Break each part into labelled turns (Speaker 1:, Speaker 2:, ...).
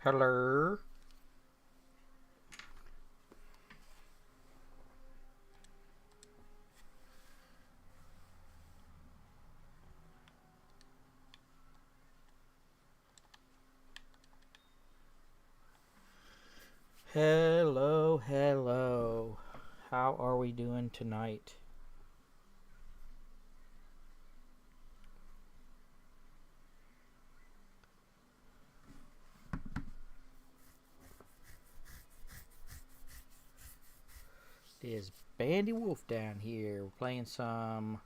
Speaker 1: Hello. Hello, hello. How are we doing tonight? It is Bandy Wolfdyne here. We're playing some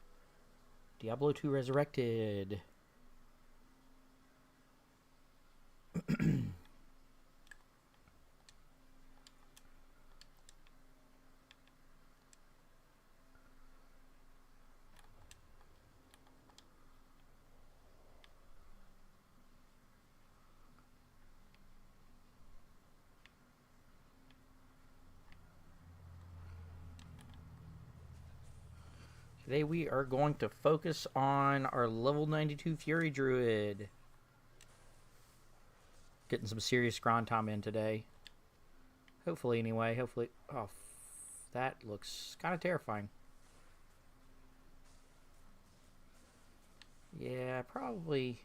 Speaker 1: Diablo 2 Resurrected. Today we are going to focus on our level 92 Fury Druid. Getting some serious grind time in today. Hopefully, anyway. Hopefully. Oh, that looks kind of terrifying. Yeah, probably.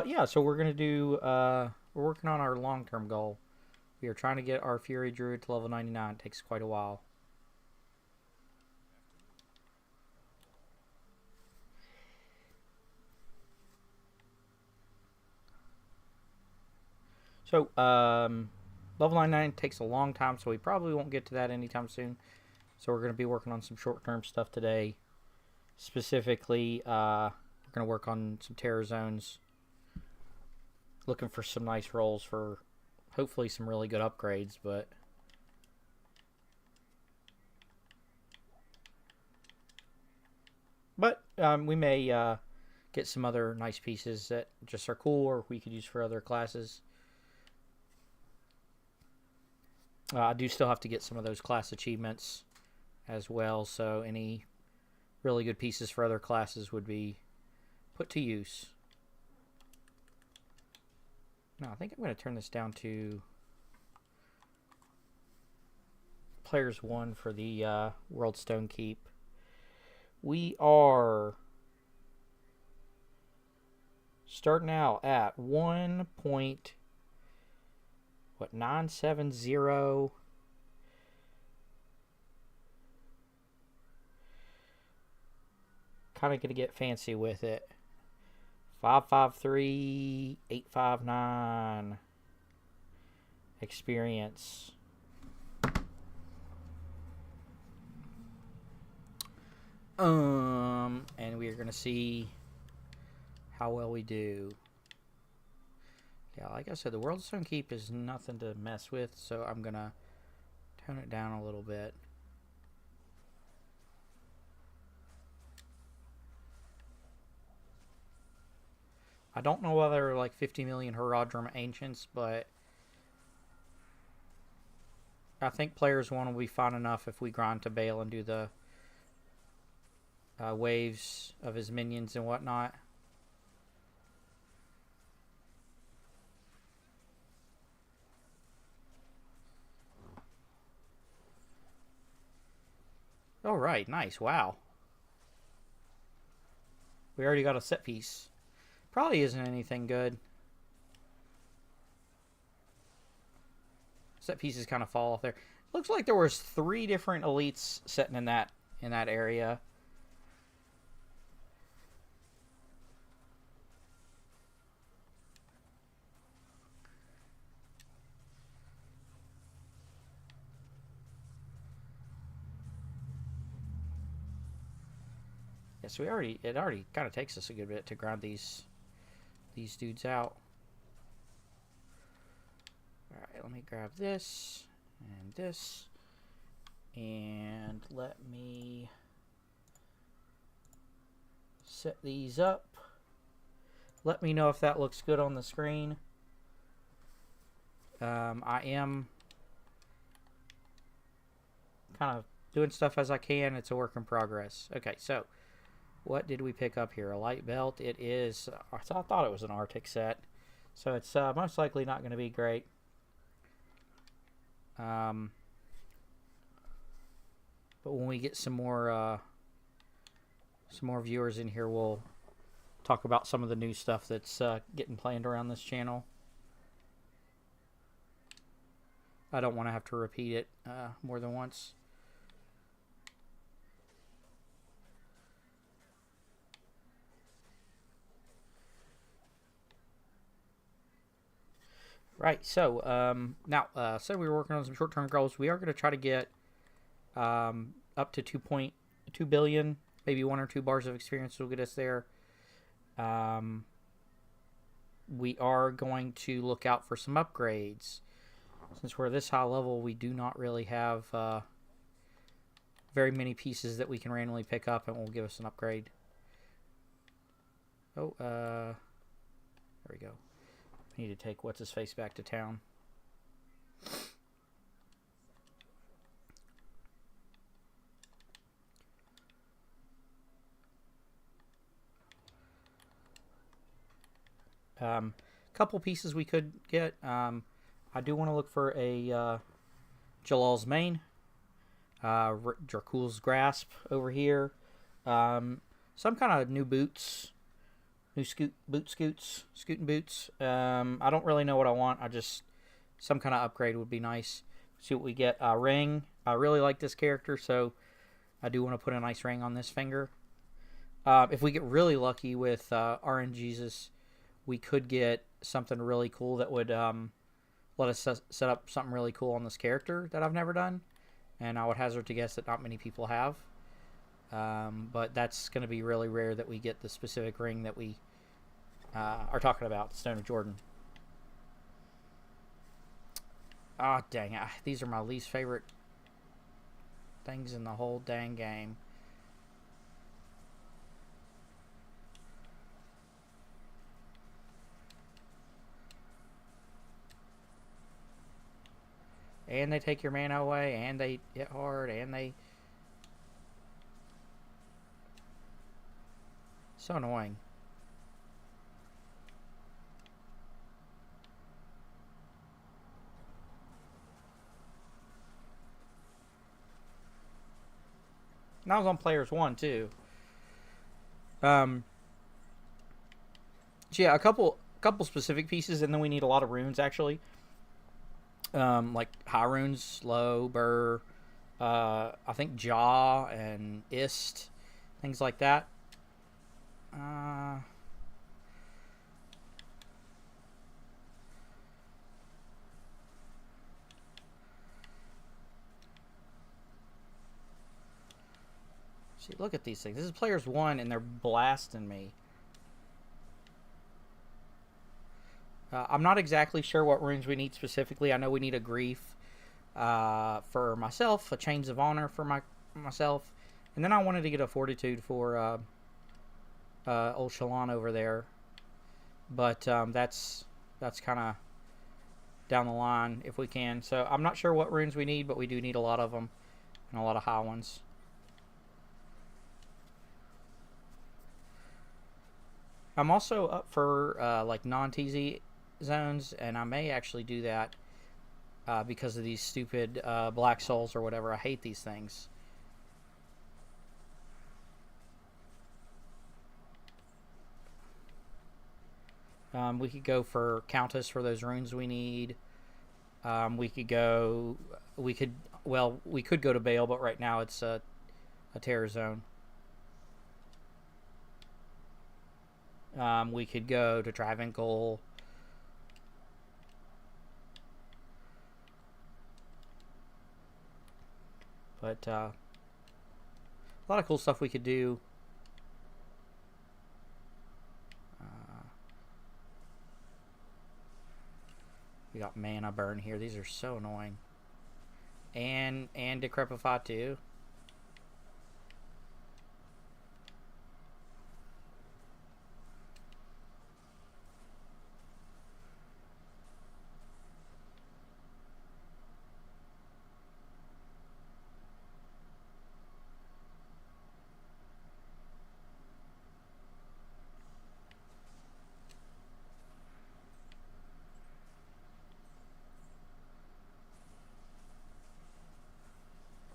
Speaker 1: Yeah, so we're going to do, we're working on our long-term goal. We are trying to get our Fury Druid to level 99. It takes quite a while. So, level 99 takes a long time, so we probably won't get to that anytime soon. So we're going to be working on some short-term stuff today. Specifically, we're going to work on some terror zones looking for some nice rolls for hopefully some really good upgrades, but we may get some other nice pieces that just are cool or we could use for other classes. I do still have to get some of those class achievements as well, so any really good pieces for other classes would be put to use. Now, I think I'm going to turn this down to Players 1 for the World Stone Keep. We are starting out at 1.970. Kind of going to get fancy with it. 553,859 experience. And we are going to see how well we do. Yeah, like I said, the World Stone Keep is nothing to mess with, so I'm going to tone it down a little bit. I don't know whether there are like 50 million Herodrum Ancients, but I think Players 1 will be fine enough if we grind to Bale and do the waves of his minions and whatnot. All right, nice. Wow. We already got a set piece. Probably isn't anything good. Set pieces kind of fall off there. Looks like there was 3 different elites sitting in that area. Yeah, so it already kind of takes us a good bit to grind these dudes out. Alright, let me grab this and this, and let me set these up. Let me know if that looks good on the screen. I am kind of doing stuff as I can. It's a work in progress. Okay, so what did we pick up here? A light belt. It is, I thought it was an Arctic set, so it's most likely not going to be great. But when we get some more viewers in here, we'll talk about some of the new stuff that's getting planned around this channel. I don't want to have to repeat it more than once. Right, so now, so we were working on some short-term goals. We are going to try to get up to 2.2 billion, maybe 1 or 2 bars of experience will get us there. We are going to look out for some upgrades. Since we're this high level, we do not really have very many pieces that we can randomly pick up and will give us an upgrade. Oh, there we go. I need to take what's-his-face back to town. Couple pieces we could get. I do want to look for a Jalal's Mane, Dracul's Grasp over here, some kind of new boots, new scooting boots. I don't really know what I want. Some kind of upgrade would be nice. See what we get. Ring. I really like this character, so I do want to put a nice ring on this finger. If we get really lucky with RNGesus, we could get something really cool that would let us set up something really cool on this character that I've never done, and I would hazard to guess that not many people have. But that's going to be really rare that we get the specific ring that we are talking about, the Stone of Jordan. Ah, oh, dang it. These are my least favorite things in the whole dang game. And they take your mana away, and they hit hard, and they... So annoying. And I was on players 1, too. So yeah, a couple specific pieces, and then we need a lot of runes, actually. Like high runes, low, burr, I think jaw and ist, things like that. See, look at these things. This is players 1, and they're blasting me. I'm not exactly sure what runes we need specifically. I know we need a grief for myself, a chains of honor for myself, and then I wanted to get a fortitude for old Shalon over there. But that's kind of down the line if we can. So I'm not sure what runes we need, but we do need a lot of them and a lot of high ones. I'm also up for like non-TZ zones, and I may actually do that because of these stupid black souls or whatever. I hate these things. We could go for Countess for those runes we need. We could go. We could. Well, we could go to Bale, but right now it's a terror zone. We could go to Travancore. But a lot of cool stuff we could do. We got mana burn here. These are so annoying. And Decrepify too.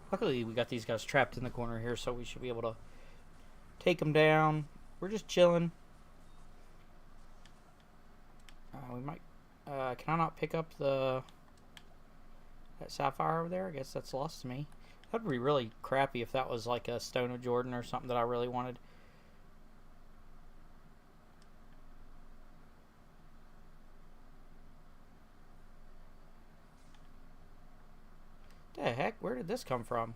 Speaker 1: Luckily, we got these guys trapped in the corner here, so we should be able to take them down. We're just chilling. We might... can I not pick up that sapphire over there? I guess that's lost to me. That would be really crappy if that was like a Stone of Jordan or something that I really wanted. The heck? Where did this come from?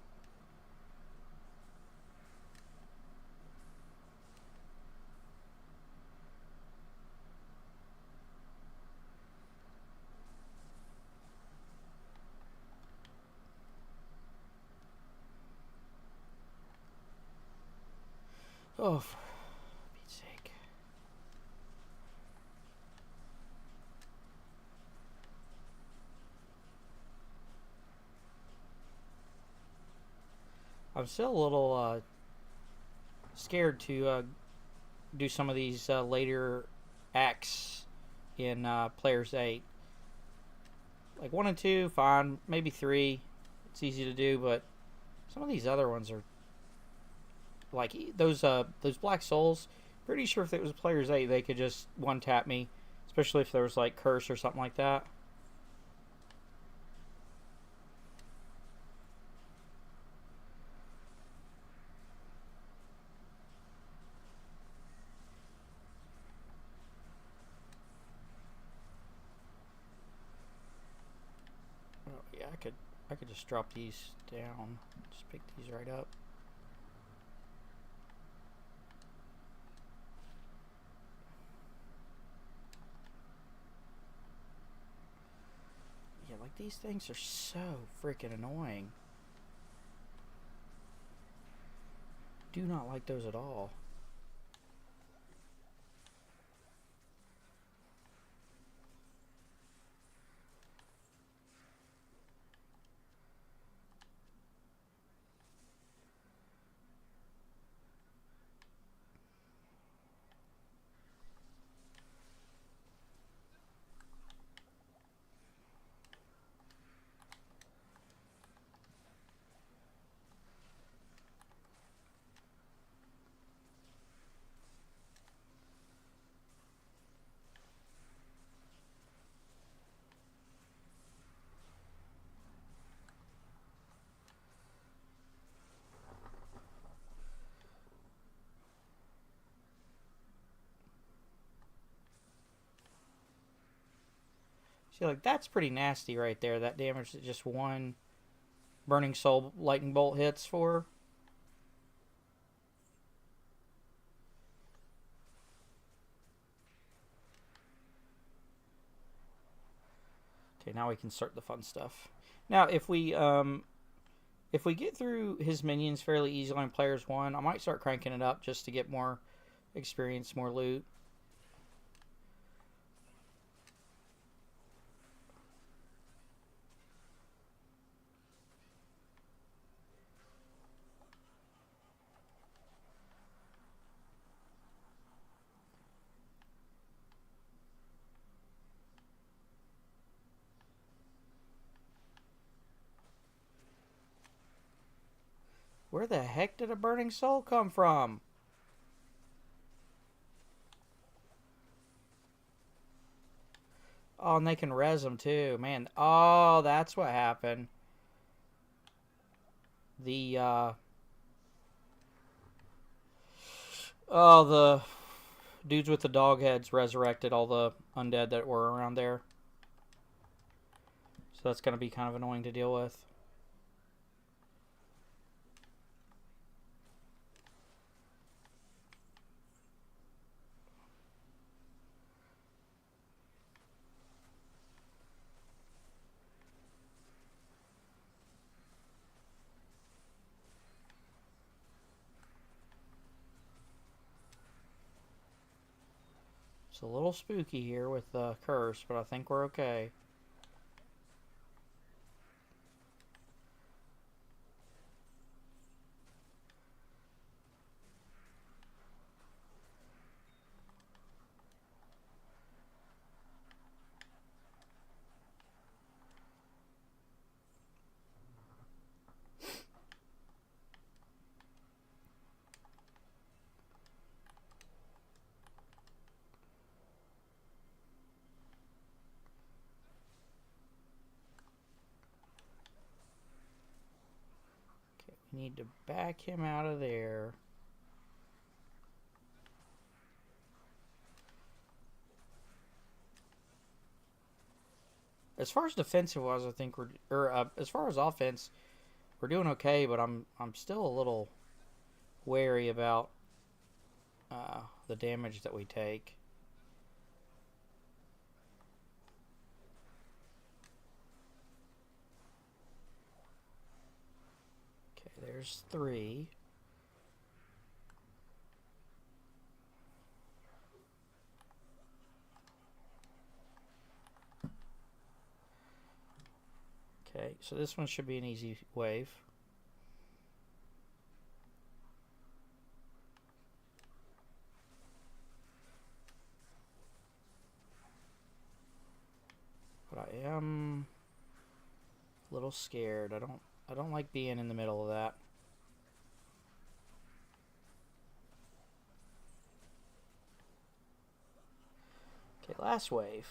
Speaker 1: Oh, for Pete's sake. I'm still a little scared to do some of these later acts in Players 8. Like 1 and 2, fine. Maybe 3. It's easy to do, but some of these other ones are... Like, those Black Souls, pretty sure if it was Players 8, they could just one-tap me. Especially if there was, like, Curse or something like that. Oh, yeah, I could just drop these down. Just pick these right up. Like, these things are so freaking annoying. Do not like those at all. See, like, that's pretty nasty right there. That damage that just one Burning Soul Lightning Bolt hits for. Okay, now we can start the fun stuff. Now, if we get through his minions fairly easily on players 1, I might start cranking it up just to get more experience, more loot. Where the heck did a Burning Soul come from? Oh, and they can res them too. Man, oh, that's what happened. The the dudes with the dog heads resurrected all the undead that were around there. So that's going to be kind of annoying to deal with. It's a little spooky here with the curse, but I think we're okay. We need to back him out of there. As far as defensive was, I think as far as offense, we're doing okay. But I'm still a little wary about the damage that we take. Okay, there's 3. Okay, so this one should be an easy wave. But I am a little scared. I don't like being in the middle of that. Okay, last wave.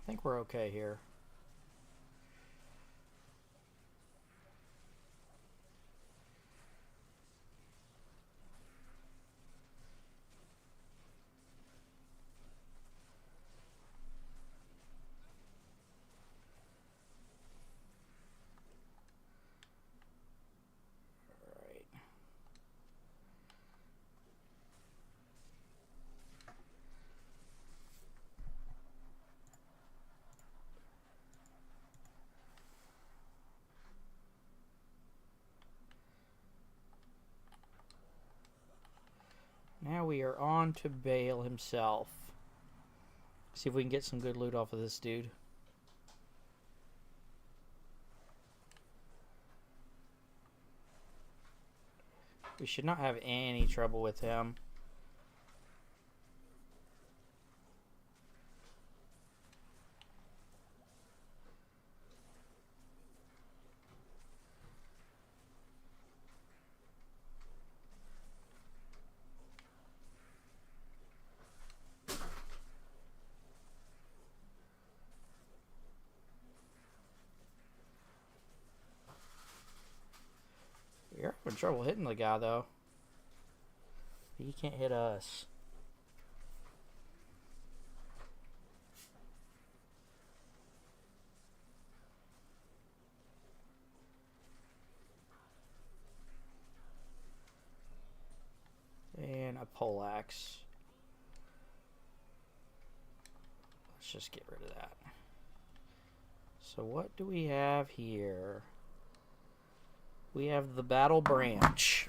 Speaker 1: think we're okay here. Now we are on to Bale himself. See if we can get some good loot off of this dude. We should not have any trouble with him. We're having trouble hitting the guy, though. He can't hit us. And a poleaxe. Let's just get rid of that. So what do we have here? We have the Battle Branch.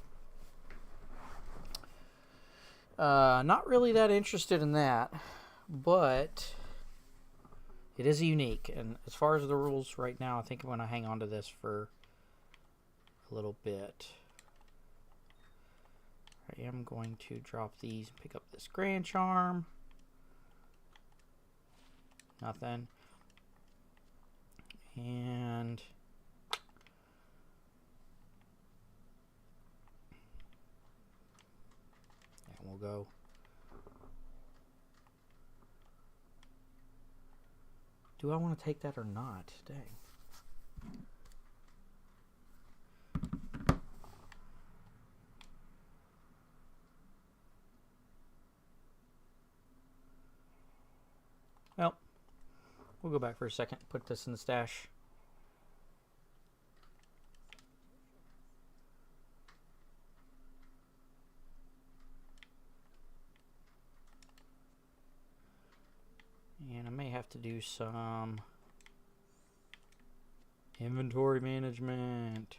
Speaker 1: Not really that interested in that, but it is unique. And as far as the rules right now, I think I'm going to hang on to this for a little bit. I am going to drop these and pick up this Grand Charm. Nothing. And we'll go. Do I want to take that or not? Dang. Well, we'll go back for a second. Put this in the stash. And I may have to do some inventory management.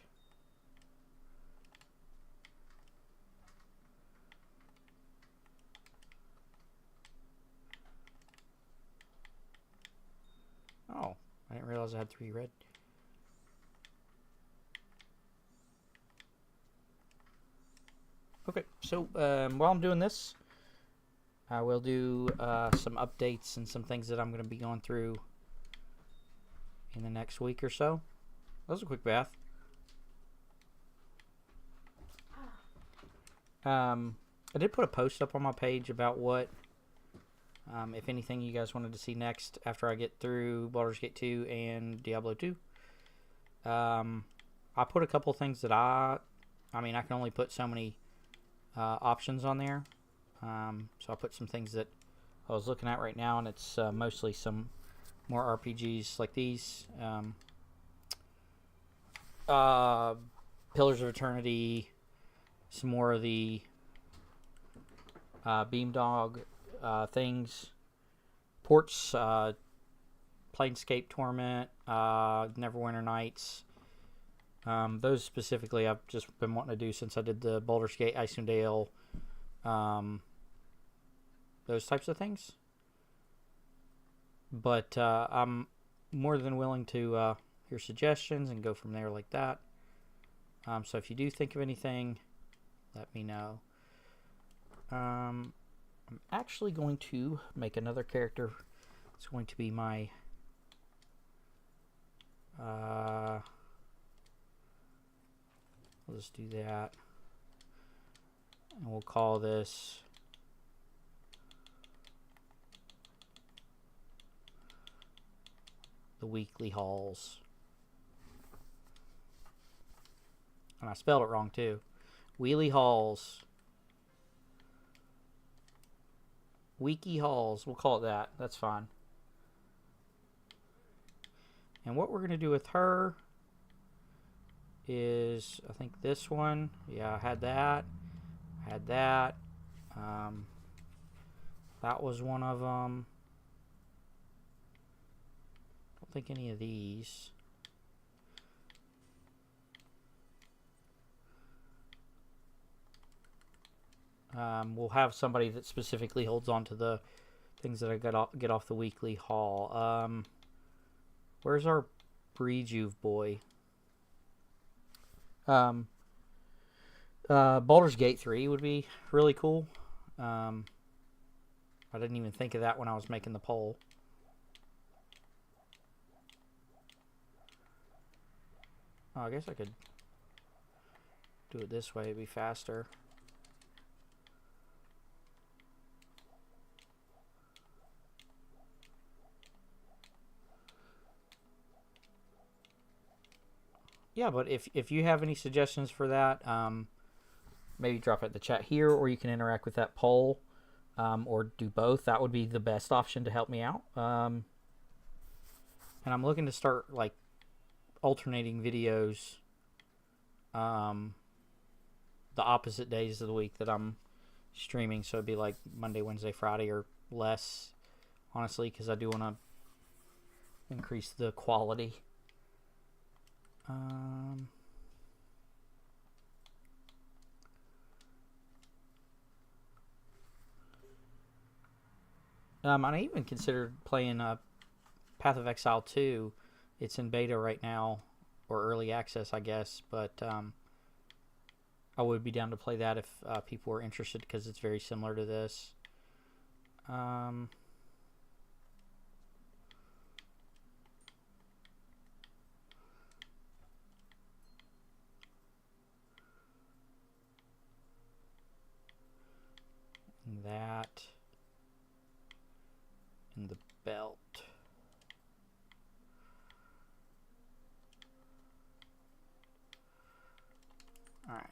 Speaker 1: Oh, I didn't realize I had 3 red. Okay, so while I'm doing this, I will do some updates and some things that I'm going to be going through in the next week or so. That was a quick bath. I did put a post up on my page about what, if anything, you guys wanted to see next after I get through Baldur's Gate 2 and Diablo 2. I put a couple things that I mean, I can only put so many options on there. So I put some things that I was looking at right now, and it's mostly some more RPGs like these. Pillars of Eternity, some more of the Beamdog things, Ports, Planescape Torment, Neverwinter Nights. Those specifically I've just been wanting to do since I did the Baldur's Gate, Icewind Dale, those types of things. But I'm more than willing to hear suggestions and go from there like that. So if you do think of anything, let me know. I'm actually going to make another character. It's going to be my I'll just do that, and we'll call this the weekly hauls. And I spelled it wrong too. Wheelie hauls. Weeky hauls. We'll call it that. That's fine. And what we're going to do with her is, I think this one. Yeah, I had that. I had that. That was one of them. Don't think any of these. We'll have somebody that specifically holds on to the things that I get off the weekly haul. Where's our Rejuve boy? Baldur's Gate 3 would be really cool. I didn't even think of that when I was making the poll. Oh, I guess I could do it this way. It'd be faster. Yeah, but if you have any suggestions for that, maybe drop it in the chat here, or you can interact with that poll, or do both. That would be the best option to help me out. And I'm looking to start like alternating videos, the opposite days of the week that I'm streaming. So it'd be like Monday, Wednesday, Friday, or less, honestly, because I do want to increase the quality. I even considered playing Path of Exile 2. It's in beta right now, or early access, I guess, but I would be down to play that if people were interested, because it's very similar to this. That and the belt. All right.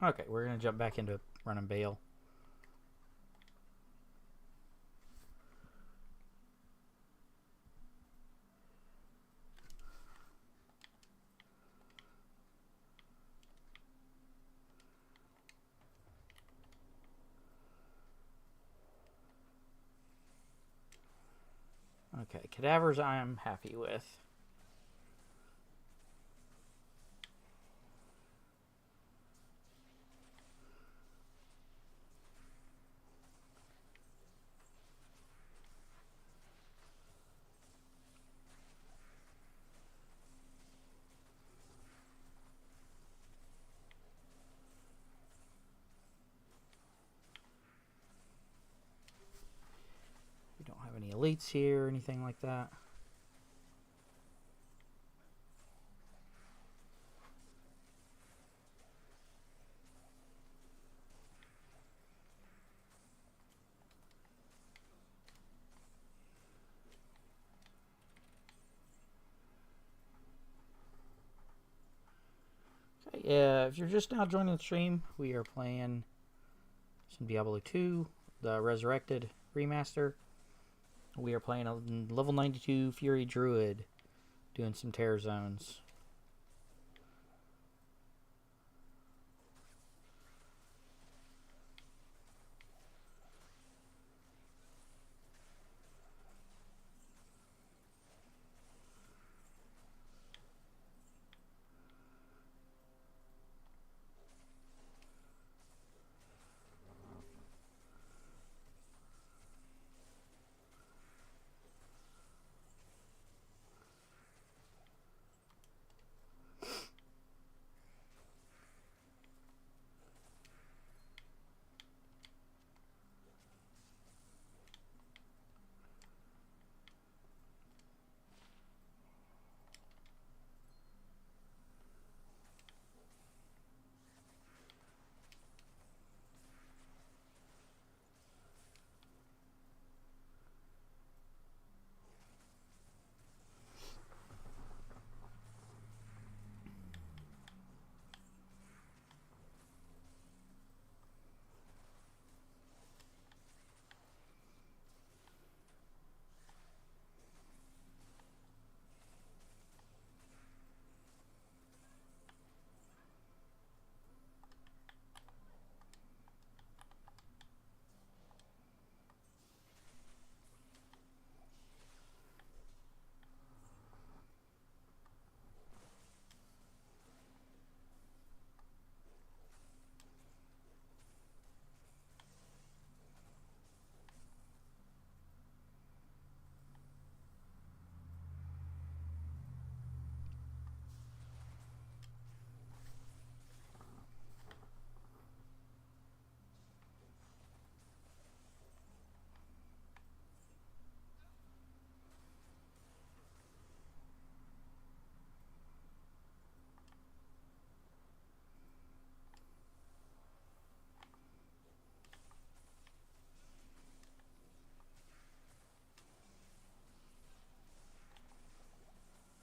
Speaker 1: Okay, we're going to jump back into running Bale. Okay, cadavers I am happy with. We don't have any elites here or anything like that. If you're just now joining the stream, we are playing some Diablo 2, the Resurrected remaster. We are playing a level 92 Fury Druid, doing some Terror Zones.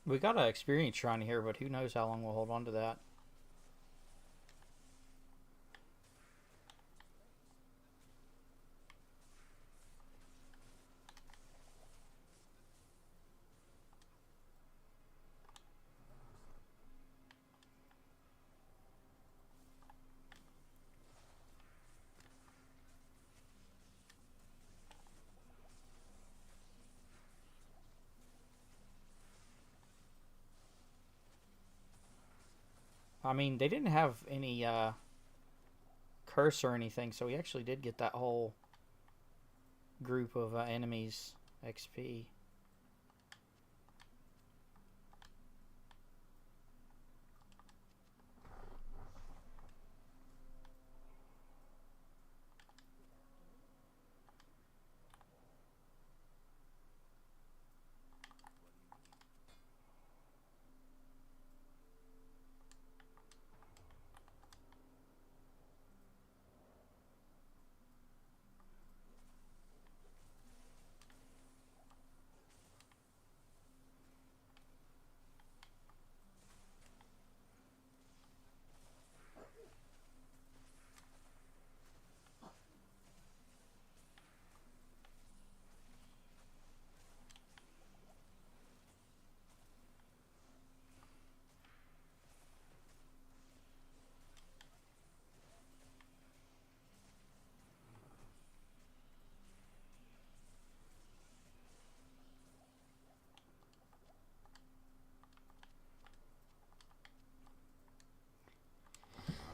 Speaker 1: We got an experience shrine here, but who knows how long we'll hold on to that. I mean, they didn't have any curse or anything, so we actually did get that whole group of enemies XP.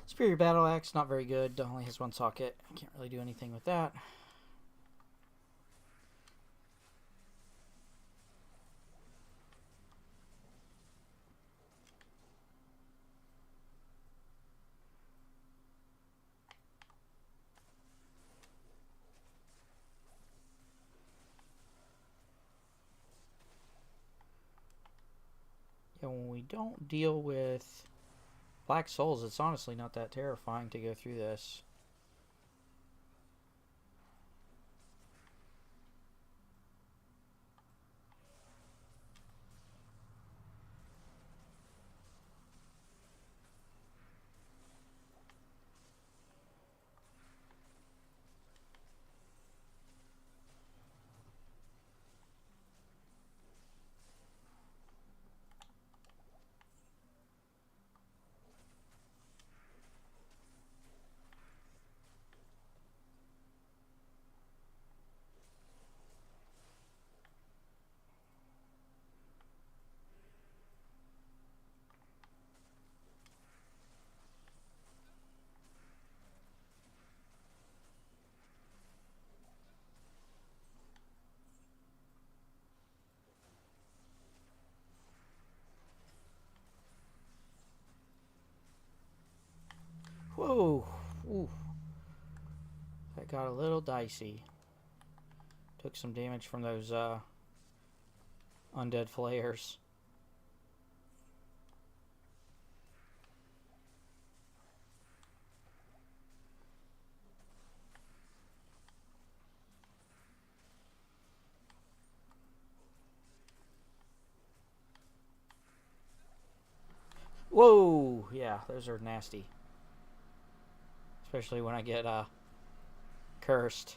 Speaker 1: Superior Battle Axe, not very good. Only has one socket. Can't really do anything with that. Yeah, when we don't deal with Black Souls, it's honestly not that terrifying to go through this. Whoa! Ooh. That got a little dicey. Took some damage from those undead flares. Whoa! Yeah, those are nasty. Especially when I get cursed.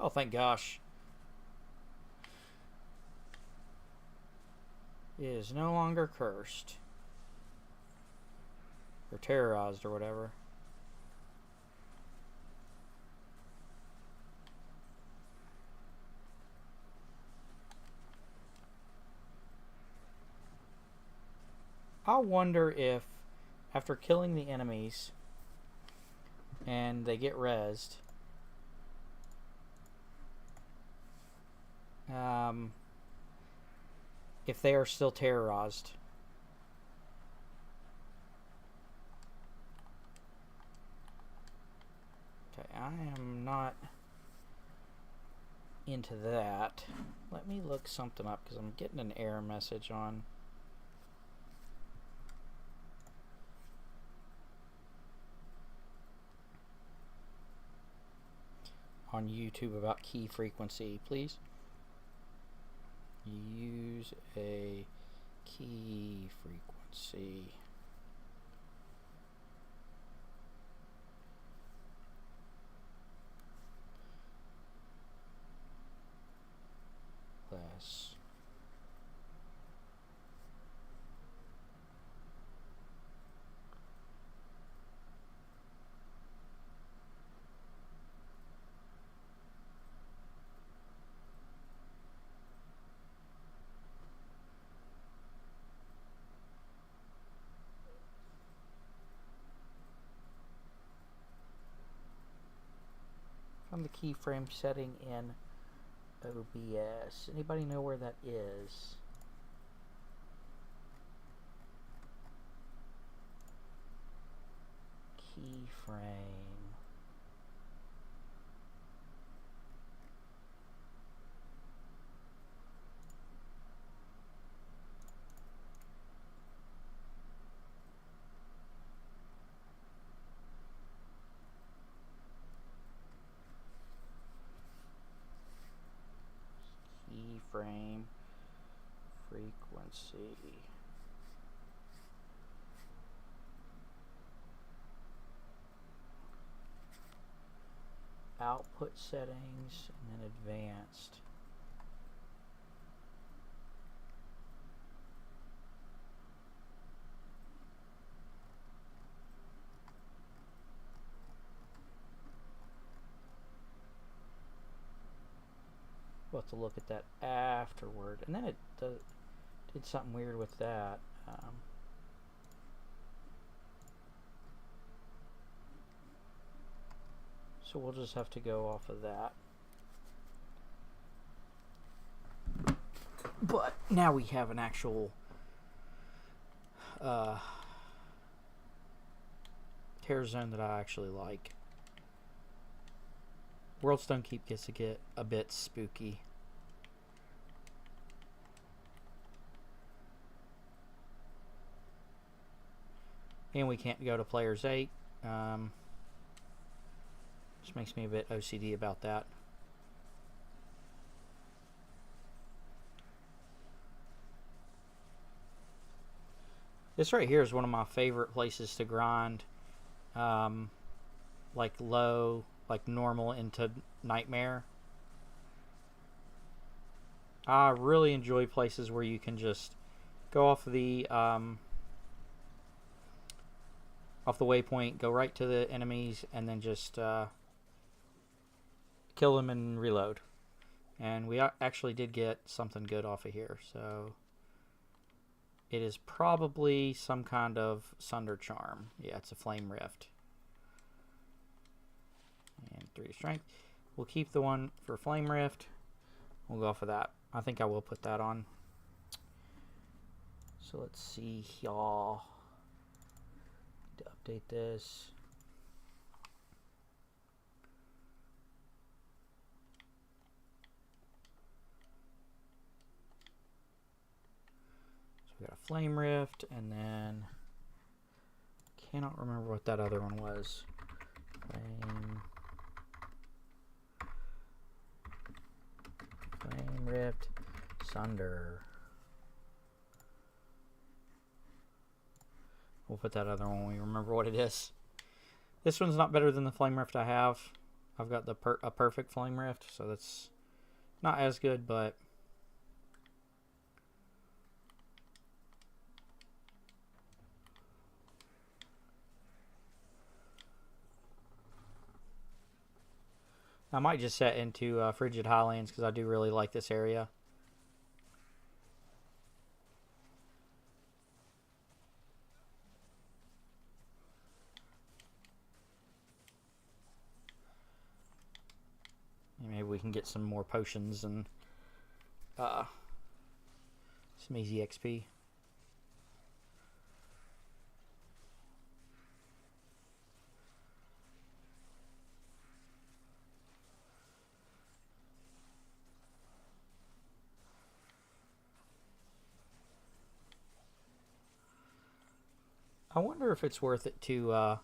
Speaker 1: Oh, thank gosh. It is no longer cursed. Or terrorized or whatever. I wonder if after killing the enemies and they get rezzed, if they are still terrorized. Okay, I am not into that. Let me look something up because I'm getting an error message on YouTube about key frequency. Please use a key frequency. Less. From the keyframe setting in OBS. Anybody know where that is? Keyframe. Keyframe frequency. Output settings and then advanced. We'll have to look at that afterward. And then it did something weird with that. So we'll just have to go off of that. But now we have an actual Terror Zone that I actually like. World Stone Keep gets to get a bit spooky. And we can't go to Players 8. Just makes me a bit OCD about that. This right here is one of my favorite places to grind. Like low, like normal into nightmare. I really enjoy places where you can just go off the waypoint, go right to the enemies, and then just kill them and reload. And we actually did get something good off of here, so it is probably some kind of Sunder Charm. Yeah, it's a Flame Rift. And 3 strength. We'll keep the one for Flame Rift. We'll go for that. I think I will put that on. So let's see y'all. To update this. So we got a Flame Rift, and then cannot remember what that other one was. Flame Rift, Sunder. We'll put that other one when we remember what it is. This one's not better than the Flame Rift I have. I've got a perfect Flame Rift, so that's not as good, but I might just set into Frigid Highlands because I do really like this area. Maybe we can get some more potions and some easy XP. I wonder if it's worth it to,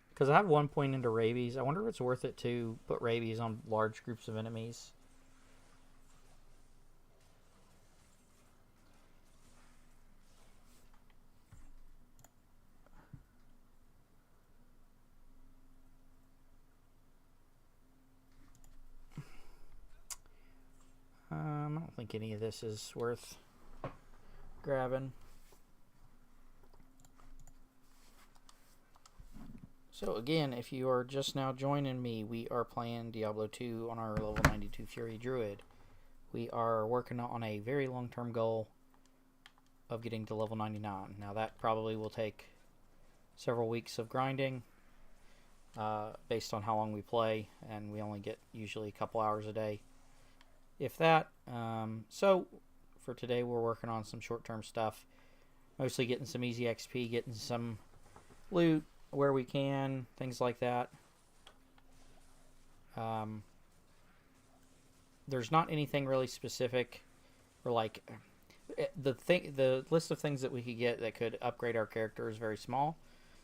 Speaker 1: because I have 1 point into rabies. I wonder if it's worth it to put rabies on large groups of enemies. I don't think any of this is worth grabbing. So again, if you are just now joining me, we are playing Diablo 2 on our level 92 Fury Druid. We are working on a very long-term goal of getting to level 99. Now that probably will take several weeks of grinding based on how long we play, and we only get usually a couple hours a day, if that. So for today we're working on some short-term stuff, mostly getting some easy XP, getting some loot where we can, things like that. There's not anything really specific, or like the list of things that we could get that could upgrade our character is very small,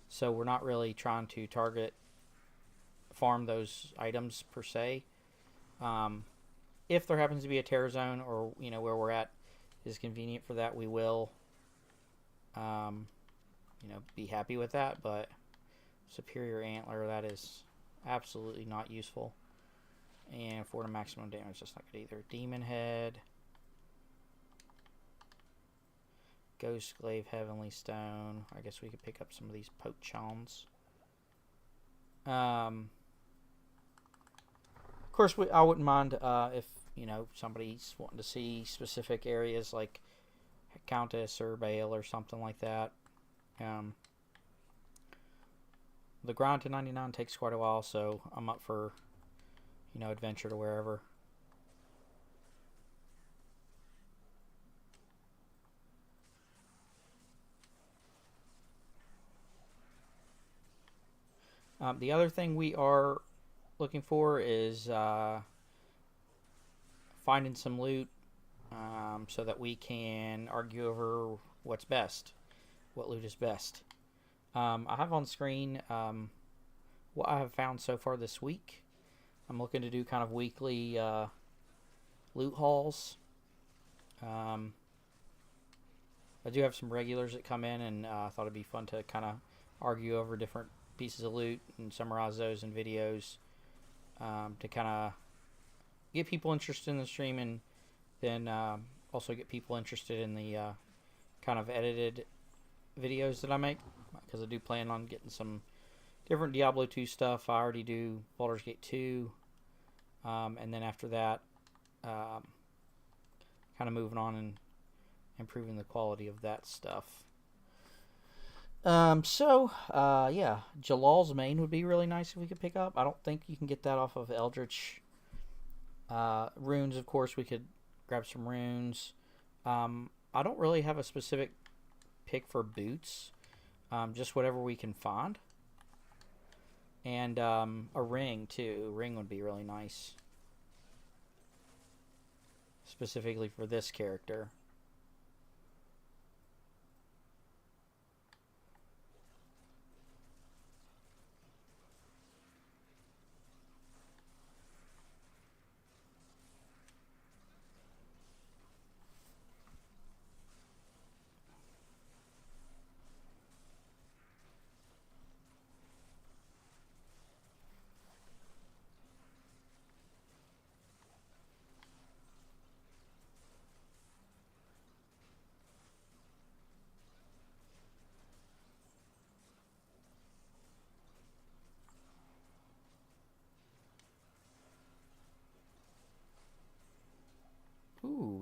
Speaker 1: so we're not really trying to farm those items per se. If there happens to be a terror zone, or where we're at is convenient for that, we will be happy with that. But superior antler, that is absolutely not useful. And for the maximum damage, that's not good either. Demon head, ghost glaive, heavenly stone. I guess we could pick up some of these pochons. Of course, I wouldn't mind if somebody's wanting to see specific areas like Countess or Bale or something like that. The grind to 99 takes quite a while, so I'm up for adventure to wherever. The other thing we are looking for is finding some loot so that we can argue over what's best, what loot is best. I have on screen what I have found so far this week. I'm looking to do kind of weekly loot hauls. I do have some regulars that come in, and I thought it'd be fun to kind of argue over different pieces of loot and summarize those in videos to kind of get people interested in the stream, and then also get people interested in the kind of edited videos that I make, because I do plan on getting some different Diablo 2 stuff. I already do Baldur's Gate 2, and then after that kind of moving on and improving the quality of that stuff. Yeah, Jalal's Mane would be really nice if we could pick up. I don't think you can get that off of Eldritch. Runes, of course, we could grab some runes. I don't really have a specific pick for boots. Just whatever we can find. And a ring, too. A ring would be really nice. Specifically for this character.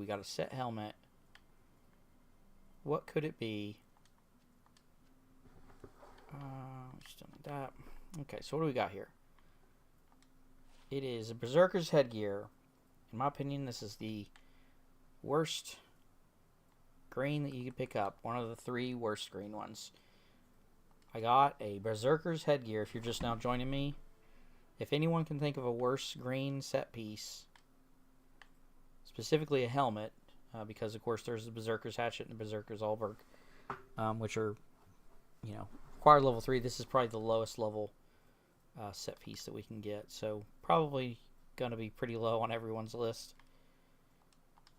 Speaker 1: We got a set helmet. What could it be? Still need that. Okay, so what do we got here? It is a Berserker's headgear. In my opinion, this is the worst green that you could pick up. One of the 3 worst green ones. I got a Berserker's headgear. If you're just now joining me, if anyone can think of a worse green set piece, specifically a helmet, because of course there's the Berserker's hatchet and the Berserker's Alberg, which are, you know, required level 3. This is probably the lowest level set piece that we can get, so probably gonna be pretty low on everyone's list.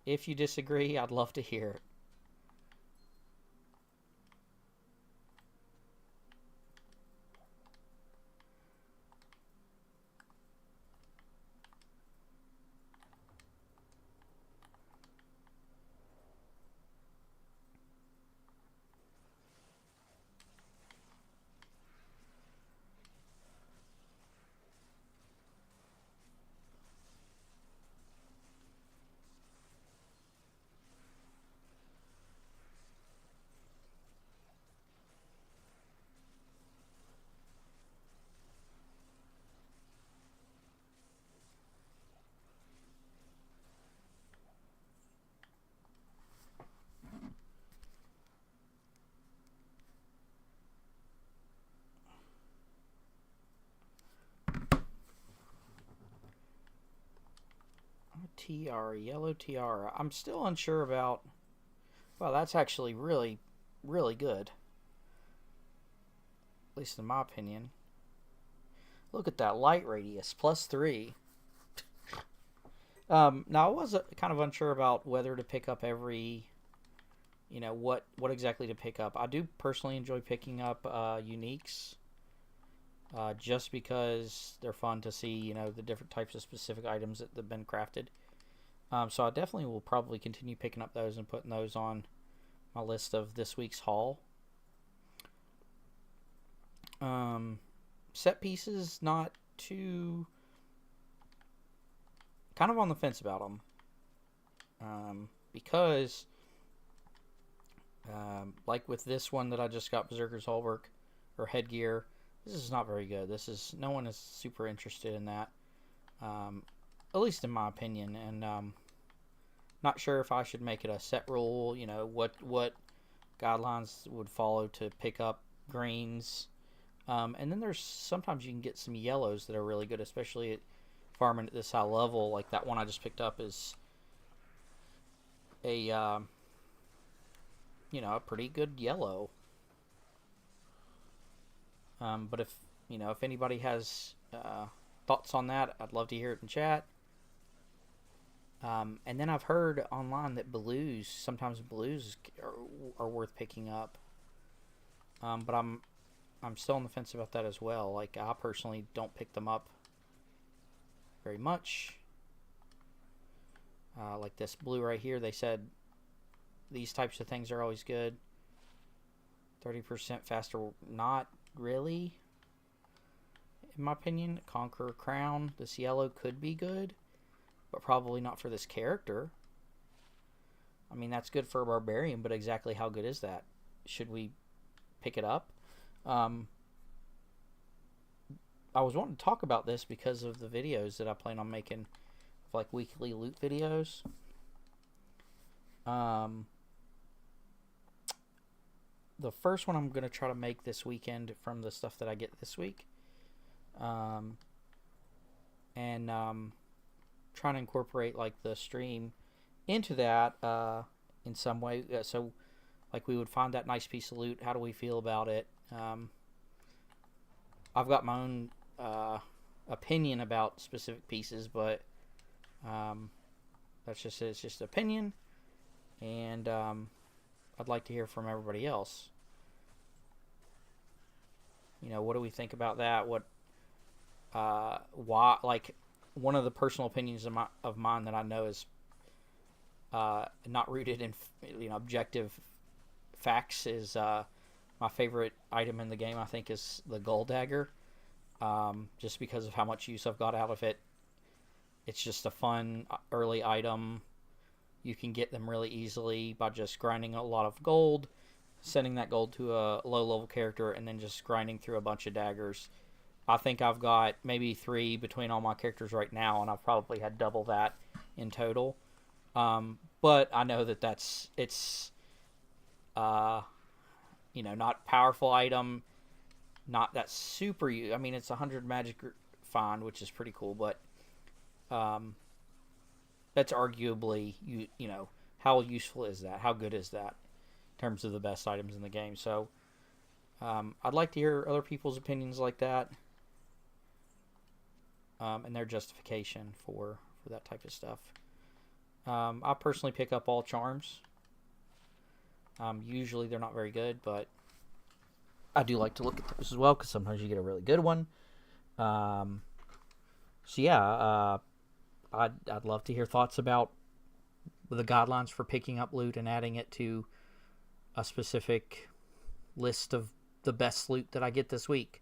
Speaker 1: If you disagree, I'd love to hear it. Tiara, yellow tiara. I'm still unsure about. Well, that's actually really, really good. At least in my opinion. Look at that light radius, +3. Now I was kind of unsure about whether to pick up every, you know, what exactly to pick up. I do personally enjoy picking up uniques, just because they're fun to see, you know, the different types of specific items that have been crafted. So I definitely will probably continue picking up those and putting those on my list of this week's haul. Set pieces, not too... kind of on the fence about them. Because, like with this one that I just got, Berserker's Hallberg, or headgear, this is not very good. No one is super interested in that. At least in my opinion, and not sure if I should make it a set rule, you know, what guidelines would follow to pick up greens. And then there's sometimes you can get some yellows that are really good, especially at farming at this high level. Like that one I just picked up is a, you know, a pretty good yellow. But if, you know, if anybody has thoughts on that, I'd love to hear it in chat. And then I've heard online that sometimes blues are worth picking up. But I'm still on the fence about that as well. Like, I personally don't pick them up very much. Like this blue right here, they said these types of things are always good. 30% faster, not really. In my opinion, Conqueror Crown, this yellow could be good, but probably not for this character. I mean, that's good for a barbarian, but exactly how good is that? Should we pick it up? I was wanting to talk about this because of the videos that I plan on making, like weekly loot videos. The first one I'm going to try to make this weekend from the stuff that I get this week. And trying to incorporate like the stream into that in some way. So like we would find that nice piece of loot. How do we feel about it? I've got my own opinion about specific pieces, but it's just opinion, and I'd like to hear from everybody else. You know, what do we think about that? Why? Like, one of the personal opinions of mine that I know is not rooted in, you know, objective facts is my favorite item in the game. I think is the Gold Dagger, just because of how much use I've got out of it. It's just a fun early item. you can get them really easily by just grinding a lot of gold, sending that gold to a low level character, and then just grinding through a bunch of daggers. I think I've got maybe 3 between all my characters right now, and I've probably had double that in total. But I know that it's not powerful item, not that super. I mean, it's 100 magic find, which is pretty cool, but that's arguably how useful is that? How good is that in terms of the best items in the game? So I'd like to hear other people's opinions like that, and their justification for that type of stuff. I personally pick up all charms. Usually they're not very good, but I do like to look at those as well, because sometimes you get a really good one. So yeah, I'd love to hear thoughts about the guidelines for picking up loot and adding it to a specific list of the best loot that I get this week.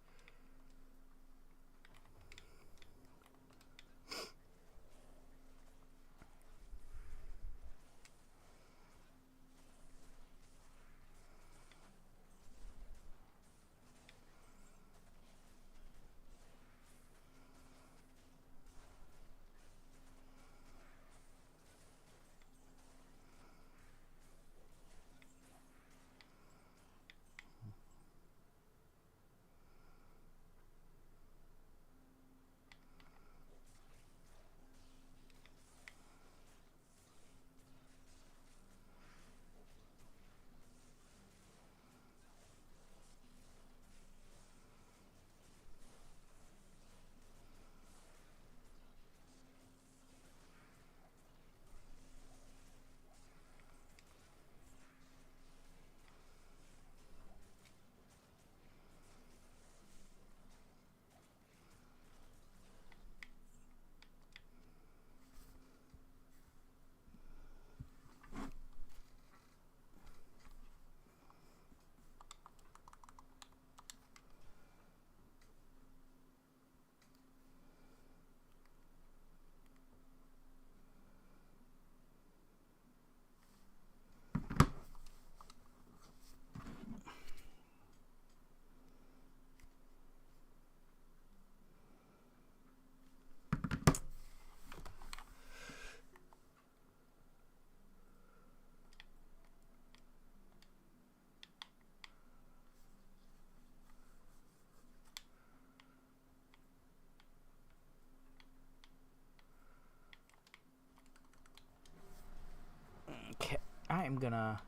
Speaker 1: Okay, I am gonna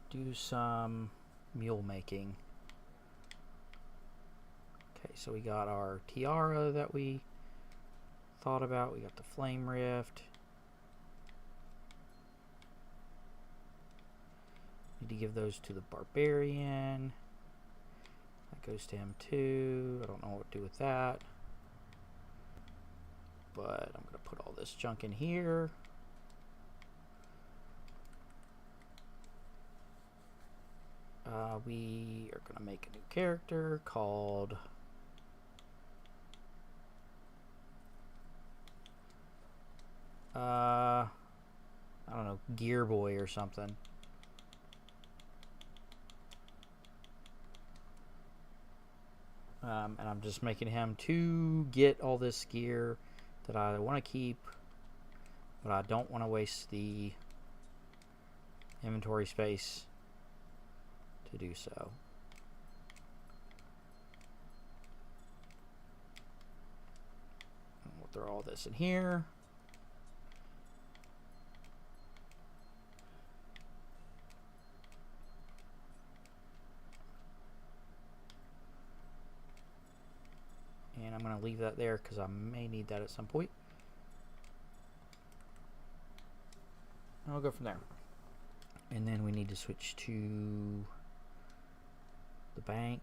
Speaker 1: do some mule making. Okay, so we got our tiara that we thought about. We got the flame rift. Need to give those to the barbarian. That goes to him too. I don't know what to do with that, but I'm gonna put all this junk in here. We are gonna make a new character called I don't know, Gear Boy or something. And I'm just making him to get all this gear that I want to keep, but I don't want to waste the inventory space to do so. We'll throw all this in here. And I'm going to leave that there because I may need that at some point. And I'll go from there. And then we need to switch to the bank.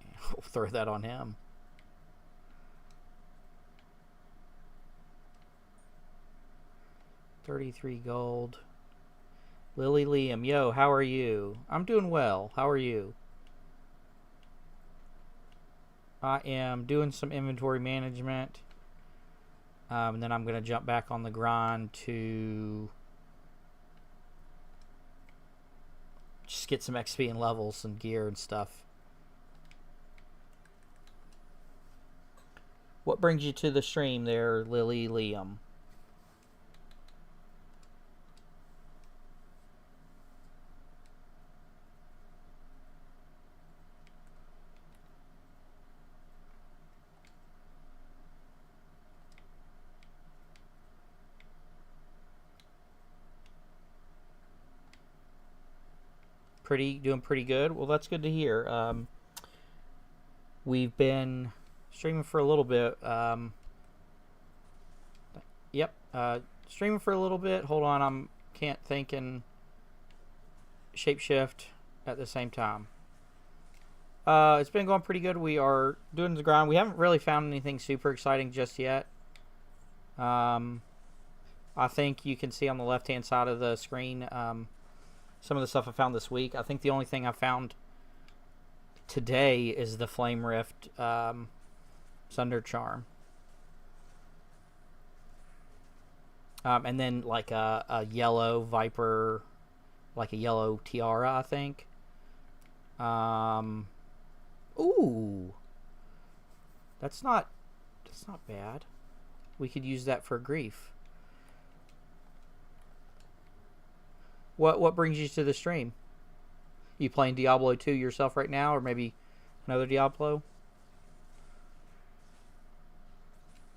Speaker 1: And we'll throw that on him. $33 gold. Lily Liam, yo, how are you? I'm doing well. How are you? I am doing some inventory management. And then I'm going to jump back on the grind to just get some XP and levels and gear and stuff. What brings you to the stream there, Lily Liam? Doing pretty good. Well, that's good to hear. We've been streaming for a little bit. Yep. Streaming for a little bit. Hold on, can't think and shapeshift at the same time. It's been going pretty good. We are doing the grind. We haven't really found anything super exciting just yet. I think you can see on the left-hand side of the screen some of the stuff I found this week. I think the only thing I found today is the Flame Rift Sunder Charm. And then like a yellow Viper, like a yellow tiara, I think. Ooh. That's not bad. We could use that for grief. What brings you to the stream? You playing Diablo 2 yourself right now, or maybe another Diablo?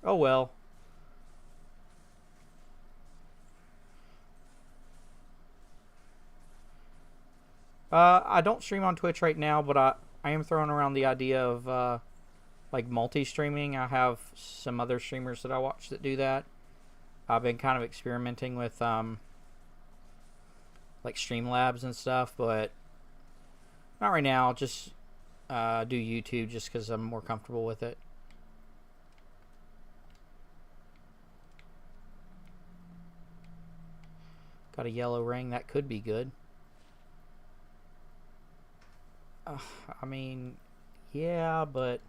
Speaker 1: Oh well. I don't stream on Twitch right now, but I am throwing around the idea of like multi-streaming. I have some other streamers that I watch that do that. I've been kind of experimenting with like Streamlabs and stuff, but not right now. Just do YouTube just because I'm more comfortable with it. Got a yellow ring. That could be good. I mean, yeah, but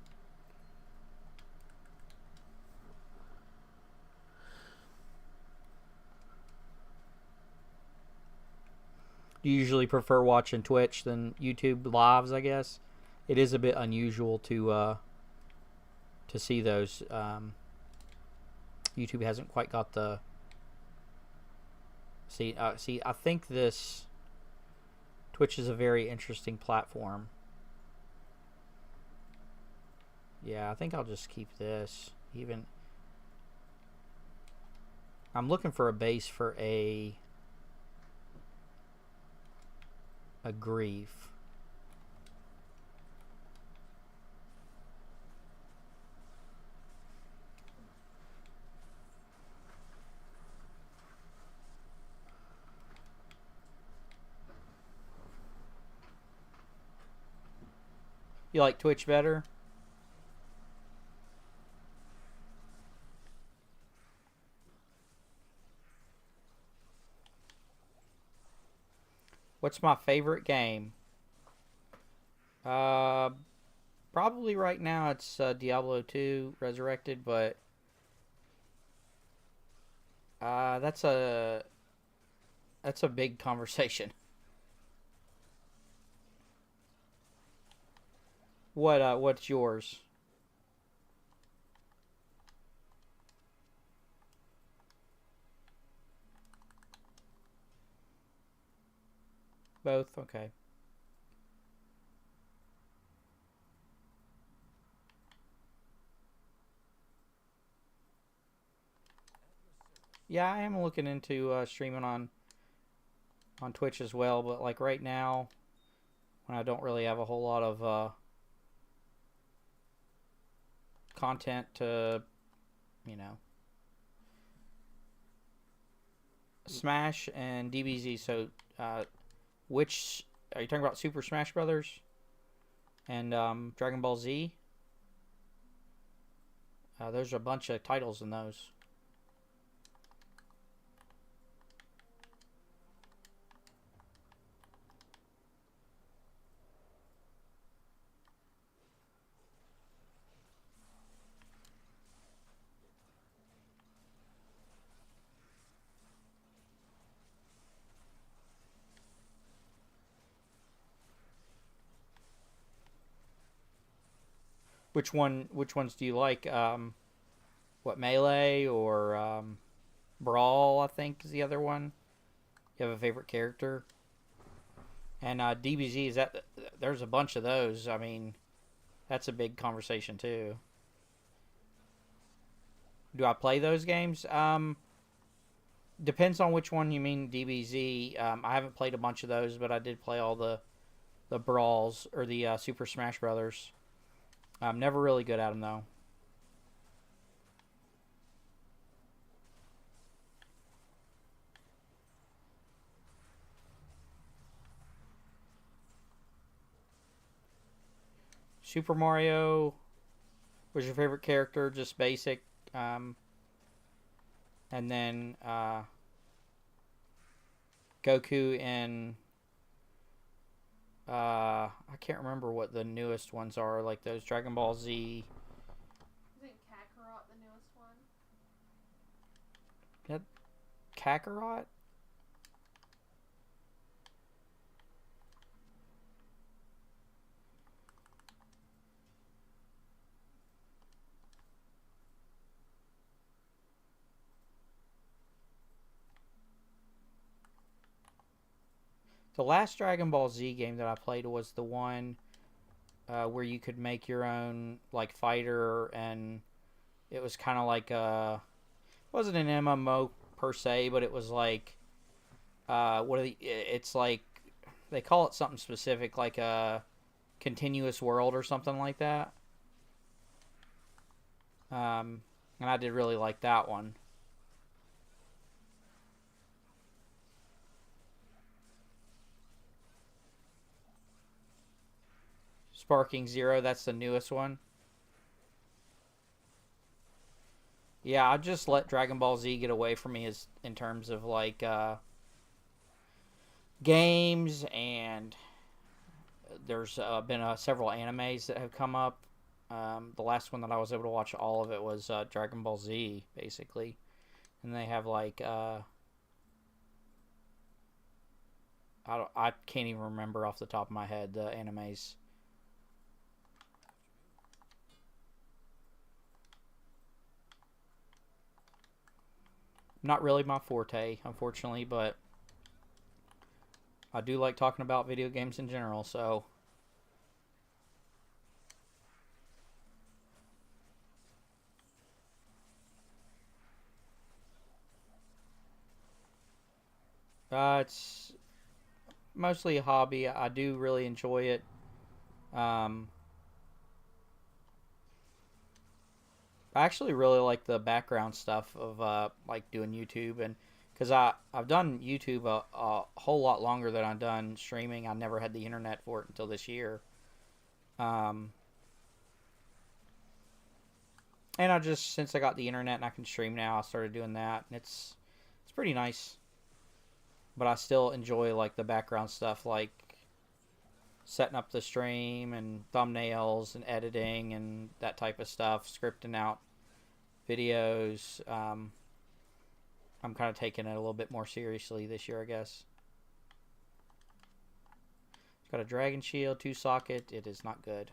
Speaker 1: do you usually prefer watching Twitch than YouTube lives? I guess it is a bit unusual to see those. YouTube hasn't quite got the see. I think this Twitch is a very interesting platform. Yeah, I think I'll just keep this. Even I'm looking for a base for a grief. You like Twitch better? What's my favorite game? Probably right now it's Diablo 2 Resurrected, but that's a big conversation. What's yours? Both? Okay. Yeah, I am looking into streaming on Twitch as well, but like right now, when I don't really have a whole lot of content to, you know, Smash and DBZ. So, which are you talking about? Super Smash Brothers and Dragon Ball Z? There's a bunch of titles in those. Which ones do you like? What, Melee or Brawl? I think is the other one. You have a favorite character? And DBZ, is that? There's a bunch of those. I mean, that's a big conversation too. Do I play those games? Depends on which one you mean. DBZ. I haven't played a bunch of those, but I did play all the brawls or the Super Smash Brothers. I'm never really good at them though. Super Mario was your favorite character, just basic. Um, and then Goku and I can't remember what the newest ones are, like those Dragon Ball Z.
Speaker 2: Isn't Kakarot the newest one?
Speaker 1: That Kakarot? The last Dragon Ball Z game that I played was the one where you could make your own like fighter, and it was kind of like it wasn't an MMO per se, but it was like it's like they call it something specific, like a continuous world or something like that. And I did really like that one. Sparking Zero, that's the newest one. Yeah, I just let Dragon Ball Z get away from me as in terms of like games, and there's been several animes that have come up. The last one that I was able to watch all of it was Dragon Ball Z, basically, and they have like I can't even remember off the top of my head the animes. Not really my forte, unfortunately, but I do like talking about video games in general, so it's mostly a hobby. I do really enjoy it. Um, I actually really like the background stuff of like doing YouTube, and because I've done YouTube a whole lot longer than I've done streaming. I never had the internet for it until this year. Um, and I just since I got the internet and I can stream now, I started doing that, and it's pretty nice. But I still enjoy like the background stuff, like setting up the stream and thumbnails and editing and that type of stuff, scripting out videos. I'm kind of taking it a little bit more seriously this year, I guess. It's got a dragon shield, 2 socket. It is not good.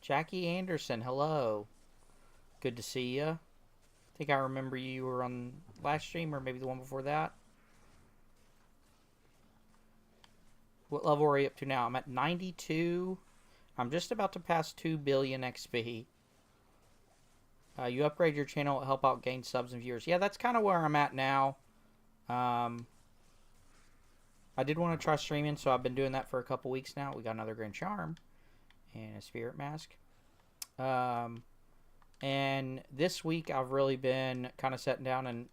Speaker 1: Jackie Anderson, hello. Good to see you. I think I remember you were on last stream or maybe the one before that. What level are you up to now? I'm at 92. I'm just about to pass 2 billion XP. You upgrade your channel, it'll help out gain subs and viewers. Yeah, that's kind of where I'm at now. I did want to try streaming, so I've been doing that for a couple weeks now. We got another Grand Charm and a Spirit Mask. And this week I've really been kind of sitting down and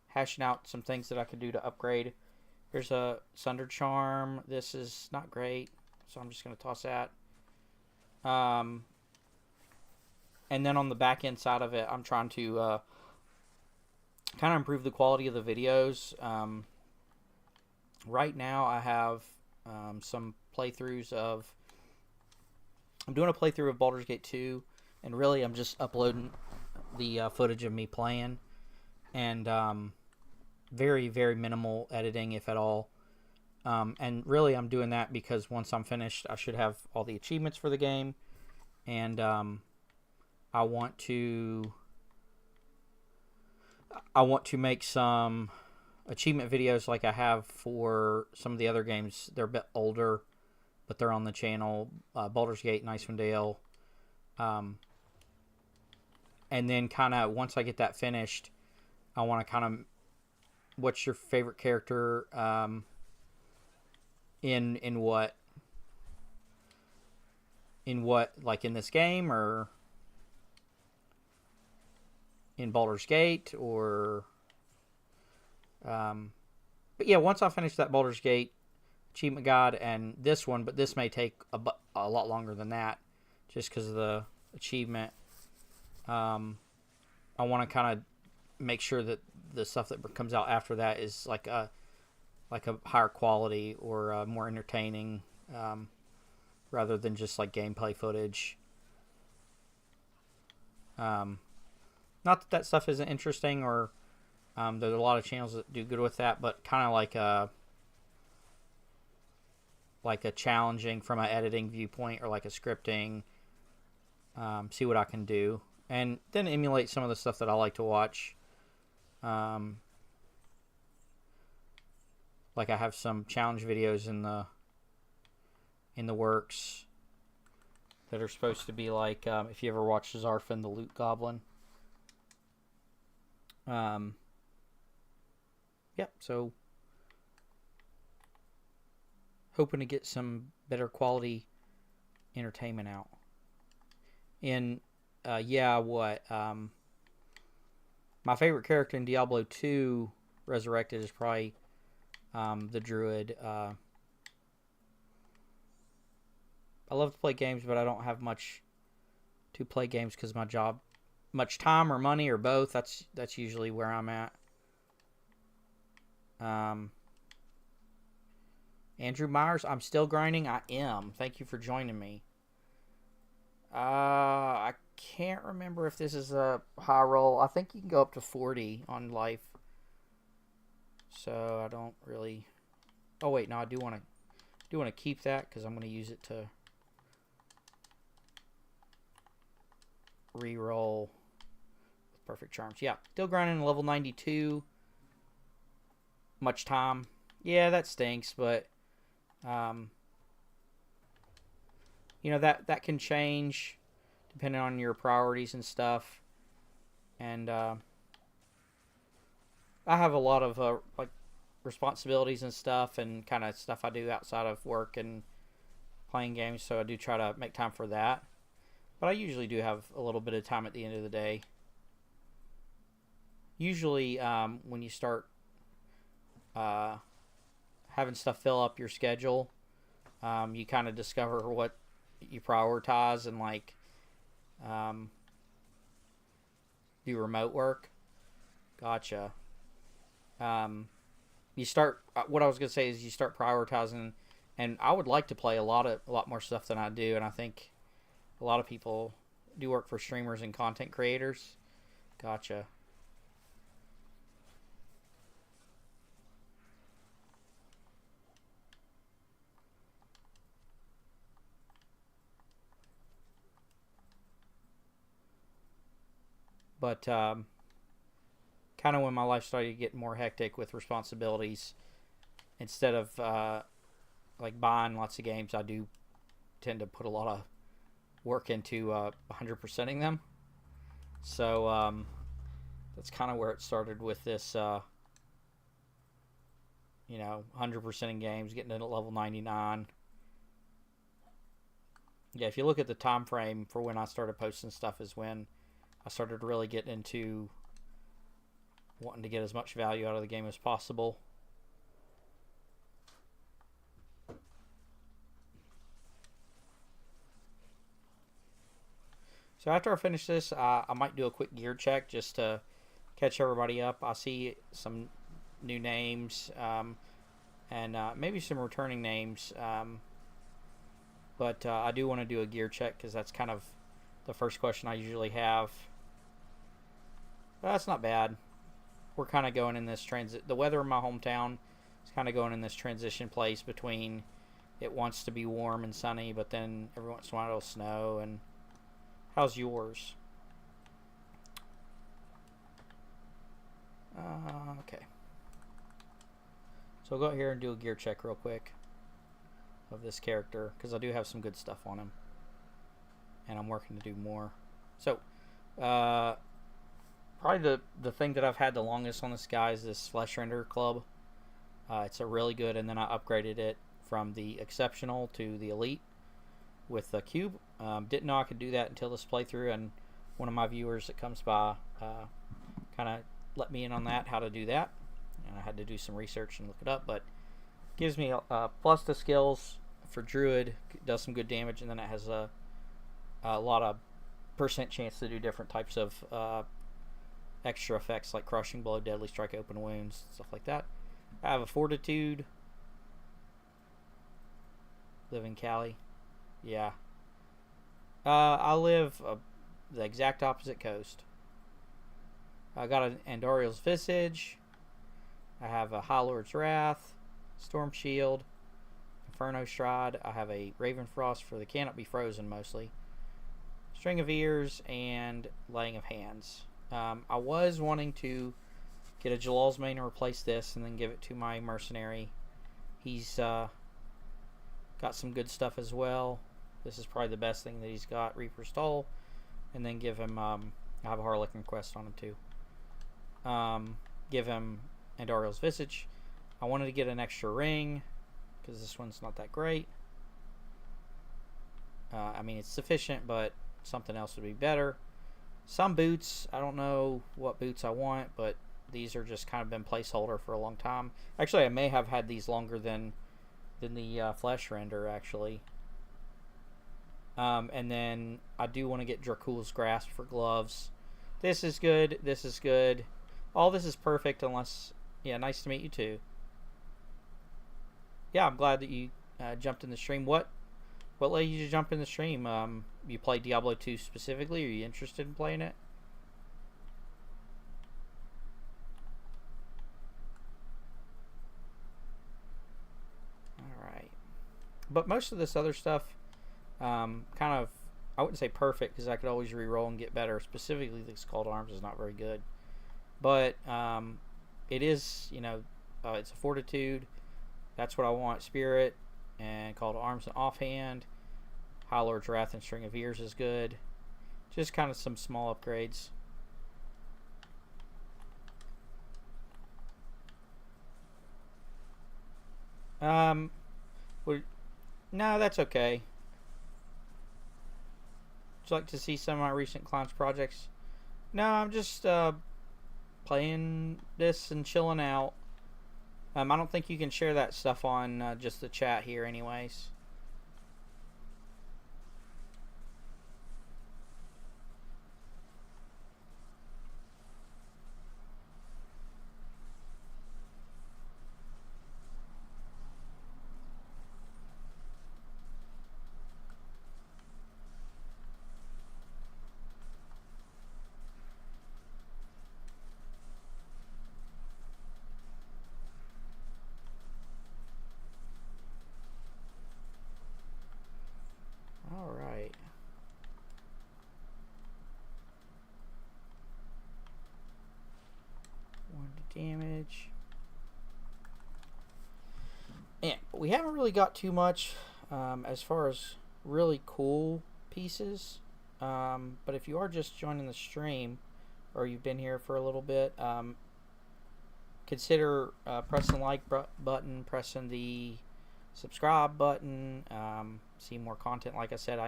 Speaker 1: hashing out some things that I could do to upgrade. Here's a Sunder Charm. This is not great, so I'm just going to toss that. And then on the back end side of it, I'm trying to kind of improve the quality of the videos. Right now I have some playthroughs of... I'm doing a playthrough of Baldur's Gate 2, and really I'm just uploading the footage of me playing. And very, very minimal editing, if at all. And really I'm doing that because once I'm finished, I should have all the achievements for the game. And I want to make some achievement videos like I have for some of the other games. They're a bit older, but they're on the channel. Baldur's Gate and Icewind Dale. And then kind of once I get that finished, I want to kind of... What's your favorite character in what? In what, like in this game, or in Baldur's Gate, or... but yeah, once I finish that Baldur's Gate achievement guide and this one, but this may take a lot longer than that, just because of the achievement. I want to kind of make sure that the stuff that comes out after that is like a higher quality or more entertaining, rather than just like gameplay footage. Not that stuff isn't interesting, or there's a lot of channels that do good with that, but kind of like a challenging from an editing viewpoint, or like a scripting. See what I can do, and then emulate some of the stuff that I like to watch. Like I have some challenge videos in the works that are supposed to be like, if you ever watched Zarfin the Loot Goblin. Yep, so hoping to get some better quality entertainment out. And my favorite character in Diablo 2 Resurrected is probably the Druid. I love to play games, but I don't have much to play games because of my job. Much time or money or both. That's usually where I'm at. Andrew Myers, I'm still grinding. I am. Thank you for joining me. I can't remember if this is a high roll. I think you can go up to 40 on life. So I don't really... Oh wait, no, I do want to keep that because I'm going to use it to re-roll with perfect charms. Yeah, still grinding level 92. Much time. Yeah, that stinks, but you know, that can change depending on your priorities and stuff. And I have a lot of like responsibilities and stuff, and kind of stuff I do outside of work and playing games, so I do try to make time for that. But I usually do have a little bit of time at the end of the day. Usually when you start having stuff fill up your schedule, you kind of discover what you prioritize, and like do remote work. Gotcha. You start, what I was gonna say is you start prioritizing, and I would like to play a lot more stuff than I do, and I think a lot of people do work for streamers and content creators. Gotcha. But kind of when my life started getting more hectic with responsibilities, instead of like buying lots of games, I do tend to put a lot of work into 100%ing them. So that's kind of where it started with this, 100%ing games, getting to level 99. Yeah, if you look at the time frame for when I started posting stuff is when I started really getting into wanting to get as much value out of the game as possible. So after I finish this, I might do a quick gear check just to catch everybody up. I see some new names and maybe some returning names. But I do want to do a gear check because that's kind of the first question I usually have. But that's not bad. We're kind of going in this transit. The weather in my hometown is kind of going in this transition place between it wants to be warm and sunny, but then every once in a while it'll snow. And how's yours? Okay. So I'll go out here and do a gear check real quick of this character because I do have some good stuff on him, and I'm working to do more. So probably the thing that I've had the longest on this guy is this Flesh Render Club. It's a really good, and then I upgraded it from the Exceptional to the Elite with the Cube. Didn't know I could do that until this playthrough, and one of my viewers that comes by kind of let me in on that, how to do that. And I had to do some research and look it up, but gives me plus the skills for Druid, does some good damage, and then it has a lot of % chance to do different types of extra effects like Crushing Blow, Deadly Strike, Open Wounds, stuff like that. I have a Fortitude. Live in Cali. Yeah. I live the exact opposite coast. I got an Andoriel's Visage. I have a High Lord's Wrath, Storm Shield, Inferno Stride. I have a Raven Frost for the Cannot Be Frozen mostly. String of Ears and Laying of Hands. I was wanting to get a Jalal's Mane and replace this and then give it to my mercenary. He's got some good stuff as well. This is probably the best thing that he's got, Reaper's Toll. And then give him, I have a Harlequin Quest on him too. Give him Andoriel's Visage. I wanted to get an extra ring because this one's not that great. I mean, it's sufficient, but something else would be better. Some boots, I don't know what boots I want, but these are just kind of been placeholder for a long time. Actually, I may have had these longer than the Flesh Render, actually. And then I do want to get Dracul's Grasp for gloves. This is good. This is good. All this is perfect unless... Yeah, nice to meet you too. Yeah, I'm glad that you jumped in the stream. What led you to jump in the stream? You play Diablo 2 specifically? Are you interested in playing it? Alright. But most of this other stuff, kind of, I wouldn't say perfect because I could always re-roll and get better. Specifically, this Call to Arms is not very good. But it is, it's a Fortitude. That's what I want. Spirit and Call to Arms and Offhand. High Lord's Wrath and String of Ears is good. Just kind of some small upgrades. No, that's okay. Would you like to see some of my recent Clowns projects? No, I'm just playing this and chilling out. I don't think you can share that stuff on just the chat here anyways. damage. And we haven't really got too much as far as really cool pieces. But if you are just joining the stream, or you've been here for a little bit, consider pressing the like button, pressing the subscribe button, see more content. Like I said,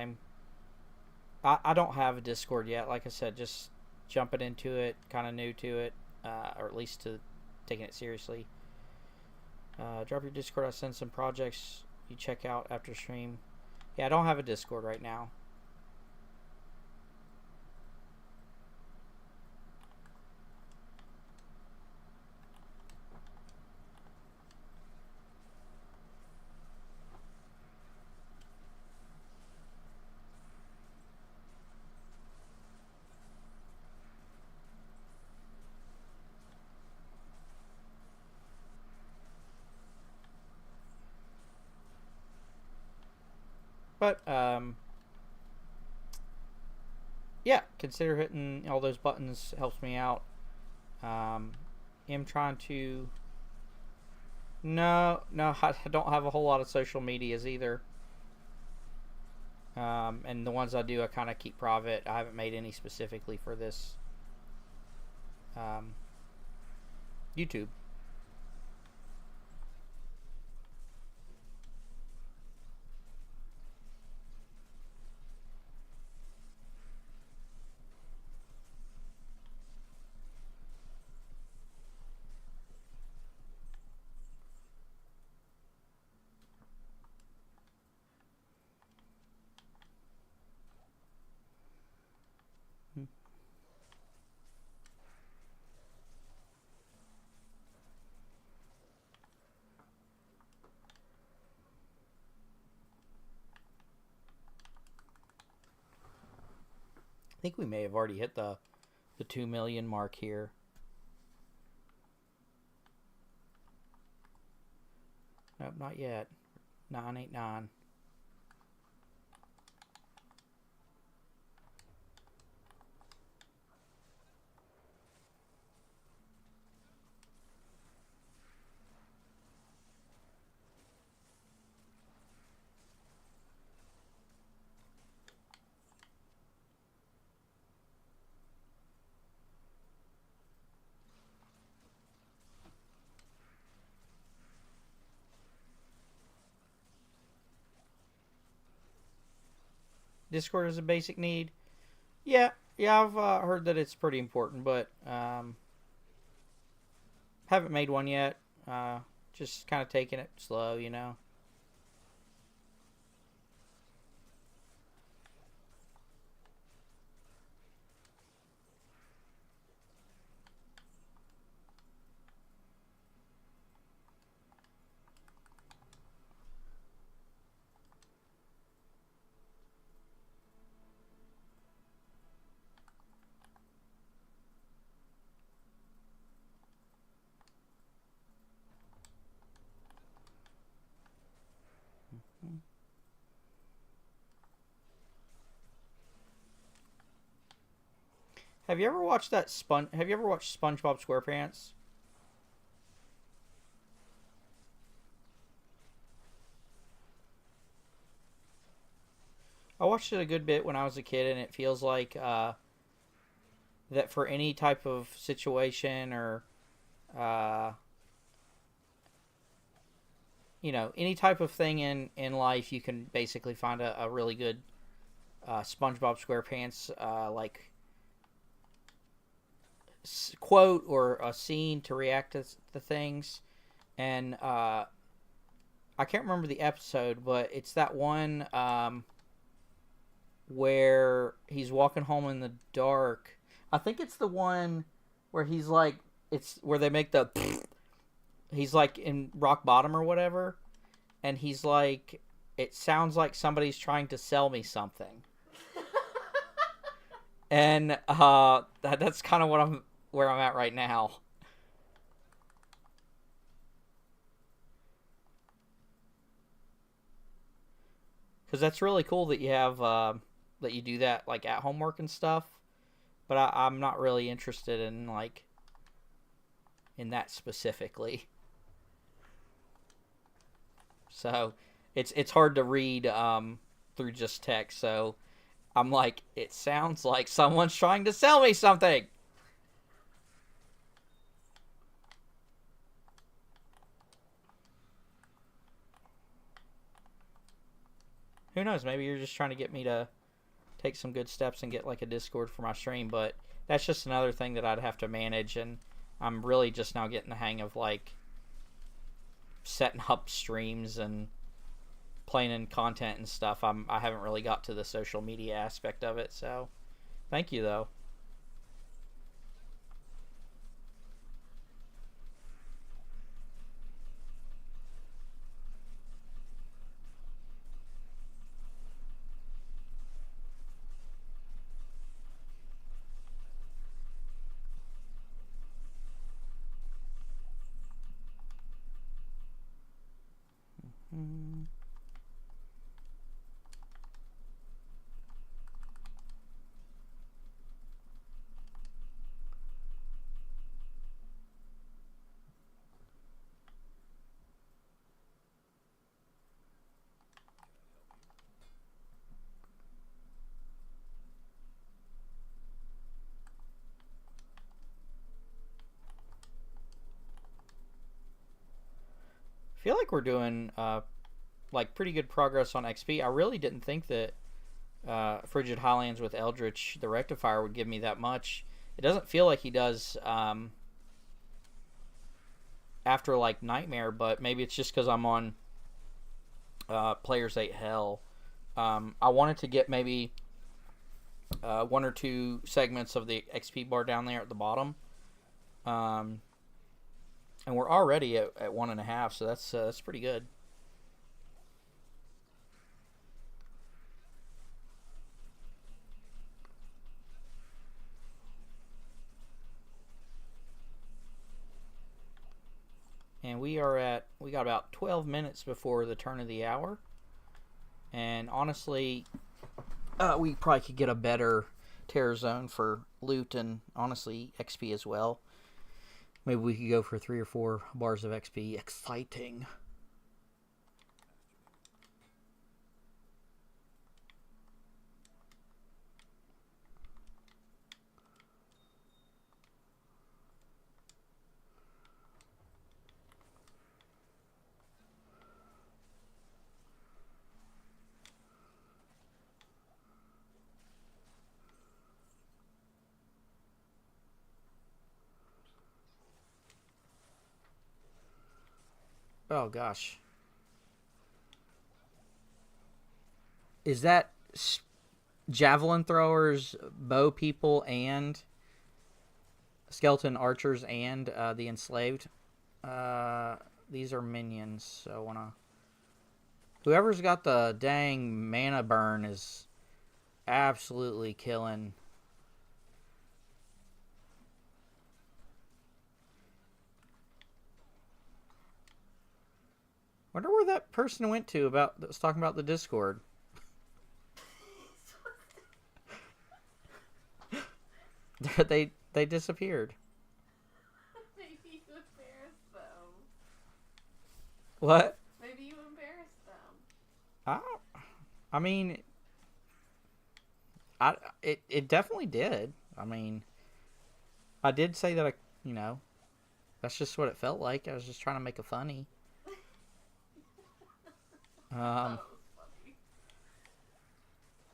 Speaker 1: I don't have a Discord yet. Like I said, just jumping into it, kind of new to it, or at least to taking it seriously. Drop your Discord. I'll send some projects you check out after stream. Yeah, I don't have a Discord right now. But, yeah, consider hitting all those buttons. Helps me out. I'm trying to... No, I don't have a whole lot of social medias either. And the ones I do, I kind of keep private. I haven't made any specifically for this YouTube. I think we may have already hit the 2 million mark here. Nope, not yet. 989. Discord is a basic need. Yeah, I've heard that it's pretty important, but haven't made one yet. Just kind of taking it slow, you know. Have you ever watched Have you ever watched SpongeBob SquarePants? I watched it a good bit when I was a kid, and it feels like that for any type of situation or you know, any type of thing in life, you can basically find a really good SpongeBob SquarePants like quote or a scene to react to the things. And I can't remember the episode, but it's that one where he's walking home in the dark. I think it's the one where he's like, it's where they make the he's like in rock bottom or whatever, and he's like, it sounds like somebody's trying to sell me something. And that's kind of where I'm at right now. Because that's really cool that you have that you do that like at homework and stuff. But I'm not really interested in like in that specifically. So it's hard to read through just text. So I'm like, it sounds like someone's trying to sell me something. Who knows? Maybe you're just trying to get me to take some good steps and get like a Discord for my stream, but that's just another thing that I'd have to manage, and I'm really just now getting the hang of like setting up streams and planning content and stuff. I haven't really got to the social media aspect of it, so thank you though. I feel like we're doing like pretty good progress on XP. I really didn't think that Frigid Highlands with Eldritch the Rectifier would give me that much. It doesn't feel like he does after like Nightmare, but maybe it's just because I'm on Players 8 Hell. I wanted to get maybe one or two segments of the XP bar down there at the bottom. And we're already at 1.5, so that's pretty good. And we got about 12 minutes before the turn of the hour. And honestly, we probably could get a better Terrorized Zone for loot and honestly XP as well. Maybe we could go for 3 or 4 bars of XP. Exciting. Oh gosh. Is that javelin throwers, bow people, and skeleton archers and the enslaved? These are minions, so I wanna. Whoever's got the dang mana burn is absolutely killing. Wonder where that person went to that was talking about the Discord. they disappeared.
Speaker 2: Maybe you embarrassed them.
Speaker 1: What?
Speaker 2: Maybe you embarrassed them.
Speaker 1: I mean, it definitely did. I mean, I did say that that's just what it felt like. I was just trying to make it funny.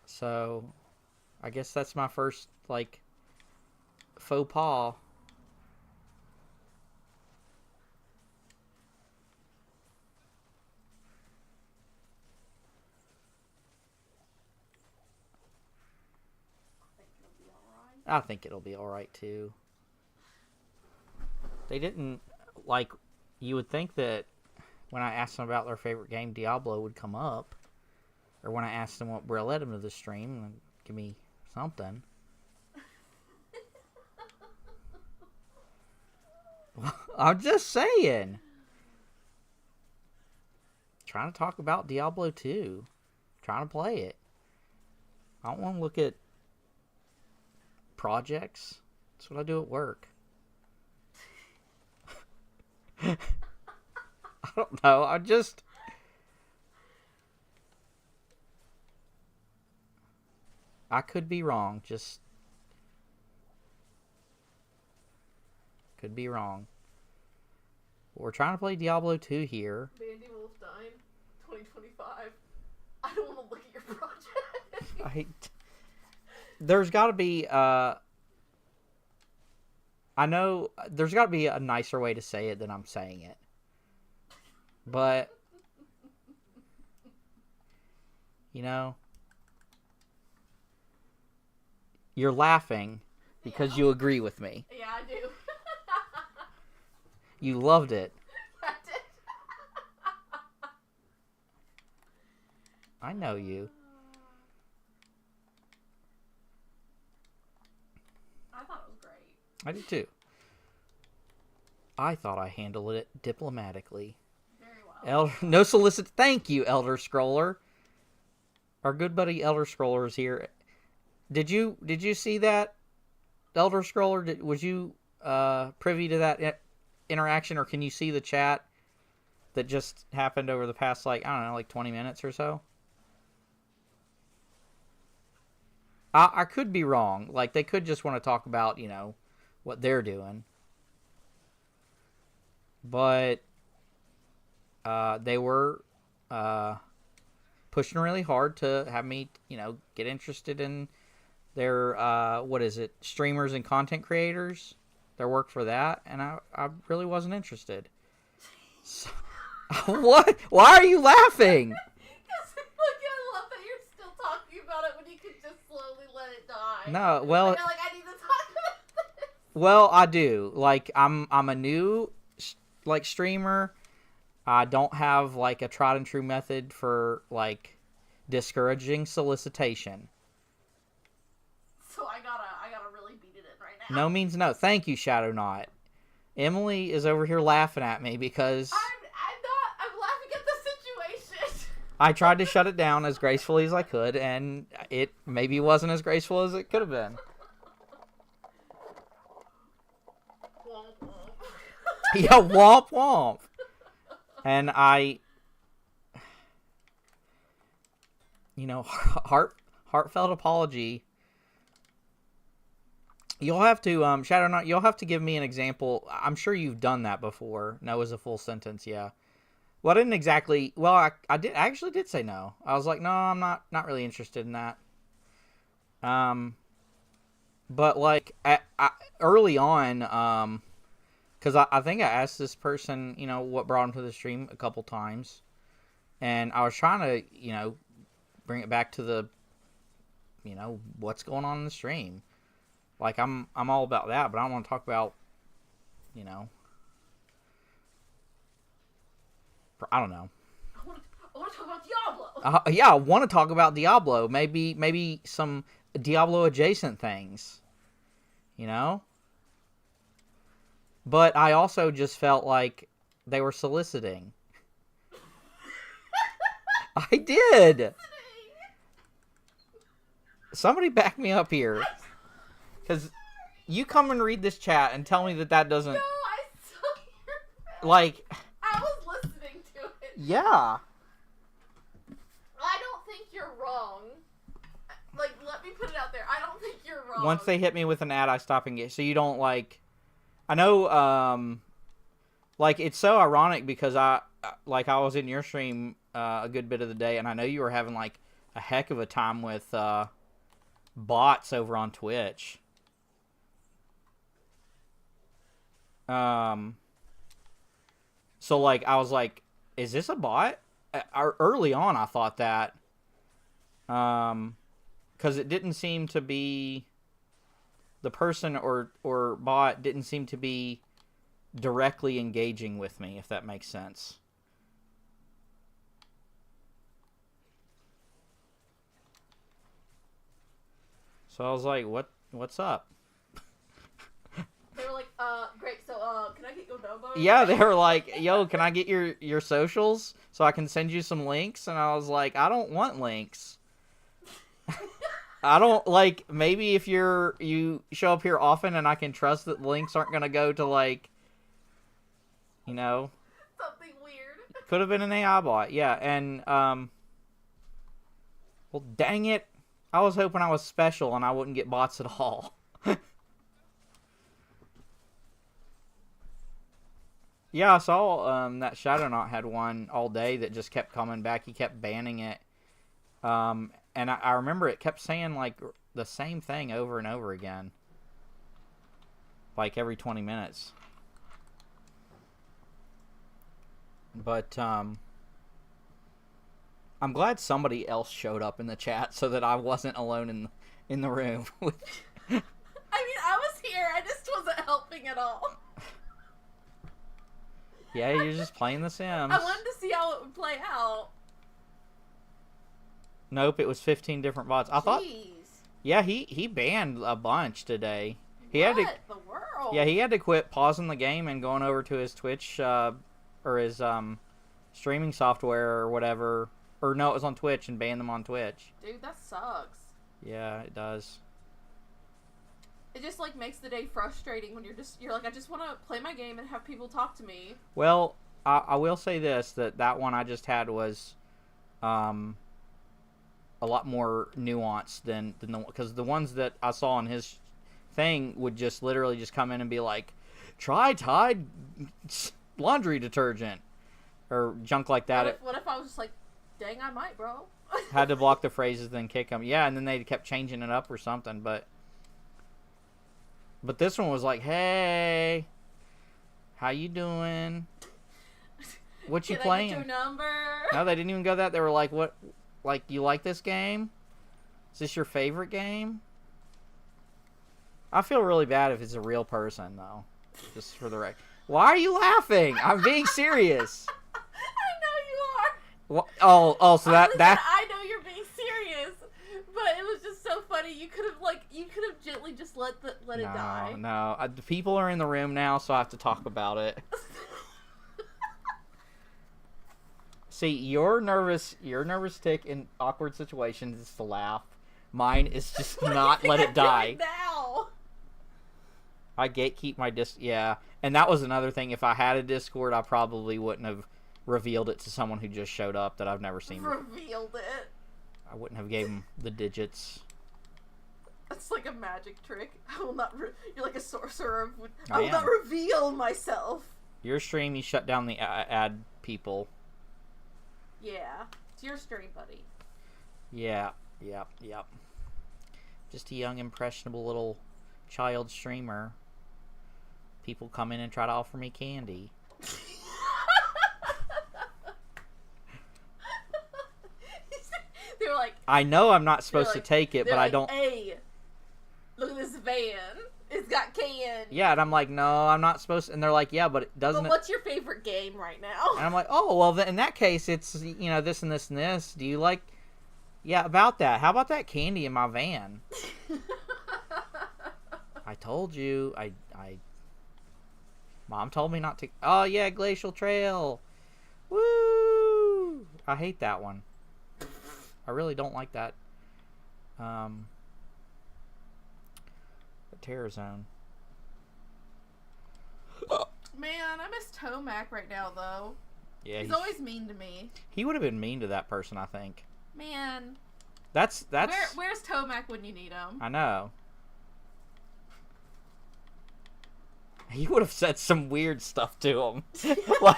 Speaker 1: So, I guess that's my first like faux pas. I think it'll be alright too. They didn't like. You would think that when I asked them about their favorite game, Diablo would come up. Or when I asked them where I led them to the stream, and give me something. I'm just saying. Trying to talk about Diablo 2. Trying to play it. I don't want to look at projects. That's what I do at work. don't know. I could be wrong. Just could be wrong. We're trying to play Diablo 2 here.
Speaker 2: Bandy Wolfdyne, 2025. I don't want to look at your project.
Speaker 1: There's got to be. I know there's got to be a nicer way to say it than I'm saying it. But you know, you're laughing because you agree with me.
Speaker 2: Yeah, I do.
Speaker 1: You loved it.
Speaker 2: I did.
Speaker 1: I know you.
Speaker 2: I thought it was great.
Speaker 1: I did too. I thought I handled it diplomatically.
Speaker 2: Very well.
Speaker 1: No solicit. Thank you, Elder Scroller. Our good buddy Elder Scroller is here. Did you see that, Elder Scroller? Was you privy to that interaction, or can you see the chat that just happened over the past, like, I don't know, like 20 minutes or so? I could be wrong. Like, they could just want to talk about, you know, what they're doing. But they were pushing really hard to have me, you know, get interested in their, what is it, streamers and content creators, their work for that, and I really wasn't interested. So, what? Why are you laughing?
Speaker 2: Because, look, I love that you're still talking about it when you could just slowly let it die.
Speaker 1: No, well,
Speaker 2: Like, I need to talk about this.
Speaker 1: Well, I do. Like, I'm a new, like, streamer. I don't have, like, a tried and true method for, like, discouraging solicitation.
Speaker 2: So I gotta really beat it in right now.
Speaker 1: No means no. Thank you, Shadow Knot. Emily is over here laughing at me because
Speaker 2: I'm laughing at the situation.
Speaker 1: I tried to shut it down as gracefully as I could, and it maybe wasn't as graceful as it could have been.
Speaker 2: Womp womp.
Speaker 1: Yeah, womp womp. And you know, heartfelt apology. You'll have to, Shadow Knight, you'll have to give me an example. I'm sure you've done that before. No is a full sentence, yeah. Well, I didn't exactly, well, I actually did say no. I was like, no, I'm not really interested in that. But, like, early on, because I think I asked this person, you know, what brought him to the stream a couple times. And I was trying to, you know, bring it back to the, you know, what's going on in the stream. Like, I'm all about that, but I don't want to talk about, you know, I don't know.
Speaker 2: I want to talk about Diablo.
Speaker 1: Yeah, I want to talk about Diablo. Maybe some Diablo adjacent things, you know? But I also just felt like they were soliciting. I did. Somebody back me up here. Because you come and read this chat and tell me that doesn't...
Speaker 2: No, I saw your face.
Speaker 1: Like...
Speaker 2: I was listening to it.
Speaker 1: Yeah.
Speaker 2: I don't think you're wrong. Like, let me put it out there. I don't think you're wrong.
Speaker 1: Once they hit me with an ad, I stop and get... So you don't, like... I know, like, it's so ironic because I was in your stream a good bit of the day, and I know you were having, like, a heck of a time with bots over on Twitch. So, like, I was like, is this a bot? Early on, I thought that. Because it didn't seem to be... The person or bot didn't seem to be directly engaging with me, if that makes sense. So I was like, what's up?
Speaker 2: They were like, great, so, can I get your Nobo?
Speaker 1: Yeah, they were like, yo, can I get your socials so I can send you some links? And I was like, I don't want links. I don't, like, maybe if you show up here often and I can trust that links aren't going to go to, like, you know.
Speaker 2: Something weird.
Speaker 1: Could have been an AI bot, yeah. And, well, dang it. I was hoping I was special and I wouldn't get bots at all. Yeah, I saw that Shadowknot had one all day that just kept coming back. He kept banning it. And I remember it kept saying, like, the same thing over and over again. Like, every 20 minutes. But, I'm glad somebody else showed up in the chat so that I wasn't alone in the room.
Speaker 2: I mean, I was here. I just wasn't helping at all.
Speaker 1: Yeah, you're just playing The Sims.
Speaker 2: I wanted to see how it would play out.
Speaker 1: Nope, it was 15 different bots. I thought...
Speaker 2: Jeez.
Speaker 1: Yeah, he banned a bunch today. He
Speaker 2: What
Speaker 1: had to,
Speaker 2: the world?
Speaker 1: Yeah, he had to quit pausing the game and going over to his Twitch, or his, streaming software or whatever. Or no, it was on Twitch, and banned them on Twitch.
Speaker 2: Dude, that sucks.
Speaker 1: Yeah, it does.
Speaker 2: It just, like, makes the day frustrating when you're like, I just want to play my game and have people talk to me.
Speaker 1: Well, I will say this, that one I just had was, a lot more nuanced than the, because the ones that I saw on his thing would just literally just come in and be like, try Tide laundry detergent, or junk like that.
Speaker 2: What if I was just like, dang, I might, bro.
Speaker 1: Had to block the phrases, then kick them. Yeah, and then they kept changing it up or something, but this one was like, hey, how you doing? What you
Speaker 2: Can
Speaker 1: playing?
Speaker 2: I get your number?
Speaker 1: No, they didn't even go that. They were like, what? Like, you like this game? Is this your favorite game? I feel really bad if it's a real person, though. Just for the record. Why are you laughing? I'm being serious.
Speaker 2: I know you are.
Speaker 1: What? Oh, so that...
Speaker 2: I know you're being serious, but it was just so funny. You could have gently just let it die.
Speaker 1: No. The people are in the room now, so I have to talk about it. See, your nervous tick in awkward situations is to laugh. Mine is just not let it die.
Speaker 2: Now.
Speaker 1: I gatekeep my yeah. And that was another thing. If I had a Discord, I probably wouldn't have revealed it to someone who just showed up that I've never seen before.
Speaker 2: Revealed it.
Speaker 1: I wouldn't have gave them the digits.
Speaker 2: That's like a magic trick. I will not. You're like a sorcerer.
Speaker 1: I
Speaker 2: I will
Speaker 1: am.
Speaker 2: not reveal myself.
Speaker 1: Your stream, you shut down the ad people.
Speaker 2: Yeah, it's your stream, buddy.
Speaker 1: Yeah. Just a young, impressionable little child streamer. People come in and try to offer me candy.
Speaker 2: They were like,
Speaker 1: I know I'm not supposed to take it, but I don't...
Speaker 2: Hey, look at this van. It's got candy.
Speaker 1: Yeah, and I'm like, no, I'm not supposed to... And they're like, yeah, but it doesn't...
Speaker 2: But what's your favorite game right now?
Speaker 1: And I'm like, oh, well, in that case, it's, this and this and this. Do you like... Yeah, about that. How about that candy in my van? I told you. Mom told me not to... Oh, yeah, Glacial Trail. Woo! I hate that one. I really don't like that. The Terror Zone.
Speaker 2: Man, I miss Tomac right now, though.
Speaker 1: Yeah,
Speaker 2: he's always mean to me.
Speaker 1: He would have been mean to that person, I think.
Speaker 2: Man.
Speaker 1: That's...
Speaker 2: Where's Tomac when you need him?
Speaker 1: I know. He would have said some weird stuff to him.
Speaker 2: He'd be like,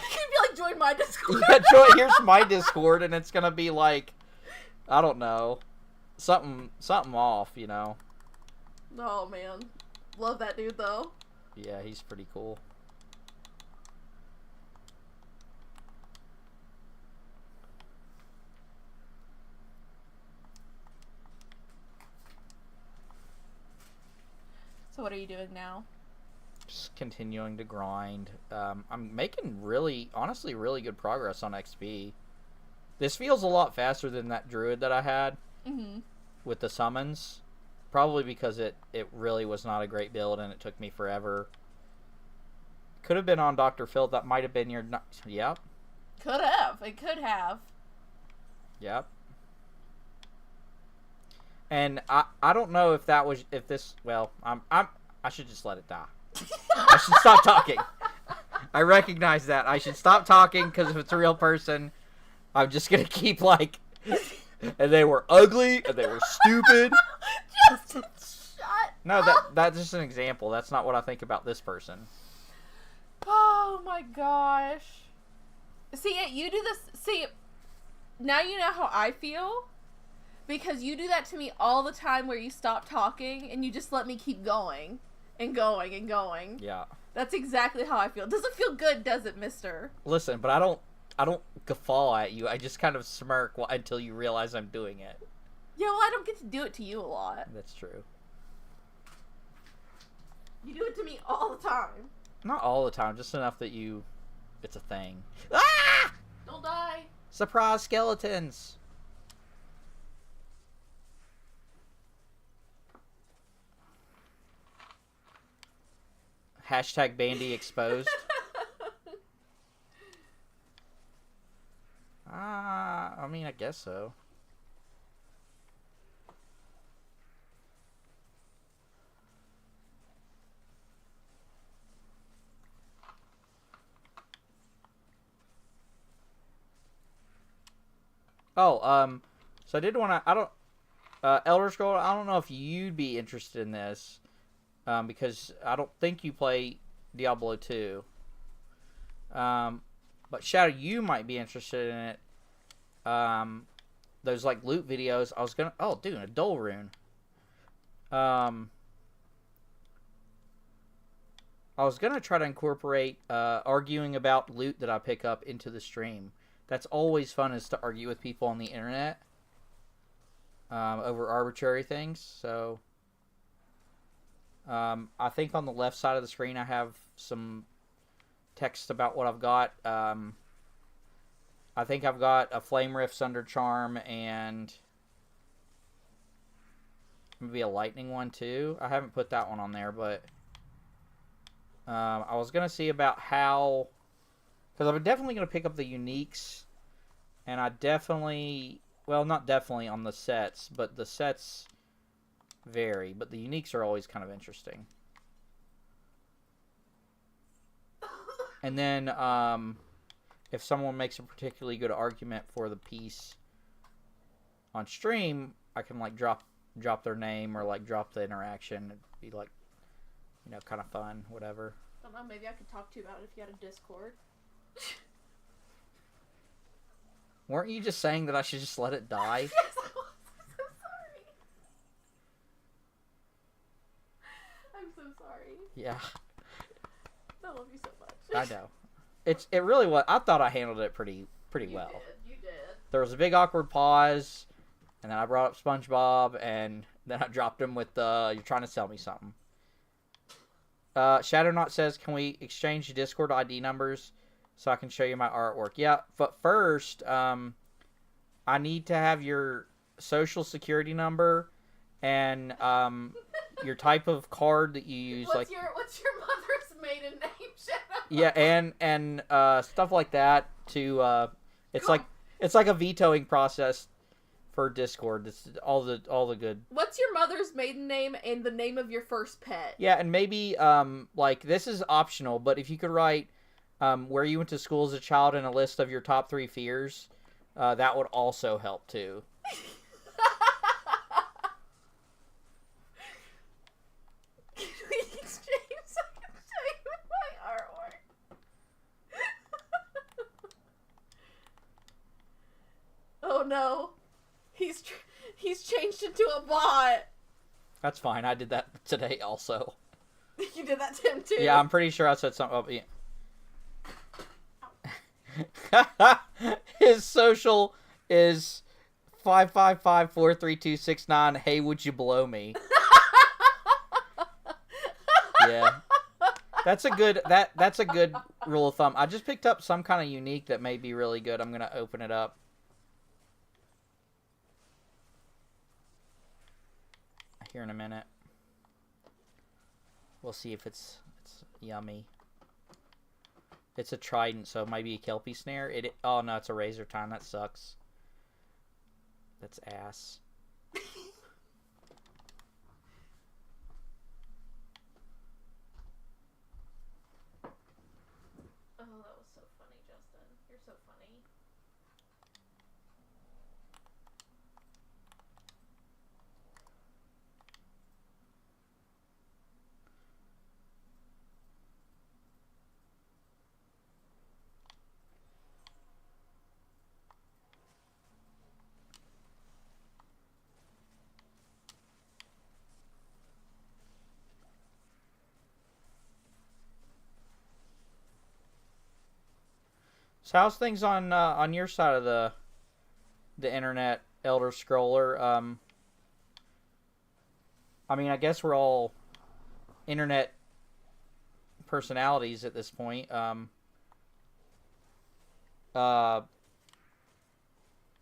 Speaker 2: join my Discord.
Speaker 1: Yeah, here's my Discord, and it's gonna be like, I don't know, something off,
Speaker 2: Oh, man. Love that dude, though.
Speaker 1: Yeah, he's pretty cool.
Speaker 2: So what are you doing now?
Speaker 1: Just continuing to grind. I'm making honestly really good progress on XP. This feels a lot faster than that Druid that I had with the summons. Probably because it really was not a great build and it took me forever. Could have been on Dr. Phil. That might have been your... Yep.
Speaker 2: Could have. It could have.
Speaker 1: Yep. And I don't know if that was... If this... Well, I should just let it die. I should stop talking. I recognize that. I should stop talking because if it's a real person, I'm just gonna keep like. And they were ugly, and they were stupid.
Speaker 2: Just shut
Speaker 1: No,
Speaker 2: up.
Speaker 1: that's just an example. That's not what I think about this person.
Speaker 2: Oh my gosh. See, you do this. See, now you know how I feel. Because you do that to me all the time where you stop talking and you just let me keep going. And going and going.
Speaker 1: Yeah.
Speaker 2: That's exactly how I feel. It doesn't feel good, does it, mister?
Speaker 1: Listen, but I don't guffaw at you. I just kind of smirk until you realize I'm doing it.
Speaker 2: Yeah, well, I don't get to do it to you a lot.
Speaker 1: That's true.
Speaker 2: You do it to me all the time.
Speaker 1: Not all the time, just enough that it's a thing. Ah!
Speaker 2: Don't die.
Speaker 1: Surprise skeletons. Hashtag Bandy exposed. I mean, I guess so. Oh, so I did want to, Elder Scrolls, I don't know if you'd be interested in this, because I don't think you play Diablo 2. But Shadow, you might be interested in it. Those, like, loot videos, I was gonna, oh, dude, a Dole Rune. I was gonna try to incorporate, arguing about loot that I pick up into the stream. That's always fun, is to argue with people on the internet over arbitrary things. So I think on the left side of the screen I have some text about what I've got. I think I've got a Flame Rift's Under Charm and maybe a Lightning one too. I haven't put that one on there, but I was going to see about how... Because I'm definitely going to pick up the uniques, and I definitely... Well, not definitely on the sets, but the sets vary. But the uniques are always kind of interesting. And then, if someone makes a particularly good argument for the piece on stream, I can, like, drop their name or, like, drop the interaction. It'd be, like, you know, kind of fun, whatever.
Speaker 2: I don't know, maybe I could talk to you about it if you had a Discord.
Speaker 1: Weren't you just saying that I should just let it die?
Speaker 2: Yes, I was. I'm so sorry. I'm so sorry.
Speaker 1: Yeah.
Speaker 2: I love you so much.
Speaker 1: I know. It really was. I thought I handled it pretty well.
Speaker 2: You did.
Speaker 1: There was a big awkward pause, and then I brought up SpongeBob, and then I dropped him with "You're trying to sell me something." Shadowknot says, "Can we exchange Discord ID numbers so I can show you my artwork?" Yeah, but first, I need to have your social security number and your type of card that you use.
Speaker 2: What's your mother's maiden name, Shadow?
Speaker 1: Yeah, and stuff like that. It's like a vetoing process for Discord. It's all the good.
Speaker 2: What's your mother's maiden name and the name of your first pet?
Speaker 1: Yeah, and maybe like this is optional, but if you could write where you went to school as a child and a list of your top 3 fears, that would also help too.
Speaker 2: Oh no, he's changed into a bot.
Speaker 1: That's fine. I did that today also.
Speaker 2: You did that to him too?
Speaker 1: Yeah, I'm pretty sure I said something. Yeah. His social is 555-43269. Hey, would you blow me? Yeah. That's a good rule of thumb. I just picked up some kind of unique that may be really good. I'm gonna open it up. Here in a minute. We'll see if it's yummy. It's a trident, so it might be a kelpie snare. Oh no, it's a razor time. That sucks. That's ass.
Speaker 2: so funny, Justin. You're so funny.
Speaker 1: So how's things on your side of the internet, Elder Scroller? I mean, I guess we're all internet personalities at this point. Uh,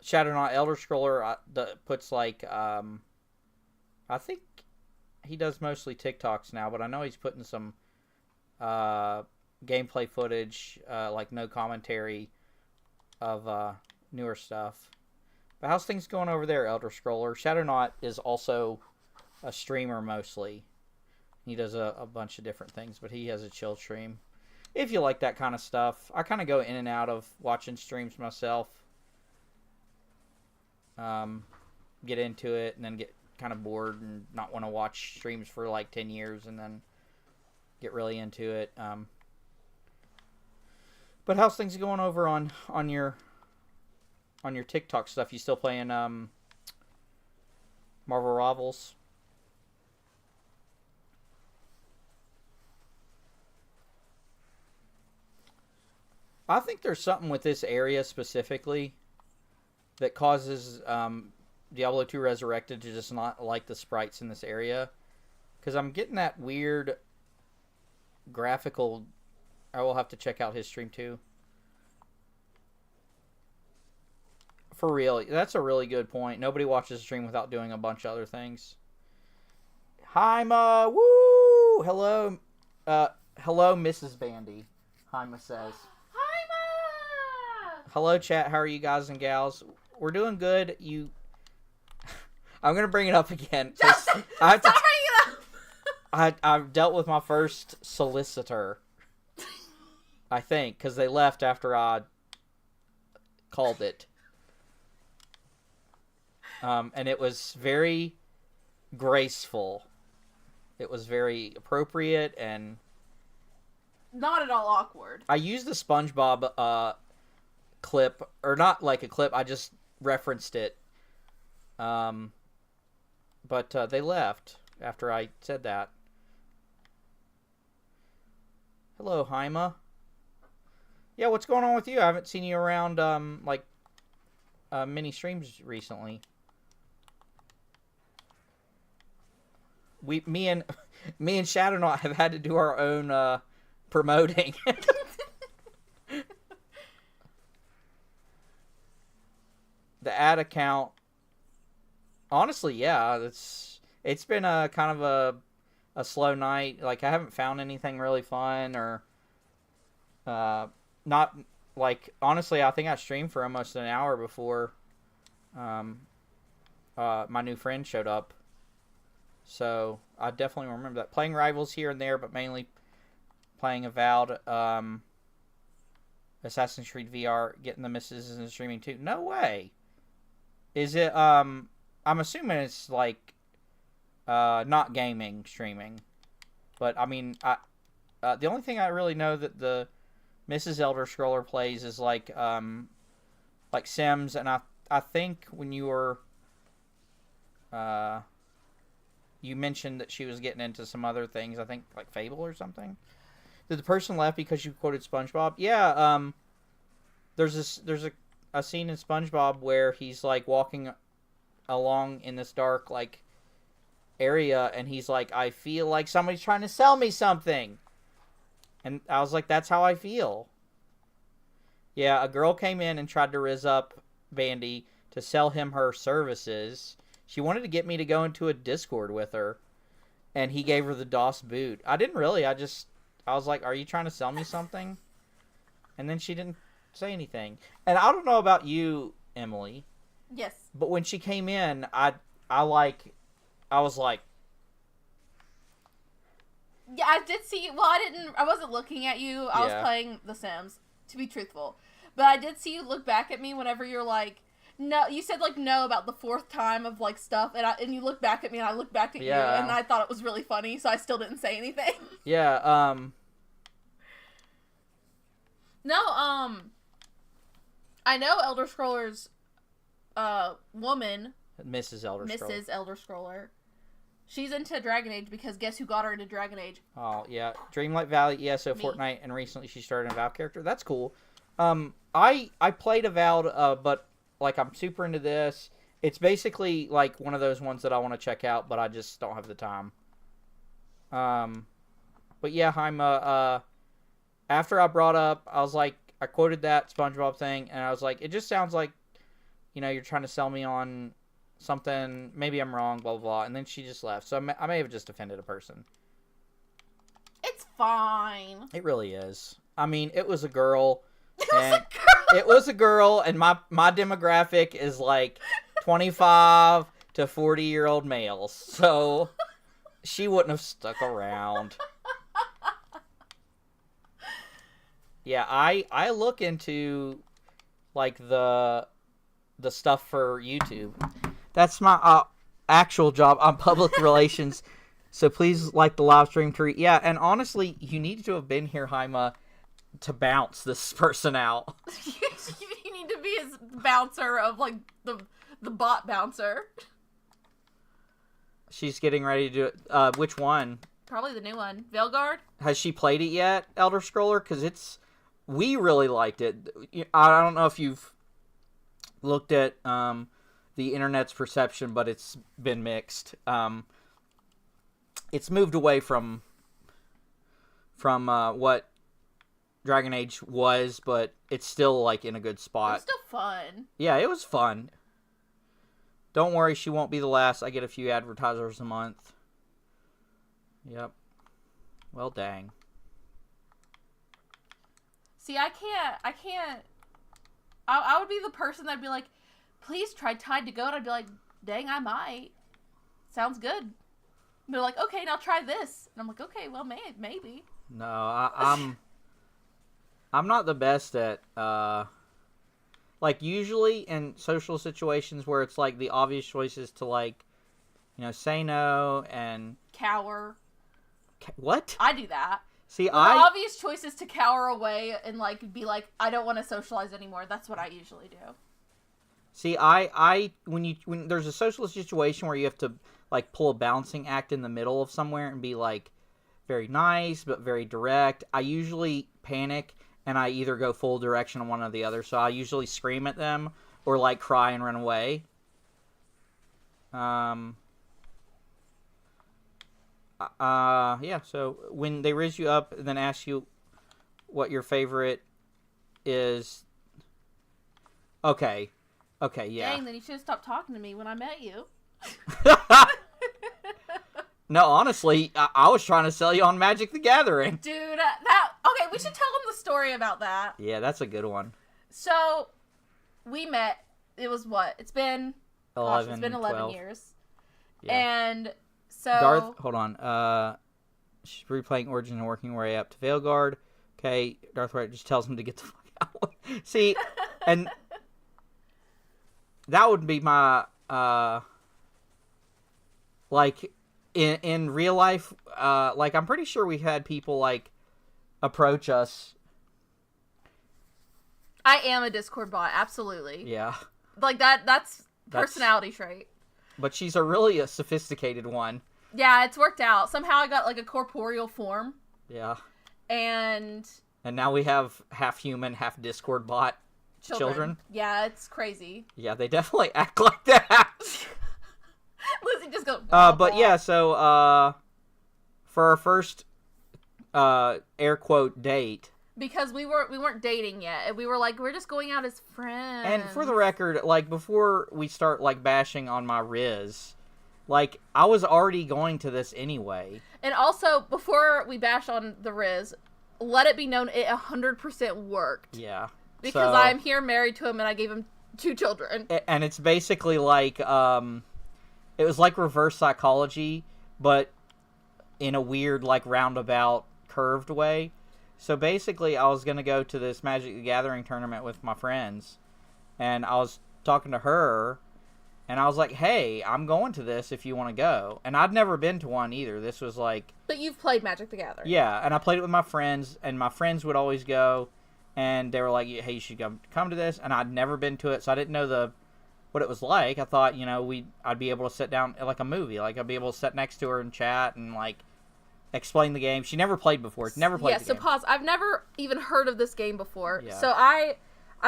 Speaker 1: Shadowknot Elder Scroller puts like I think he does mostly TikToks now, but I know he's putting some gameplay footage, like no commentary of newer stuff. But how's things going over there, Elder Scroller? Shadowknot is also a streamer mostly. He does a bunch of different things, but he has a chill stream. If you like that kind of stuff, I kind of go in and out of watching streams myself. Get into it and then get kind of bored and not want to watch streams for like 10 years and then get really into it. But how's things going over on your TikTok stuff? You still playing Marvel Rivals? I think there's something with this area specifically that causes Diablo 2 Resurrected to just not like the sprites in this area. Because I'm getting that weird graphical... I will have to check out his stream too. For real, that's a really good point. Nobody watches a stream without doing a bunch of other things. Haima, woo! Hello, hello, Mrs. Bandy. Haima says.
Speaker 2: Haima!
Speaker 1: Hello, chat. How are you guys and gals? We're doing good. I'm gonna bring it up again.
Speaker 2: Justin, stop bringing it up.
Speaker 1: I've dealt with my first solicitor. I think, because they left after I called it. And it was very graceful. It was very appropriate and...
Speaker 2: Not at all awkward.
Speaker 1: I used the SpongeBob clip, or not like a clip, I just referenced it. But they left after I said that. Hello, Haima. Yeah, what's going on with you? I haven't seen you around, mini streams recently. Me and Shadowknot have had to do our own, promoting. The ad account, honestly, yeah, it's been a kind of a slow night. Like, I haven't found anything really fun or, not, like, honestly, I think I streamed for almost an hour before my new friend showed up. So, I definitely remember that. Playing Rivals here and there, but mainly playing Avowed, Assassin's Creed VR, getting the misses and streaming too. No way! Is it, I'm assuming it's, like, not gaming streaming. But, I mean, the only thing I really know that the Mrs. Elder Scroller plays is like Sims, and I think when you were you mentioned that she was getting into some other things, I think like Fable or something. Did the person left because you quoted SpongeBob? Yeah, there's a scene in SpongeBob where he's like walking along in this dark like area and he's like, I feel like somebody's trying to sell me something. And I was like, that's how I feel. Yeah, a girl came in and tried to rizz up Bandy to sell him her services. She wanted to get me to go into a Discord with her. And he gave her the DOS boot. I didn't really. I was like, are you trying to sell me something? And then she didn't say anything. And I don't know about you, Emily.
Speaker 2: Yes.
Speaker 1: But when she came in, I was like...
Speaker 2: Yeah, I did see you. Well, I wasn't looking at you. I was playing The Sims. to be truthful. But I did see you look back at me whenever you're like, no, you said like no about the 4th time of like stuff, and you look back at me and I looked back at you, and I thought it was really funny, so I still didn't say anything.
Speaker 1: Yeah.
Speaker 2: No, I know Elder Scrollers, woman,
Speaker 1: Mrs.
Speaker 2: Elder Scroller. She's into Dragon Age because guess who got her into Dragon Age?
Speaker 1: Oh, yeah. Dreamlight Valley, ESO,
Speaker 2: Me.
Speaker 1: Fortnite, and recently she started a Valve character. That's cool. I played Avowed, but, like, I'm super into this. It's basically, like, one of those ones that I want to check out, but I just don't have the time. But, yeah, I'm, after I brought up, I was like, I quoted that SpongeBob thing, and I was like, it just sounds like, you know, you're trying to sell me on something, maybe I'm wrong, blah, blah, blah, and then she just left. So I may have just offended a person.
Speaker 2: It's fine.
Speaker 1: It really is. I mean, it was a girl.
Speaker 2: It
Speaker 1: was a girl, and my demographic is like 25 to 40-year-old males. So she wouldn't have stuck around. Yeah, I look into like the stuff for YouTube. That's my actual job. I'm public relations. So please like the live stream to yeah, and honestly, you need to have been here, Haima, to bounce this person out.
Speaker 2: You need to be his bouncer of like the bot bouncer.
Speaker 1: She's getting ready to do it. Which one?
Speaker 2: Probably the new one. Veilguard?
Speaker 1: Has she played it yet, Elder Scroller? Because we really liked it. I don't know if you've looked at the internet's perception, but it's been mixed. It's moved away from what Dragon Age was, but it's still like in a good spot.
Speaker 2: It's still fun.
Speaker 1: Yeah, it was fun. Don't worry, she won't be the last. I get a few advertisers a month. Yep. Well, dang.
Speaker 2: See, I can't. I would be the person that'd be like, please try Tide to Go, and I'd be like, dang, I might. Sounds good. And they're like, okay, now try this. And I'm like, okay, well, maybe.
Speaker 1: No, I'm not the best at, like, usually in social situations where it's, like, the obvious choice is to, like, you know, say no and...
Speaker 2: Cower.
Speaker 1: What?
Speaker 2: I do that.
Speaker 1: See,
Speaker 2: the obvious choice is to cower away and, like, be like, I don't want to socialize anymore. That's what I usually do.
Speaker 1: See, when there's a social situation where you have to, like, pull a balancing act in the middle of somewhere and be, like, very nice but very direct, I usually panic and I either go full direction on one or the other. So I usually scream at them or, like, cry and run away. Yeah, so when they raise you up and then ask you what your favorite is... Okay, yeah.
Speaker 2: Dang, then you should have stopped talking to me when I met you.
Speaker 1: No, honestly, I was trying to sell you on Magic the Gathering.
Speaker 2: Dude, okay, we should tell them the story about that.
Speaker 1: Yeah, that's a good one.
Speaker 2: So, we met, it was what? It's been 11
Speaker 1: 12.
Speaker 2: years.
Speaker 1: Yeah.
Speaker 2: And so...
Speaker 1: Darth, hold on. She's replaying Origin and working her way up to Veilguard. Okay, Darth Vader just tells him to get the fuck out. See, and that would be my, like... In real life, like, I'm pretty sure we've had people, like, approach us.
Speaker 2: I am a Discord bot, absolutely.
Speaker 1: Yeah.
Speaker 2: Like, that's personality trait.
Speaker 1: But she's really a sophisticated one.
Speaker 2: Yeah, it's worked out. Somehow I got, like, a corporeal form.
Speaker 1: Yeah.
Speaker 2: And
Speaker 1: now we have half human, half Discord bot children.
Speaker 2: Yeah, it's crazy.
Speaker 1: Yeah, they definitely act like that.
Speaker 2: Lizzie just goes...
Speaker 1: But yeah, so, for our first, air quote, date.
Speaker 2: Because we weren't dating yet. We were like, we're just going out as friends.
Speaker 1: And for the record, like, before we start, like, bashing on my Riz, like, I was already going to this anyway.
Speaker 2: And also, before we bash on the Riz, let it be known it 100% worked.
Speaker 1: Yeah.
Speaker 2: Because I'm here married to him and I gave him 2 children.
Speaker 1: And it's basically like, it was like reverse psychology, but in a weird, like, roundabout, curved way. So basically, I was gonna go to this Magic the Gathering tournament with my friends, and I was talking to her, and I was like, "Hey, I'm going to this if you want to go." And I'd never been to one either. This was like,
Speaker 2: But you've played Magic the Gathering.
Speaker 1: yeah, and I played it with my friends, and my friends would always go, and they were like, "Hey, you should come to this." And I'd never been to it, so I didn't know what it was like. I thought, I'd be able to sit down like a movie, like I'd be able to sit next to her and chat and like explain the game. She never played before. Never played. Yeah.
Speaker 2: So pause. I've never even heard of this game before.
Speaker 1: Yeah.
Speaker 2: So I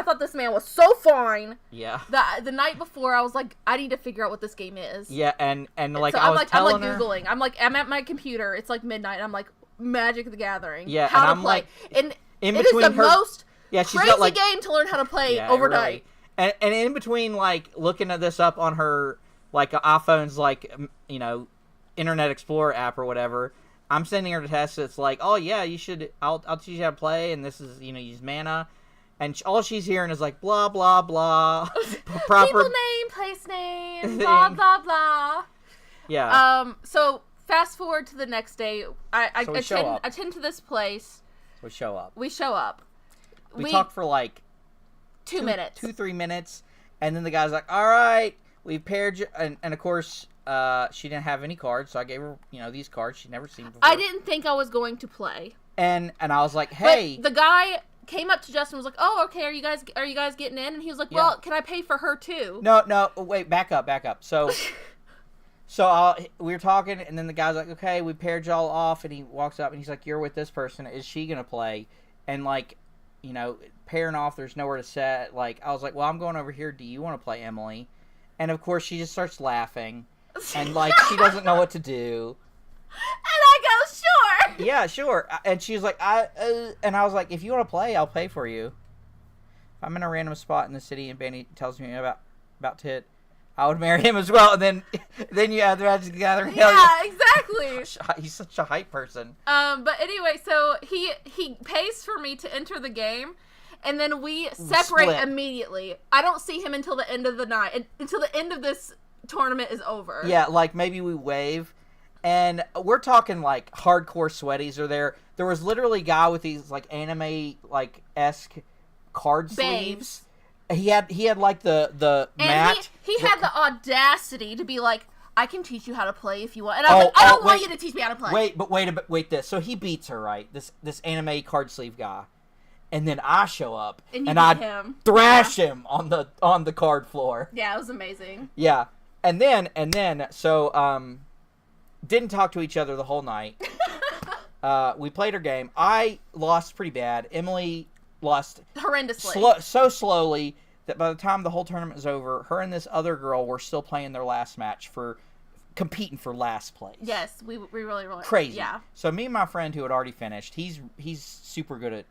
Speaker 2: thought this man was so fine.
Speaker 1: Yeah.
Speaker 2: The night before, I was like, I need to figure out what this game is.
Speaker 1: Yeah, and like
Speaker 2: so
Speaker 1: I was telling
Speaker 2: her,
Speaker 1: Googling.
Speaker 2: I'm at my computer. It's like midnight. And I'm like, Magic the Gathering.
Speaker 1: Yeah,
Speaker 2: how
Speaker 1: and
Speaker 2: to
Speaker 1: I'm
Speaker 2: play.
Speaker 1: like,
Speaker 2: and
Speaker 1: in
Speaker 2: it
Speaker 1: between
Speaker 2: is the most
Speaker 1: she's
Speaker 2: crazy
Speaker 1: got, like,
Speaker 2: game to learn how to play
Speaker 1: yeah,
Speaker 2: overnight.
Speaker 1: Really. And in between, like, looking at this up on her, like, iPhone's, like, Internet Explorer app or whatever, I'm sending her to test. It's like, oh, yeah, you should, I'll teach you how to play, and this is, use mana. And all she's hearing is, like, blah, blah, blah.
Speaker 2: Proper people name, place name, blah, blah, blah.
Speaker 1: Yeah.
Speaker 2: So, fast forward to the next day. I
Speaker 1: so
Speaker 2: attend to this place.
Speaker 1: We show up. We talk for, like,
Speaker 2: 2 minutes.
Speaker 1: 3 minutes. And then the guy's like, all right, we paired you. And of course, she didn't have any cards, so I gave her, these cards she'd never seen before.
Speaker 2: I didn't think I was going to play.
Speaker 1: And I was like, hey.
Speaker 2: But the guy came up to Justin and was like, oh, okay, are you guys getting in? And he was like, well, can I pay for her too?
Speaker 1: No, wait, back up. So we were talking, and then the guy's like, okay, we paired y'all off, and he walks up, and he's like, you're with this person. Is she going to play? And, like, pairing off, there's nowhere to set. Like, I was like, well, I'm going over here. Do you want to play Emily? And, of course, she just starts laughing, and, like, she doesn't know what to do.
Speaker 2: And I go, sure.
Speaker 1: Yeah, sure. And she was like, and I was like, if you want to play, I'll pay for you. If I'm in a random spot in the city and Bandy tells me about Tit, I would marry him as well. And then you add the Magic the Gathering.
Speaker 2: Yeah, exactly.
Speaker 1: He's such a hype person.
Speaker 2: But anyway, so he pays for me to enter the game, and then we separate immediately. I don't see him until the end of the night, until the end of this tournament is over.
Speaker 1: Yeah, like maybe we wave. And we're talking, like, hardcore sweaties are there. There was literally a guy with these, like, anime, like, esque card sleeves. He had like, the
Speaker 2: and
Speaker 1: mat.
Speaker 2: He had the audacity to be like, I can teach you how to play if you want. And I was like, I don't want you to teach me how to play.
Speaker 1: Wait this. So he beats her, right? This anime card sleeve guy. And then I show up. And I thrash him on the card floor.
Speaker 2: Yeah, it was amazing.
Speaker 1: Yeah. And then, so, didn't talk to each other the whole night. We played her game. I lost pretty bad. Emily lost
Speaker 2: horrendously.
Speaker 1: So slowly that by the time the whole tournament was over, her and this other girl were still playing their last match competing for last place.
Speaker 2: Yes, we really
Speaker 1: crazy.
Speaker 2: Yeah.
Speaker 1: So me and my friend who had already finished, he's super good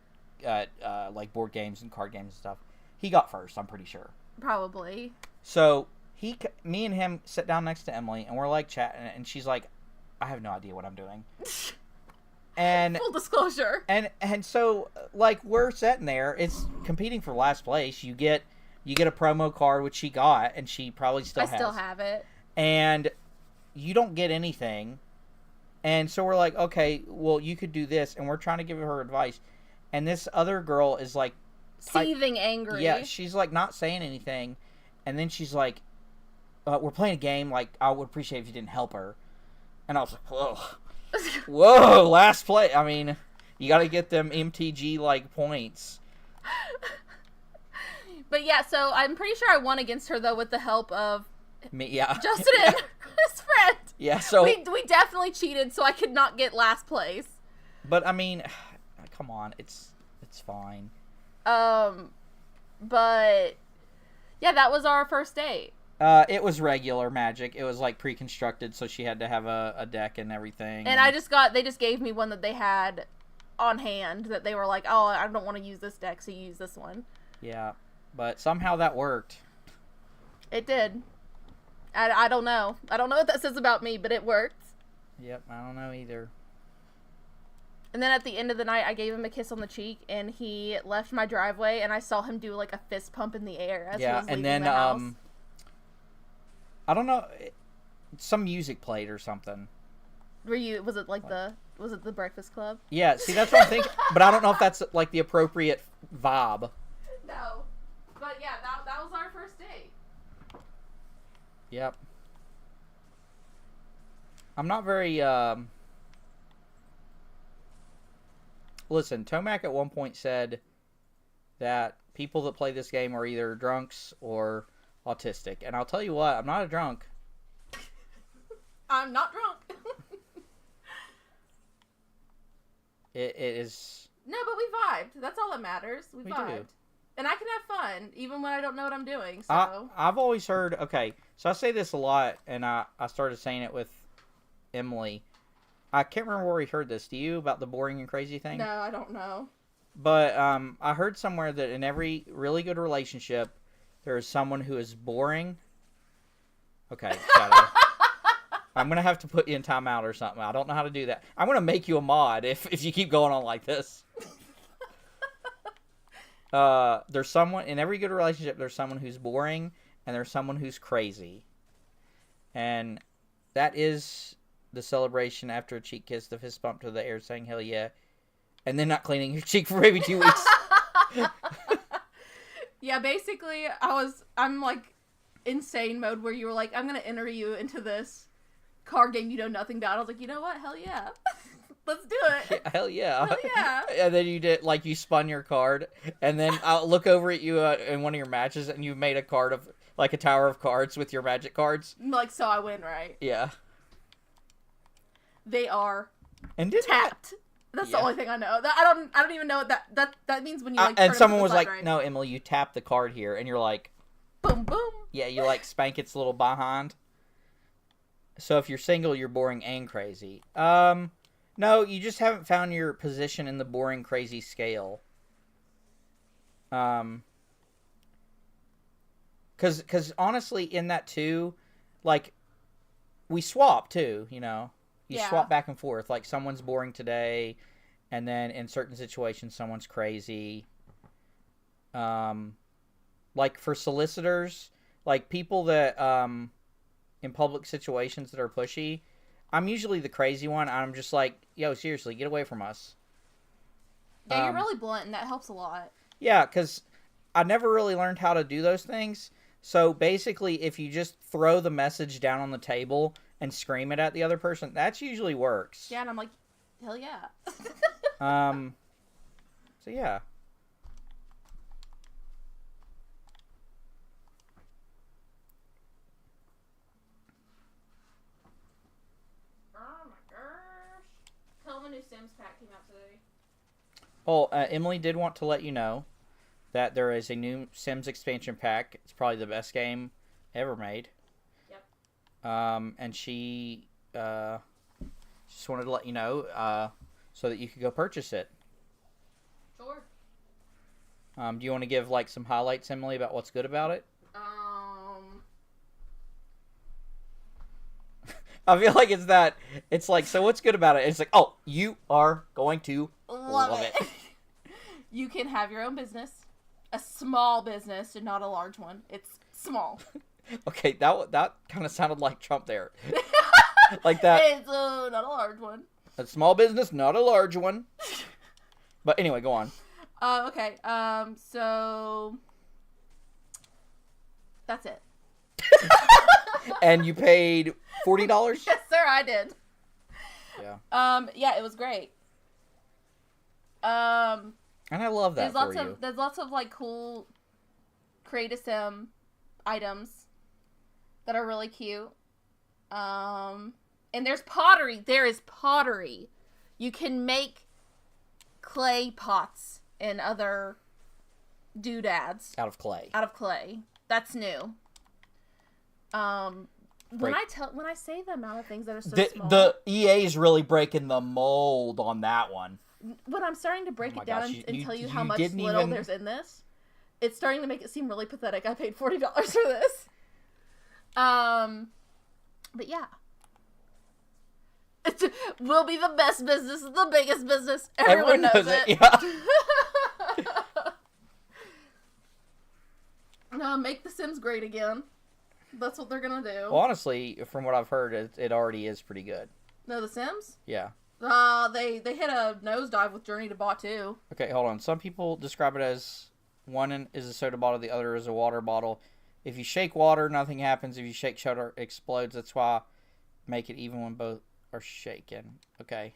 Speaker 1: at like board games and card games and stuff. He got first, I'm pretty sure.
Speaker 2: Probably.
Speaker 1: So me and him sit down next to Emily, and we're like chatting, and she's like, I have no idea what I'm doing. And
Speaker 2: full disclosure.
Speaker 1: And so, like, we're sitting there, it's competing for last place. You get a promo card, which she got, and she probably still has.
Speaker 2: I still have it.
Speaker 1: And you don't get anything. And so we're like, okay, well, you could do this, and we're trying to give her advice. And this other girl is like
Speaker 2: seething angry.
Speaker 1: Yeah, she's like not saying anything. And then she's like, we're playing a game, like, I would appreciate if you didn't help her. And I was like, whoa, last play. I mean, you got to get them MTG, like, points.
Speaker 2: But yeah, so I'm pretty sure I won against her, though, with the help of
Speaker 1: me, yeah.
Speaker 2: Justin and his friend.
Speaker 1: Yeah, so
Speaker 2: we definitely cheated, so I could not get last place.
Speaker 1: But, I mean, come on, it's fine.
Speaker 2: But, yeah, that was our first date.
Speaker 1: It was regular Magic. It was like pre-constructed, so she had to have a deck and everything.
Speaker 2: And they just gave me one that they had on hand that they were like, oh, I don't want to use this deck, so you use this one.
Speaker 1: Yeah, but somehow that worked.
Speaker 2: It did. I don't know. I don't know what that says about me, but it worked.
Speaker 1: Yep, I don't know either.
Speaker 2: And then at the end of the night, I gave him a kiss on the cheek, and he left my driveway, and I saw him do like a fist pump in the air as he was leaving the house.
Speaker 1: I don't know, some music played or something.
Speaker 2: Were you? Was it like the? Was it the Breakfast Club?
Speaker 1: Yeah. See, that's what I'm thinking. But I don't know if that's like the appropriate vibe.
Speaker 2: No, but yeah, that was our first date.
Speaker 1: Yep. I'm not very. Listen, Tomac at one point said that people that play this game are either drunks or autistic, and I'll tell you what, I'm not a drunk.
Speaker 2: I'm not drunk.
Speaker 1: It is.
Speaker 2: No, but we vibed. That's all that matters. We vibed.
Speaker 1: Do.
Speaker 2: And I can have fun, even when I don't know what I'm doing, so...
Speaker 1: I've always heard... Okay, so I say this a lot, and I started saying it with Emily. I can't remember where we heard this. Do you? About the boring and crazy thing?
Speaker 2: No, I don't know.
Speaker 1: But I heard somewhere that in every really good relationship, there is someone who is boring. Okay, Shadow. I'm going to have to put you in timeout or something. I don't know how to do that. I'm going to make you a mod if you keep going on like this. There's someone in every good relationship. There's someone who's boring, and there's someone who's crazy, and that is the celebration after a cheek kiss, the fist bump to the air, saying "hell yeah," and then not cleaning your cheek for maybe 2 weeks.
Speaker 2: Yeah, basically, I'm like insane mode where you were like, I'm gonna enter you into this card game you know nothing about. I was like, you know what? Hell yeah. Let's do it.
Speaker 1: Yeah, hell yeah.
Speaker 2: Hell yeah.
Speaker 1: And then you did, like, you spun your card, and then I'll look over at you in one of your matches, and you made a card of, like, a tower of cards with your magic cards.
Speaker 2: Like, so I win, right?
Speaker 1: Yeah.
Speaker 2: They are
Speaker 1: and
Speaker 2: tapped. That's the only thing I know. I don't even know what that means when you, like,
Speaker 1: and someone was like,
Speaker 2: right?
Speaker 1: no, Emily, you tap the card here, and you're like...
Speaker 2: Boom, boom.
Speaker 1: Yeah, you, like, spank its little behind. So if you're single, you're boring and crazy. No, you just haven't found your position in the boring, crazy scale. Because honestly, in that too, like, we swap too, you know? You swap back and forth. Like, someone's boring today, and then in certain situations, someone's crazy. Like, for solicitors, like, people that, in public situations that are pushy, I'm usually the crazy one. I'm just like, yo, seriously, get away from us.
Speaker 2: Yeah, you're really blunt, and that helps a lot.
Speaker 1: Yeah, because I never really learned how to do those things. So basically, if you just throw the message down on the table and scream it at the other person, that usually works.
Speaker 2: Yeah, and I'm like, hell yeah.
Speaker 1: So yeah.
Speaker 2: The new Sims pack came out today.
Speaker 1: Well, Emily did want to let you know that there is a new Sims expansion pack. It's probably the best game ever made.
Speaker 2: Yep.
Speaker 1: And she just wanted to let you know so that you could go purchase it.
Speaker 2: Sure.
Speaker 1: Do you want to give like some highlights, Emily, about what's good about it? I feel like it's like, so what's good about it? It's like, oh, you are going to love it.
Speaker 2: You can have your own business. A small business and not a large one. It's small.
Speaker 1: Okay, that kind of sounded like Trump there. Like that.
Speaker 2: It's not a large one.
Speaker 1: A small business, not a large one. But anyway, go on.
Speaker 2: Okay, so that's it.
Speaker 1: And you paid $40?
Speaker 2: Yes, sir, I did.
Speaker 1: Yeah.
Speaker 2: Yeah, it was great.
Speaker 1: And I love that
Speaker 2: There's lots of like cool Create a Sim items that are really cute. And there's pottery. There is pottery. You can make clay pots and other doodads
Speaker 1: out of clay.
Speaker 2: That's new. When I say the amount of things that are so small,
Speaker 1: the EA is really breaking the mold on that one.
Speaker 2: When I'm starting to break it down and tell you how much little there's in this, it's starting to make it seem really pathetic. I paid $40 for this. But yeah. We'll be the best business, the biggest business. Everyone knows it. Yeah. Make The Sims great again. That's what they're gonna do.
Speaker 1: Well, honestly, from what I've heard, it already is pretty good.
Speaker 2: No, The Sims?
Speaker 1: Yeah.
Speaker 2: They hit a nosedive with Journey to Batuu.
Speaker 1: Okay, hold on. Some people describe it as one is a soda bottle, the other is a water bottle. If you shake water, nothing happens. If you shake soda, it explodes. That's why make it even when both are shaken. Okay.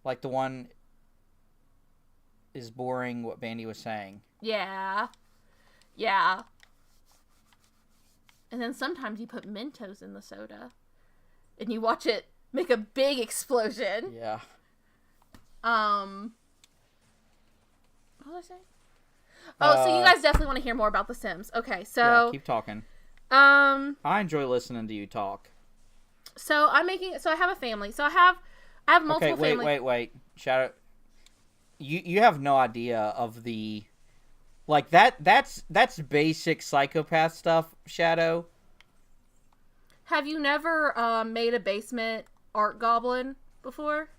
Speaker 1: Like the one is boring, what Bandy was saying.
Speaker 2: Yeah. Yeah. And then sometimes you put Mentos in the soda. And you watch it make a big explosion.
Speaker 1: Yeah.
Speaker 2: What was I saying? Oh, so you guys definitely want to hear more about The Sims. Okay, so...
Speaker 1: Yeah, keep talking.
Speaker 2: I
Speaker 1: enjoy listening to you talk.
Speaker 2: So I have a family. So I have multiple families.
Speaker 1: Okay, wait. Shadow, you have no idea of the... Like, that's basic psychopath stuff, Shadow.
Speaker 2: Have you never made a basement art goblin before?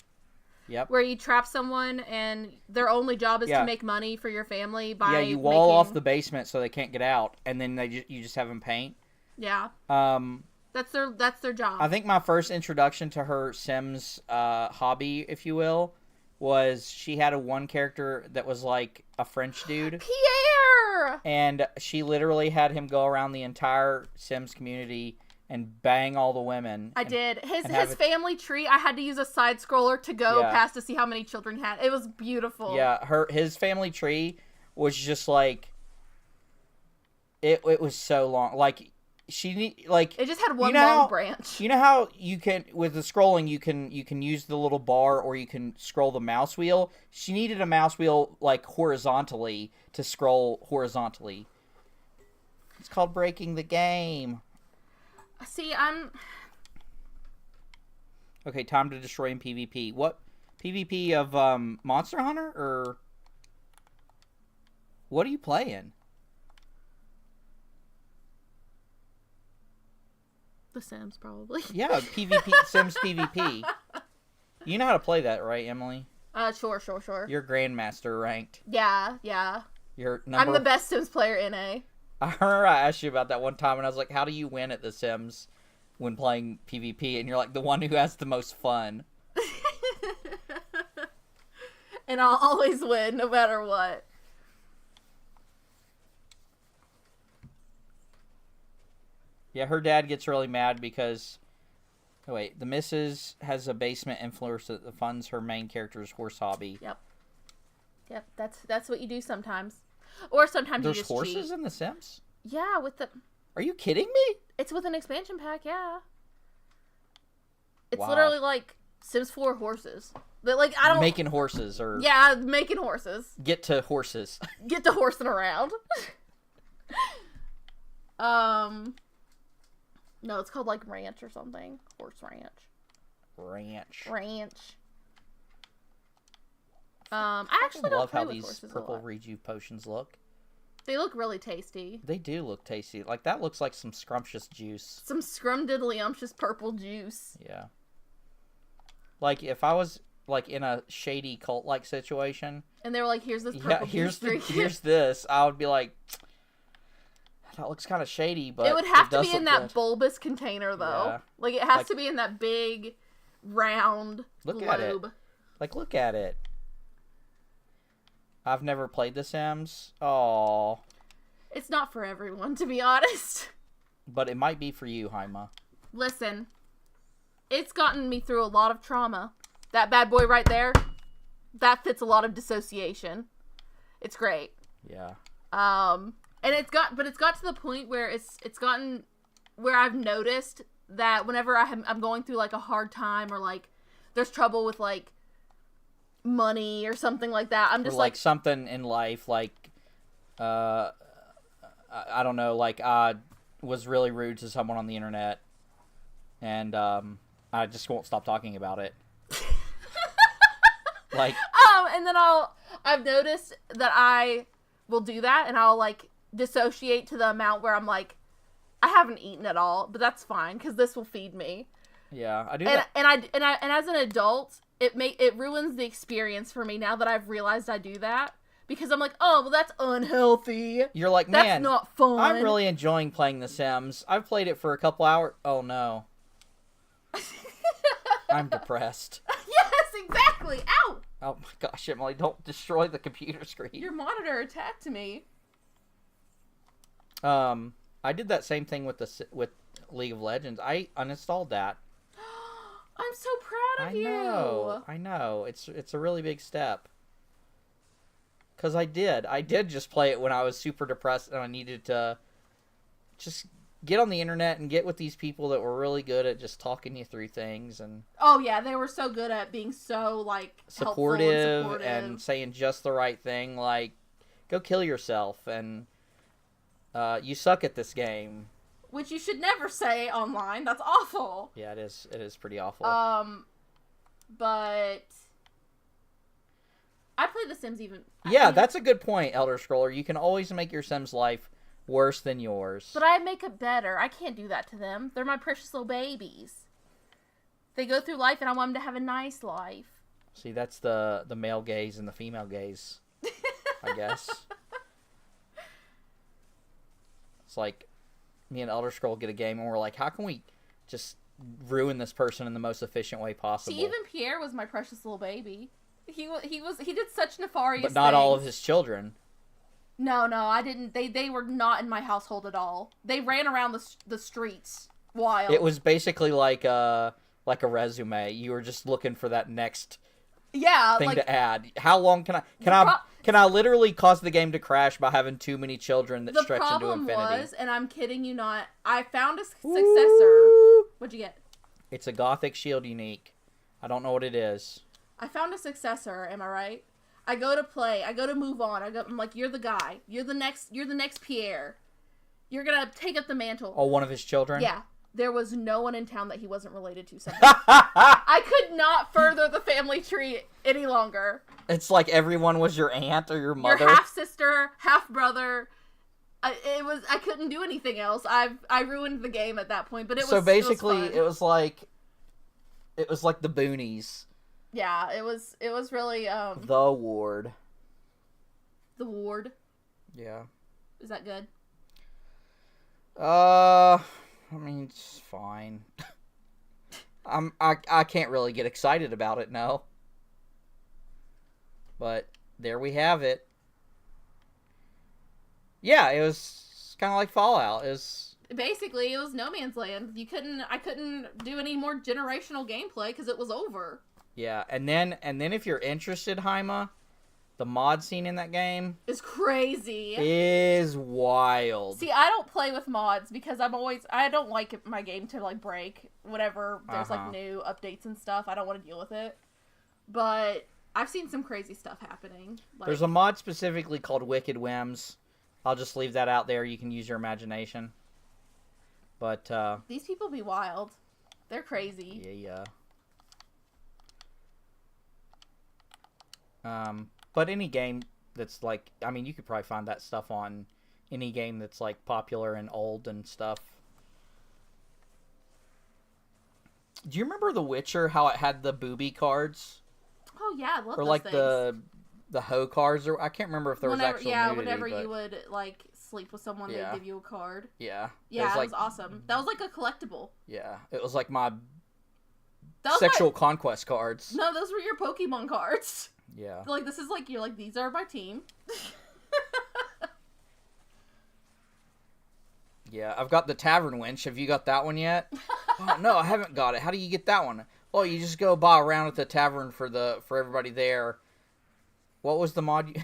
Speaker 1: Yep.
Speaker 2: Where you trap someone and their only job is to make money for your family by
Speaker 1: you wall off the basement so they can't get out, and then you just have them paint.
Speaker 2: Yeah. That's their job.
Speaker 1: I think my first introduction to her Sims hobby, if you will, was she had one character that was like a French dude.
Speaker 2: Pierre!
Speaker 1: And she literally had him go around the entire Sims community and bang all the women.
Speaker 2: I did. His family tree, I had to use a side scroller to go past to see how many children he had. It was beautiful.
Speaker 1: Yeah, his family tree was just like it was so long. Like
Speaker 2: it just had one long branch.
Speaker 1: You know how you can with the scrolling you can use the little bar or you can scroll the mouse wheel. She needed a mouse wheel like horizontally to scroll horizontally. It's called breaking the game.
Speaker 2: See,
Speaker 1: Okay, time to destroy in PvP. What PvP of Monster Hunter or what are you playing?
Speaker 2: The Sims, probably.
Speaker 1: Yeah, PvP, Sims PvP. You know how to play that, right, Emily?
Speaker 2: Sure.
Speaker 1: You're Grandmaster ranked.
Speaker 2: Yeah. I'm the best Sims player in A.
Speaker 1: I remember I asked you about that one time, and I was like, how do you win at The Sims when playing PvP? And you're like, the one who has the most fun.
Speaker 2: And I'll always win, no matter what.
Speaker 1: Yeah, her dad gets really mad because... Oh, wait. The missus has a basement influencer that funds her main character's horse hobby.
Speaker 2: Yep, that's what you do sometimes. Or sometimes you just cheat.
Speaker 1: There's horses in The Sims?
Speaker 2: Yeah,
Speaker 1: Are you kidding me?
Speaker 2: It's with an expansion pack, yeah. It's
Speaker 1: Wow.
Speaker 2: literally like Sims 4 horses. But like,
Speaker 1: Making horses, or...
Speaker 2: Yeah, making horses.
Speaker 1: Get to horses.
Speaker 2: Get to horsing around. No, it's called like ranch or something. Horse ranch. Ranch. I actually don't
Speaker 1: love
Speaker 2: play
Speaker 1: how
Speaker 2: with
Speaker 1: these
Speaker 2: horses
Speaker 1: purple
Speaker 2: a lot.
Speaker 1: rejuve potions look.
Speaker 2: They look really tasty.
Speaker 1: They do look tasty. Like, that looks like some scrumptious juice.
Speaker 2: Some scrumdiddlyumptious purple juice.
Speaker 1: Yeah. Like, if I was, like, in a shady cult-like situation...
Speaker 2: And they were like, here's this purple juice.
Speaker 1: Here's this. I would be like... That looks kind of shady, but...
Speaker 2: It would have to be in that bulbous container, though.
Speaker 1: Yeah.
Speaker 2: Like, it has to be in that big, round globe.
Speaker 1: At it. Like, look at it. I've never played The Sims. Aww.
Speaker 2: It's not for everyone, to be honest.
Speaker 1: But it might be for you, Haima.
Speaker 2: Listen. It's gotten me through a lot of trauma. That bad boy right there, that fits a lot of dissociation. It's great.
Speaker 1: Yeah.
Speaker 2: And it's got to the point where it's gotten where I've noticed that whenever I'm going through like a hard time or like there's trouble with like money or something like that, I'm just
Speaker 1: like something in life, like I don't know, like I was really rude to someone on the internet, and I just won't stop talking about it. Like
Speaker 2: and then I've noticed that I will do that, and I'll like dissociate to the amount where I'm like, I haven't eaten at all, but that's fine because this will feed me.
Speaker 1: Yeah, I do.
Speaker 2: And as an adult, it ruins the experience for me now that I've realized I do that, because I'm like, oh, well, that's unhealthy.
Speaker 1: You're like, man,
Speaker 2: that's not fun.
Speaker 1: I'm really enjoying playing The Sims. I've played it for a couple hours. Oh no. I'm depressed.
Speaker 2: Yes, exactly. Ow!
Speaker 1: Oh my gosh, Emily, don't destroy the computer screen.
Speaker 2: Your monitor attacked me.
Speaker 1: I did that same thing with League of Legends. I uninstalled that.
Speaker 2: I'm so proud of you.
Speaker 1: I know. It's a really big step. Because I did just play it when I was super depressed and I needed to just get on the internet and get with these people that were really good at just talking you through things. And
Speaker 2: oh yeah, they were so good at being so like
Speaker 1: supportive and saying just the right thing, like go kill yourself and you suck at this game.
Speaker 2: Which you should never say online. That's awful.
Speaker 1: Yeah, it is. It is pretty awful.
Speaker 2: But I play The Sims even.
Speaker 1: Yeah, that's a good point, Elder Scroller. You can always make your Sims' life worse than yours.
Speaker 2: But I make it better. I can't do that to them. They're my precious little babies. They go through life, and I want them to have a nice life.
Speaker 1: See, that's the male gaze and the female gaze, I guess. It's like me and Elder Scroll get a game, and we're like, how can we just ruin this person in the most efficient way possible?
Speaker 2: See, even Pierre was my precious little baby. He did such nefarious
Speaker 1: but not
Speaker 2: things.
Speaker 1: all of his children.
Speaker 2: No, I didn't. They were not in my household at all. They ran around the streets wild.
Speaker 1: It was basically like a resume. You were just looking for that next thing to add. How long can I literally cause the game to crash by having too many children that stretch into infinity?
Speaker 2: The problem was, and I'm kidding you not, I found a successor. What'd you get?
Speaker 1: It's a Gothic Shield unique. I don't know what it is.
Speaker 2: I found a successor, am I right? I go to play, I go to move on. I'm like, you're the guy. You're the next Pierre. You're gonna take up the mantle.
Speaker 1: Oh, one of his children?
Speaker 2: Yeah. There was no one in town that he wasn't related to somehow. I could not further the family tree any longer.
Speaker 1: It's like everyone was your aunt or your mother.
Speaker 2: Your half-sister, half-brother. I couldn't do anything else. I ruined the game at that point, but it was
Speaker 1: so basically
Speaker 2: it was
Speaker 1: like the boonies.
Speaker 2: Yeah, it was really
Speaker 1: The Ward.
Speaker 2: The Ward.
Speaker 1: Yeah.
Speaker 2: Is that good?
Speaker 1: I mean, it's fine. I can't really get excited about it, no. But there we have it. Yeah, it was kind of like Fallout.
Speaker 2: Basically, it was No Man's Land. I couldn't do any more generational gameplay because it was over.
Speaker 1: Yeah, and then if you're interested, Haima, the mod scene in that game
Speaker 2: is crazy.
Speaker 1: Is wild.
Speaker 2: See, I don't play with mods because I don't like my game to like break whenever there's like new updates and stuff. I don't want to deal with it. But I've seen some crazy stuff happening. Like,
Speaker 1: there's a mod specifically called Wicked Whims. I'll just leave that out there. You can use your imagination. But
Speaker 2: these people be wild. They're crazy.
Speaker 1: Yeah. But any game that's like, I mean, you could probably find that stuff on any game that's like popular and old and stuff. Do you remember The Witcher, how it had the booby cards?
Speaker 2: Oh yeah, I love
Speaker 1: or
Speaker 2: those
Speaker 1: like
Speaker 2: things.
Speaker 1: the hoe cards, or I can't remember if there was actual nudity,
Speaker 2: whenever you would like sleep with someone, they'd give you a card.
Speaker 1: Yeah.
Speaker 2: Yeah, it was awesome. That was like a collectible.
Speaker 1: Yeah, it was like my sexual conquest cards.
Speaker 2: No, those were your Pokemon cards.
Speaker 1: Yeah.
Speaker 2: Like, this is like, you're like, these are my team.
Speaker 1: Yeah, I've got the Tavern Winch. Have you got that one yet? Oh, no, I haven't got it. How do you get that one? Oh, you just go buy a round at the tavern for everybody there. What was the mod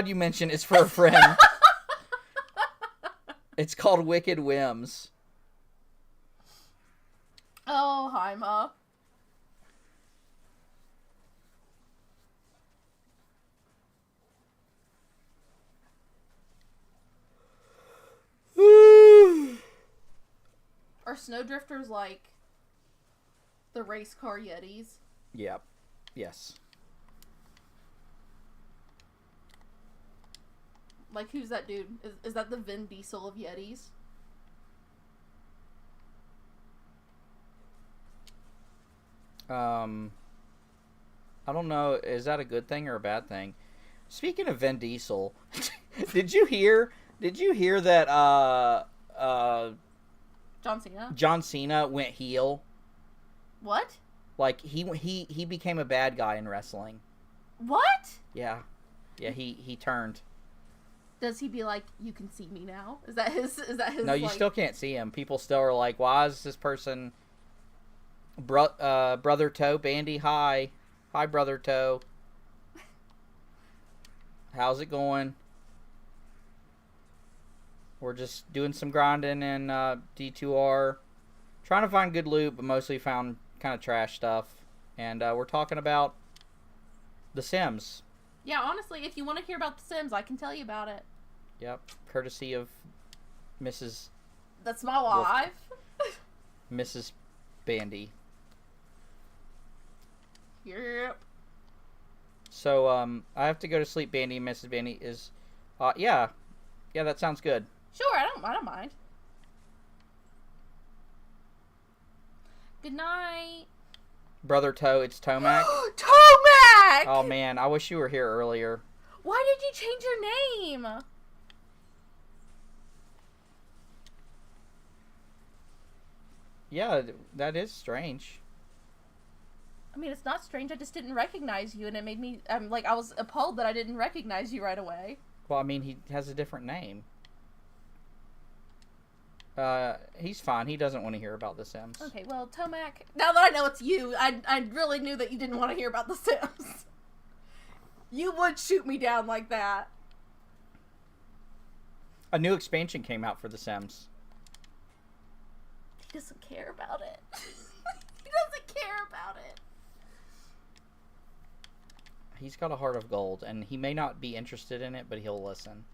Speaker 1: you mentioned? It's for a friend. It's called Wicked Whims.
Speaker 2: Oh, Haima. Are snowdrifters like the race car Yetis?
Speaker 1: Yep. Yes.
Speaker 2: Like, who's that dude? Is that the Vin Diesel of Yetis?
Speaker 1: I don't know. Is that a good thing or a bad thing? Speaking of Vin Diesel, did you hear that
Speaker 2: John Cena?
Speaker 1: John Cena went heel?
Speaker 2: What?
Speaker 1: Like, he became a bad guy in wrestling.
Speaker 2: What?
Speaker 1: Yeah. Yeah, he turned.
Speaker 2: Does he be like, you can see me now? Is that his
Speaker 1: No, you still can't see him. People still are like, why is this person... Brother Toe, Bandy, hi. Hi, Brother Toe. How's it going? We're just doing some grinding in D2R. Trying to find good loot, but mostly found kind of trash stuff. And we're talking about The Sims.
Speaker 2: Yeah, honestly, if you want to hear about The Sims, I can tell you about it.
Speaker 1: Yep, courtesy of Mrs.
Speaker 2: That's my wife.
Speaker 1: Mrs. Bandy.
Speaker 2: Yep.
Speaker 1: So, I have to go to sleep, Bandy. Mrs. Bandy is... yeah, that sounds good.
Speaker 2: Sure, I don't mind. Good night.
Speaker 1: Brother Toe, it's Tomac.
Speaker 2: Tomac!
Speaker 1: Oh, man, I wish you were here earlier.
Speaker 2: Why did you change your name?
Speaker 1: Yeah, that is strange.
Speaker 2: I mean, it's not strange. I just didn't recognize you, and it made me... I was appalled that I didn't recognize you right away.
Speaker 1: Well, I mean, he has a different name. He's fine. He doesn't want to hear about The Sims.
Speaker 2: Okay, well, Tomac, now that I know it's you, I really knew that you didn't want to hear about The Sims. You would shoot me down like that.
Speaker 1: A new expansion came out for The Sims.
Speaker 2: He doesn't care about it. He doesn't care about it.
Speaker 1: He's got a heart of gold, and he may not be interested in it, but he'll listen.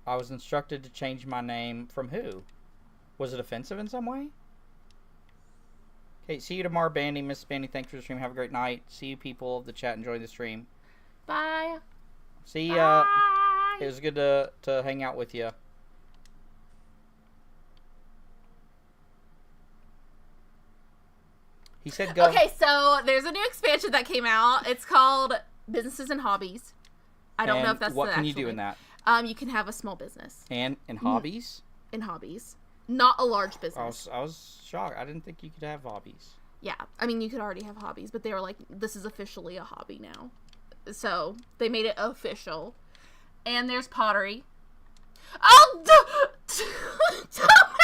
Speaker 1: I was instructed to change my name from who? Was it offensive in some way? Okay, see you tomorrow, Bandy. Miss Bandy, thanks for the stream. Have a great night. See you, people of the chat. Enjoy the stream.
Speaker 2: Bye.
Speaker 1: See ya. It was good to hang out with you. He said go.
Speaker 2: Okay, so there's a new expansion that came out. It's called Businesses and Hobbies. I don't know if that's
Speaker 1: what can you do in that?
Speaker 2: You can have a small business.
Speaker 1: And in hobbies?
Speaker 2: In hobbies. Not a large business.
Speaker 1: I was shocked. I didn't think you could have hobbies.
Speaker 2: Yeah. I mean, you could already have hobbies, but they were like, this is officially a hobby now. So, they made it official. And there's pottery. Oh!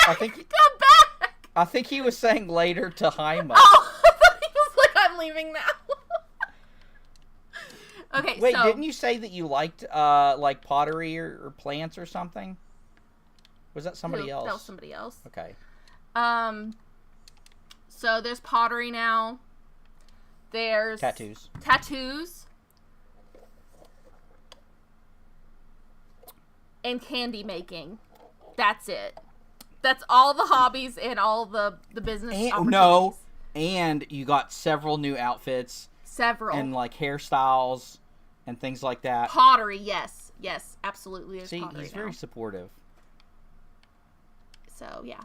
Speaker 1: I think...
Speaker 2: Come back!
Speaker 1: I think he was saying later to Haima.
Speaker 2: Oh! I thought he was like, I'm leaving now. Okay,
Speaker 1: wait, didn't you say that you liked like pottery or plants or something? Was that somebody else?
Speaker 2: That was somebody else.
Speaker 1: Okay.
Speaker 2: So there's pottery now. There's
Speaker 1: tattoos.
Speaker 2: And candy making. That's it. That's all the hobbies and all the business opportunities.
Speaker 1: No, and you got several new outfits.
Speaker 2: Several.
Speaker 1: And like hairstyles and things like that.
Speaker 2: Pottery, yes. Yes, absolutely.
Speaker 1: See, he's very supportive.
Speaker 2: So, yeah.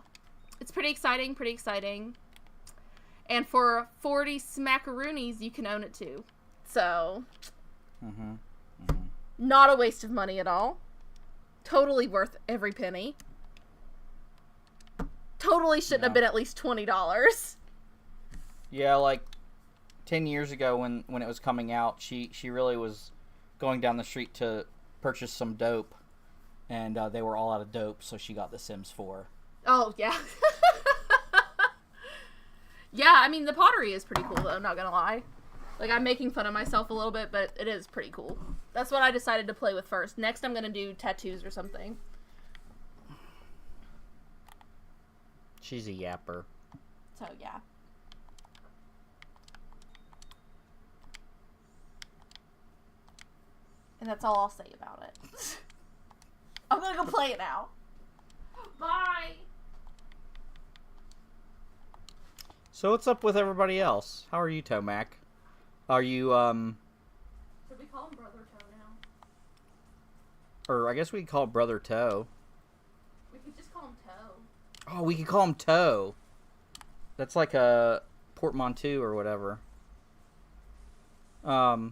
Speaker 2: It's pretty exciting. And for 40 smackaroonies, you can own it too. So, not a waste of money at all. Totally worth every penny. Totally shouldn't have been at least $20.
Speaker 1: Yeah, like 10 years ago when it was coming out, she really was going down the street to purchase some dope, and they were all out of dope, so she got The Sims 4.
Speaker 2: Oh, yeah. Yeah, I mean, the pottery is pretty cool, though, I'm not gonna lie. Like, I'm making fun of myself a little bit, but it is pretty cool. That's what I decided to play with first. Next, I'm gonna do tattoos or something.
Speaker 1: She's a yapper.
Speaker 2: So, yeah. And that's all I'll say about it. I'm gonna go play it now. Bye!
Speaker 1: So what's up with everybody else? How are you, Tomac? Are you,
Speaker 2: Should we call him Brother Toe now?
Speaker 1: Or I guess we could call him Brother Toe.
Speaker 2: We could just call him Toe.
Speaker 1: Oh, we could call him Toe. That's like a portmanteau or whatever. Are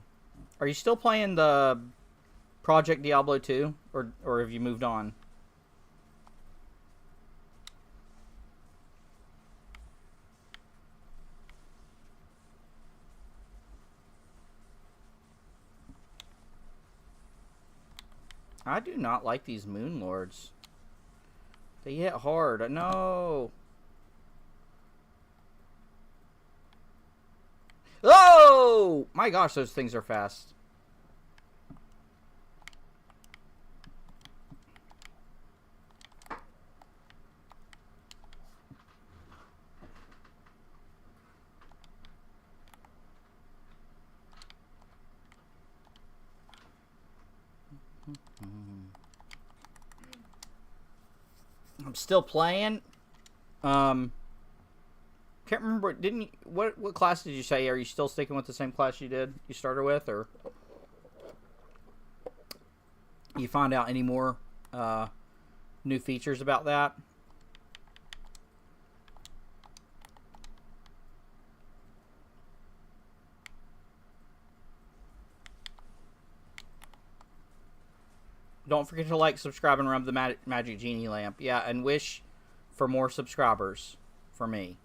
Speaker 1: you still playing the Project Diablo 2? Or have you moved on? I do not like these Moon Lords. They hit hard. No. Oh! My gosh, those things are fast. I'm still playing. Can't remember. Didn't you, what class did you say? Are you still sticking with the same class you started with, or you find out any more new features about that? Don't forget to like, subscribe, and rub the magic genie lamp. Yeah, and wish for more subscribers for me.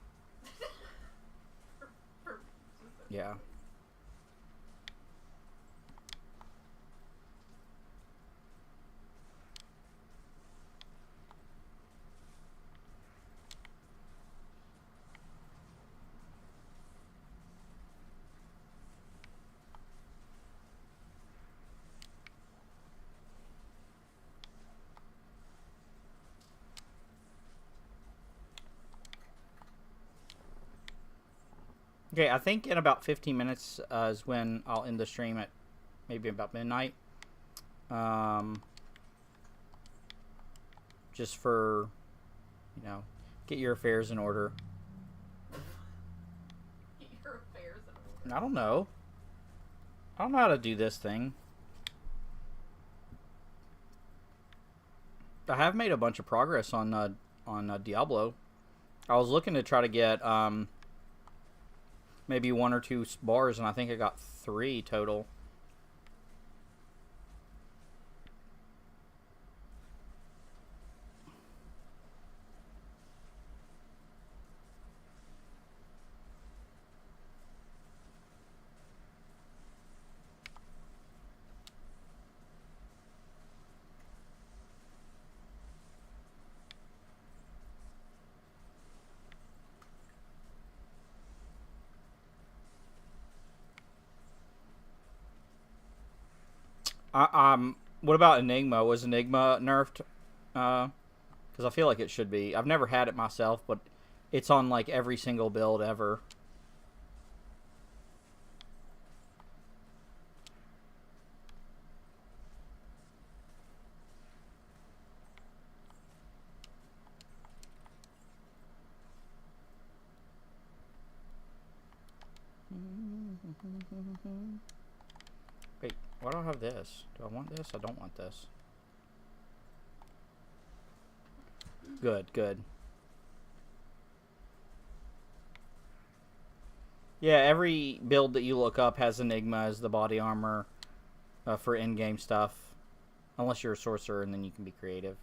Speaker 1: Yeah. Okay, I think in about 15 minutes is when I'll end the stream at maybe about midnight. Just for, get your affairs in order.
Speaker 2: Get your affairs in order.
Speaker 1: I don't know. I don't know how to do this thing. I have made a bunch of progress on Diablo. I was looking to try to get maybe 1 or 2 bars, and I think I got 3 total. What about Enigma? Was Enigma nerfed? Because I feel like it should be. I've never had it myself, but it's on like every single build ever. Wait, why do I have this? Do I want this? I don't want this. Good, good. Yeah, every build that you look up has Enigma as the body armor for in-game stuff. Unless you're a sorcerer, and then you can be creative.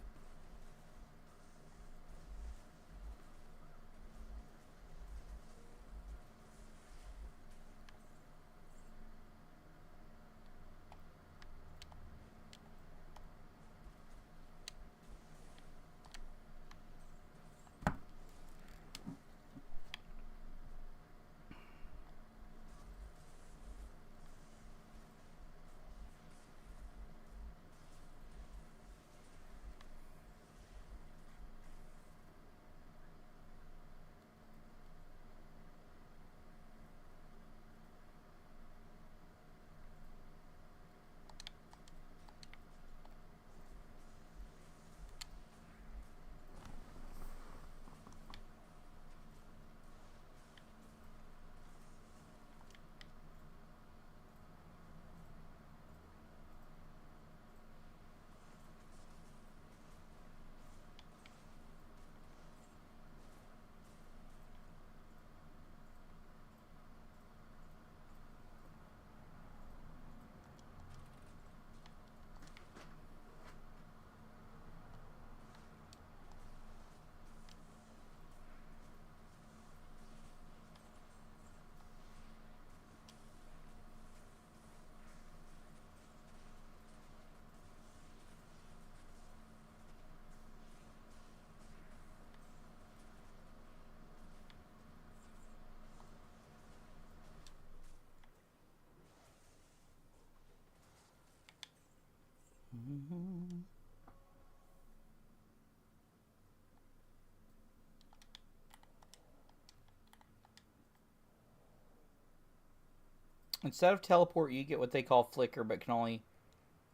Speaker 1: Instead of teleport, you get what they call flicker, but can only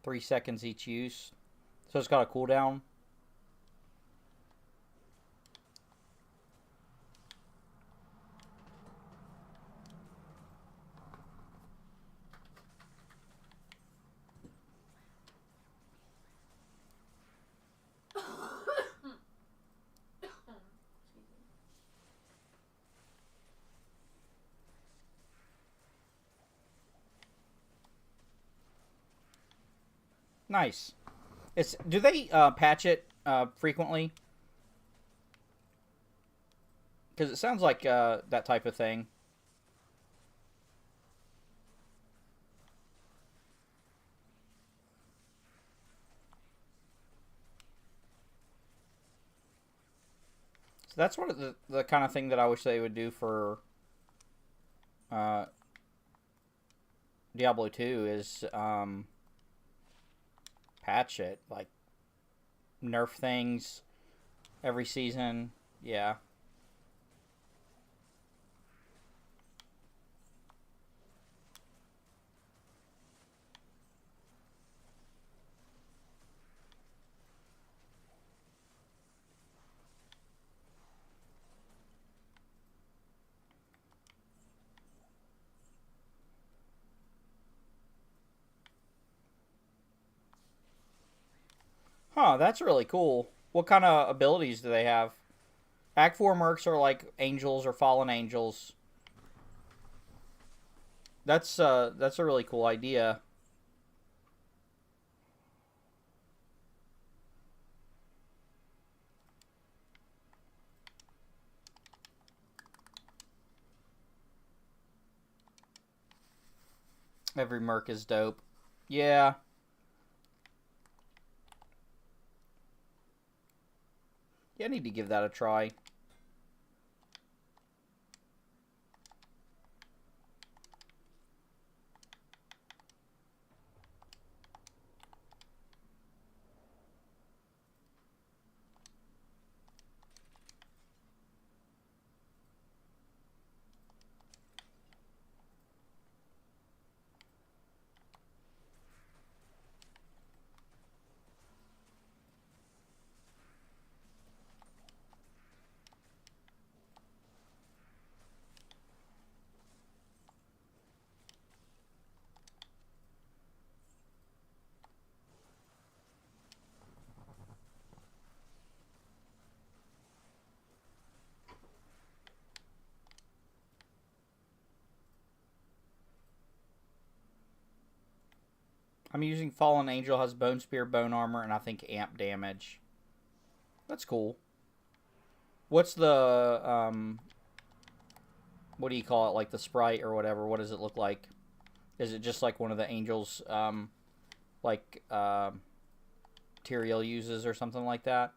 Speaker 1: 3 seconds each use. So it's got a cooldown. Nice. Do they patch it frequently? Because it sounds like that type of thing. So that's what the kind of thing that I wish they would do for uh, Diablo 2 is patch it, like nerf things every season. Yeah. Huh, that's really cool. What kind of abilities do they have? Act 4 mercs are like angels or fallen angels. That's a really cool idea. Every merc is dope. Yeah. Yeah, I need to give that a try. I'm using Fallen Angel, has Bone Spear, Bone Armor, and I think Amp damage. That's cool. What's the, what do you call it? Like the sprite or whatever? What does it look like? Is it just like one of the angels, like, Tyrael uses or something like that?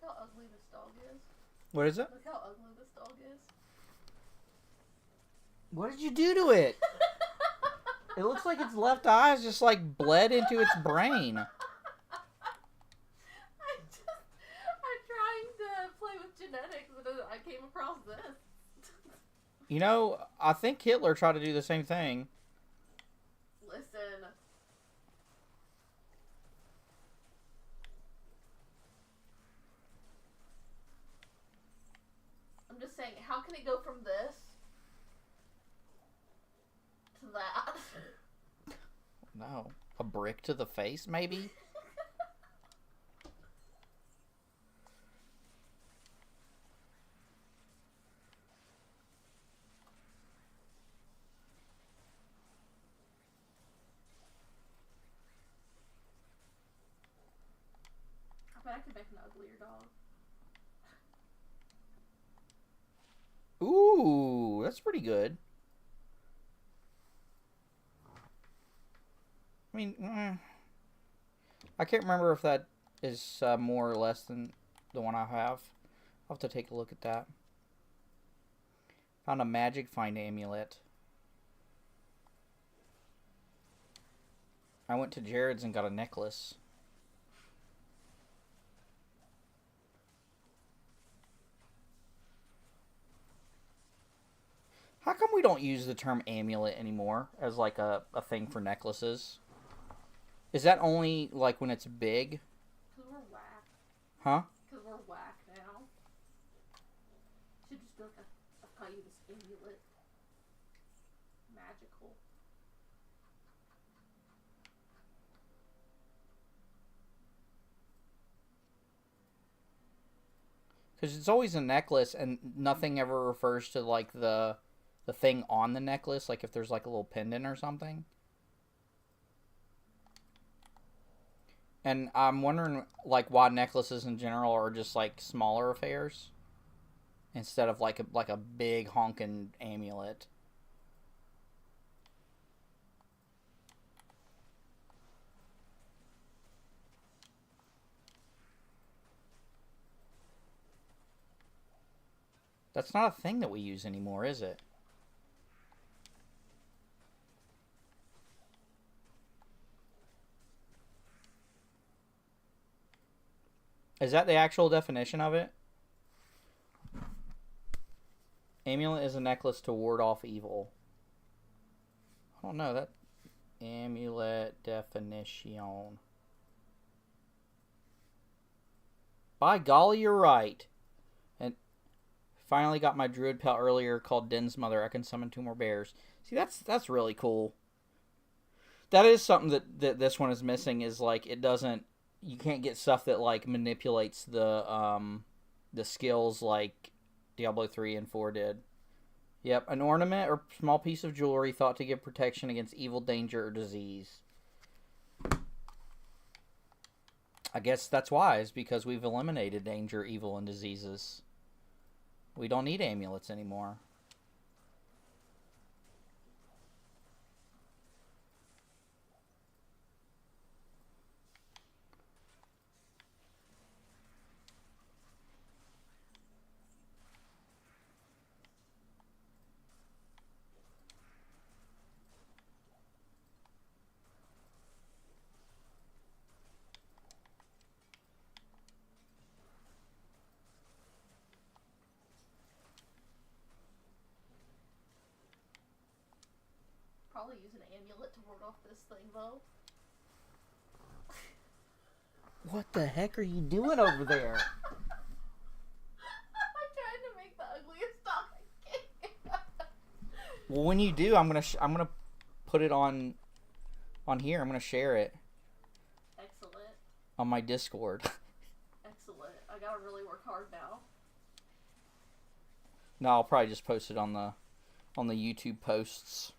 Speaker 2: Look how ugly this dog is.
Speaker 1: What is it?
Speaker 2: Look how ugly this dog is.
Speaker 1: What did you do to it? It looks like its left eye's just like bled into its brain.
Speaker 2: I'm trying to play with genetics, but I came across this.
Speaker 1: You know, I think Hitler tried to do the same thing.
Speaker 2: Listen. I'm just saying, how can it go from this to that?
Speaker 1: No. A brick to the face, maybe?
Speaker 2: I bet I could make an uglier dog.
Speaker 1: Ooh, that's pretty good. I mean, I can't remember if that is more or less than the one I have. I'll have to take a look at that. Found a magic find amulet. I went to Jared's and got a necklace. How come we don't use the term amulet anymore as like a thing for necklaces? Is that only like when it's big?
Speaker 2: Because we're whack.
Speaker 1: Huh?
Speaker 2: Because we're whack now. Should just be like, I've got you this amulet. Magical.
Speaker 1: Because it's always a necklace and nothing ever refers to like the thing on the necklace, like if there's like a little pendant or something. And I'm wondering like why necklaces in general are just like smaller affairs instead of like a big honking amulet. That's not a thing that we use anymore, is it? Is that the actual definition of it? Amulet is a necklace to ward off evil. I don't know that. Amulet definition. By golly, you're right. And finally got my druid pelt earlier called Den's Mother. I can summon 2 more bears. See, that's really cool. That is something that this one is missing, is like it doesn't, you can't get stuff that like manipulates the skills like Diablo 3 and 4 did. Yep, an ornament or small piece of jewelry thought to give protection against evil, danger, or disease. I guess that's wise, because we've eliminated danger, evil, and diseases. We don't need amulets anymore.
Speaker 2: Probably use an amulet to ward off this thing, though.
Speaker 1: What the heck are you doing over there?
Speaker 2: I'm trying to make the ugliest dog I can.
Speaker 1: Well, when you do, I'm gonna put it on here. I'm gonna share it.
Speaker 2: Excellent.
Speaker 1: On my Discord.
Speaker 2: Excellent. I gotta really work hard now.
Speaker 1: No, I'll probably just post it on the YouTube posts.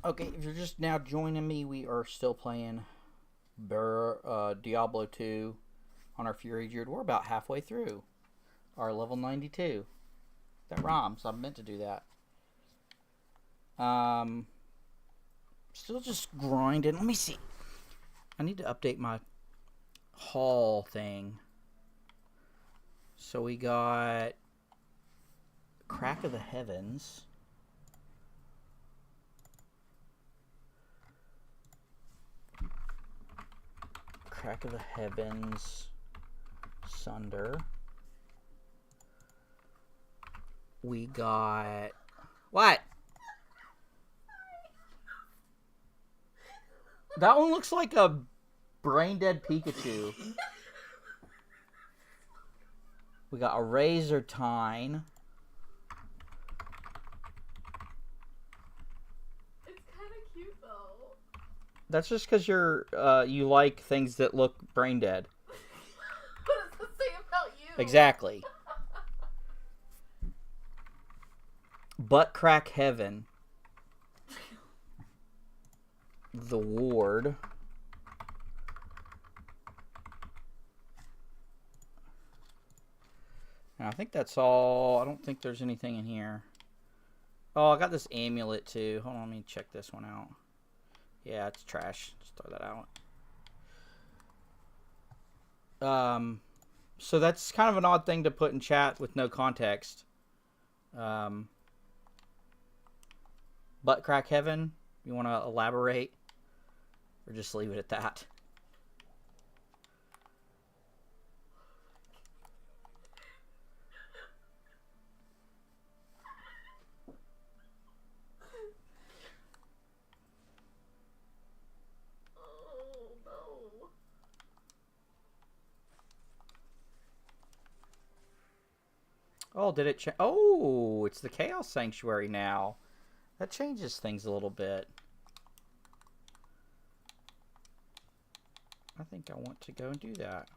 Speaker 1: Okay, if you're just now joining me, we are still playing Diablo 2 on our Fury Druid. We're about halfway through our level 92. That rhymes. I meant to do that. Still just grinding. Let me see. I need to update my haul thing. So we got Crack of the Heavens. Crack of the Heavens. Sunder. We got... What? That one looks like a brain-dead Pikachu. We got a Resurrected.
Speaker 2: It's kind of cute though.
Speaker 1: That's just because you like things that look brain dead.
Speaker 2: What does it say about you?
Speaker 1: Exactly. Butt Crack Heaven. The Ward. And I think that's all. I don't think there's anything in here. Oh, I got this amulet too. Hold on, let me check this one out. Yeah, it's trash. Just throw that out. So that's kind of an odd thing to put in chat with no context. Butt Crack Heaven. You want to elaborate? Or just leave it at that?
Speaker 2: Oh no.
Speaker 1: Oh, did it change? Oh, it's the Chaos Sanctuary now. That changes things a little bit. I think I want to go and do that.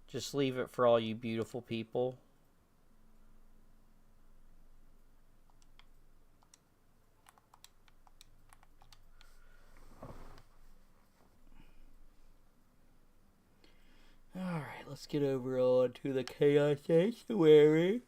Speaker 1: Just leave it for all you beautiful people. Alright, let's get over on to the Chaos Sanctuary.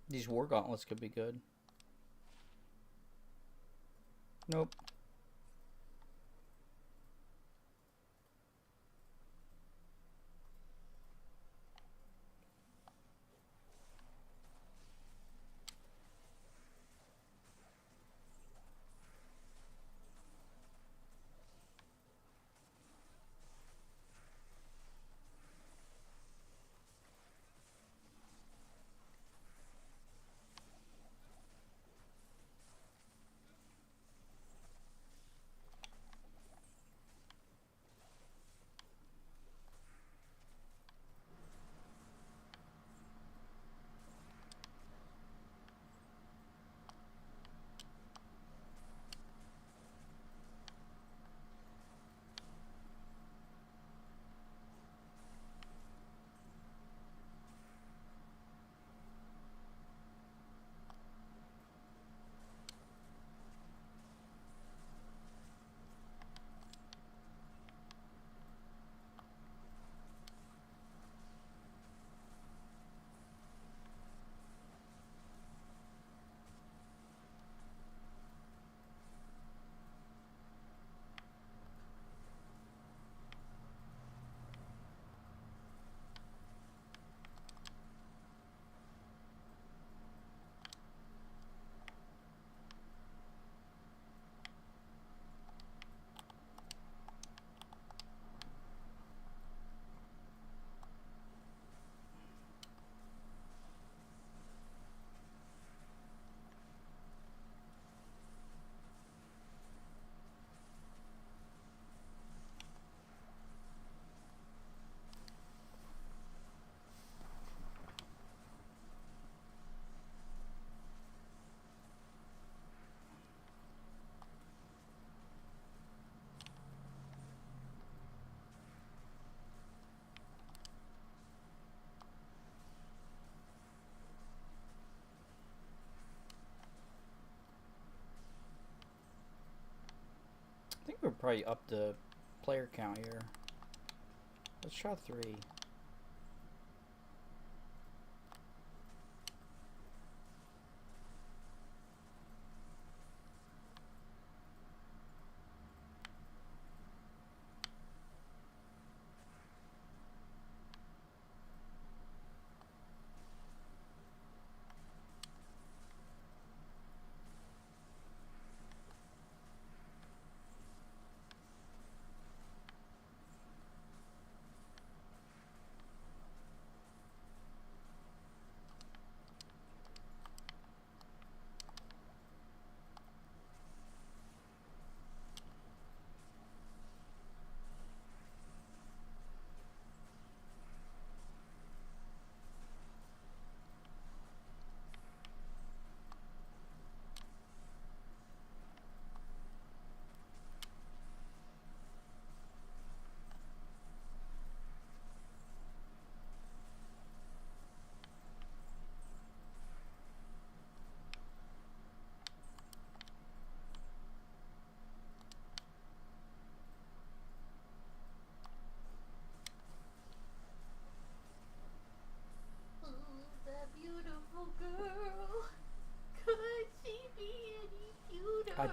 Speaker 1: These War Gauntlets could be good. Nope. probably up the player count here. Let's try 3.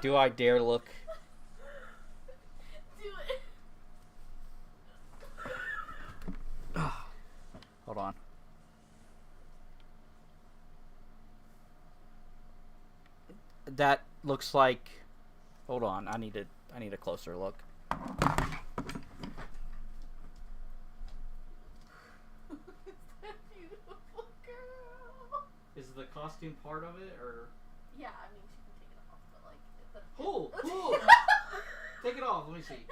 Speaker 1: Do I dare look?
Speaker 2: Do it.
Speaker 1: Hold on. That looks like. Hold on. I need a closer look.
Speaker 2: That beautiful girl.
Speaker 1: Is the costume part of it, or?
Speaker 2: Yeah, I mean she can take it off, but like.
Speaker 1: Cool. Take it off. Let me see.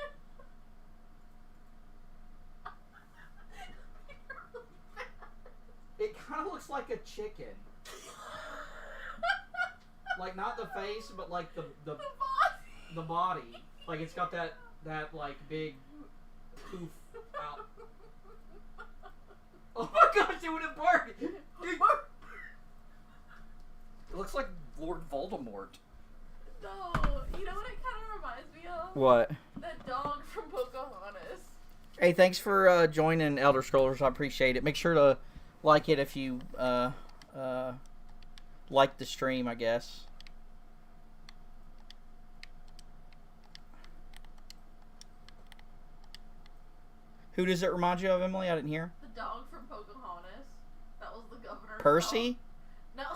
Speaker 1: It kind of looks like a chicken. Like not the face, but like the body. Like it's got that like big poof out. Oh my gosh, it would have barked. It looks like Lord Voldemort.
Speaker 2: No, you know what it kind of reminds me of?
Speaker 1: What?
Speaker 2: That dog from Pocahontas.
Speaker 1: Hey, thanks for joining Elder Scrollers. I appreciate it. Make sure to like it if you like the stream, I guess. Who does it remind you of, Emily? I didn't hear.
Speaker 2: The dog from Pocahontas. That was the governor.
Speaker 1: Percy?
Speaker 2: No.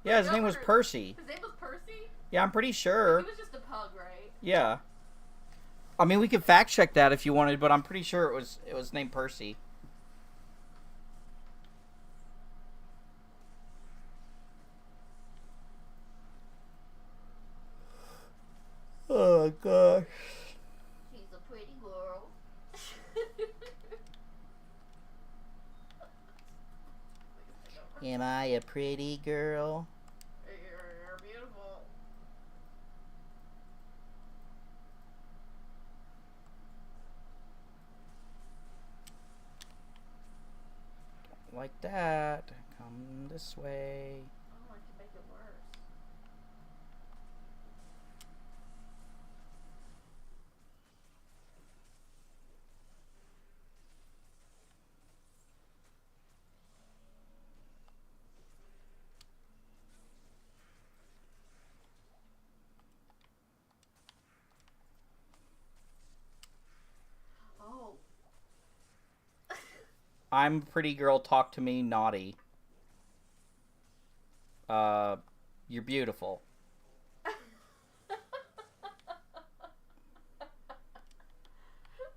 Speaker 1: Yeah, his name was Percy.
Speaker 2: His name was Percy?
Speaker 1: Yeah, I'm pretty sure.
Speaker 2: He was just a pug, right?
Speaker 1: Yeah. I mean, we could fact check that if you wanted, but I'm pretty sure it was named Percy. Oh gosh.
Speaker 2: She's a pretty girl.
Speaker 1: Am I a pretty girl?
Speaker 2: You're beautiful.
Speaker 1: Like that. Come this way.
Speaker 2: Oh, I can make it worse. Oh.
Speaker 1: I'm a pretty girl, talk to me naughty. You're beautiful.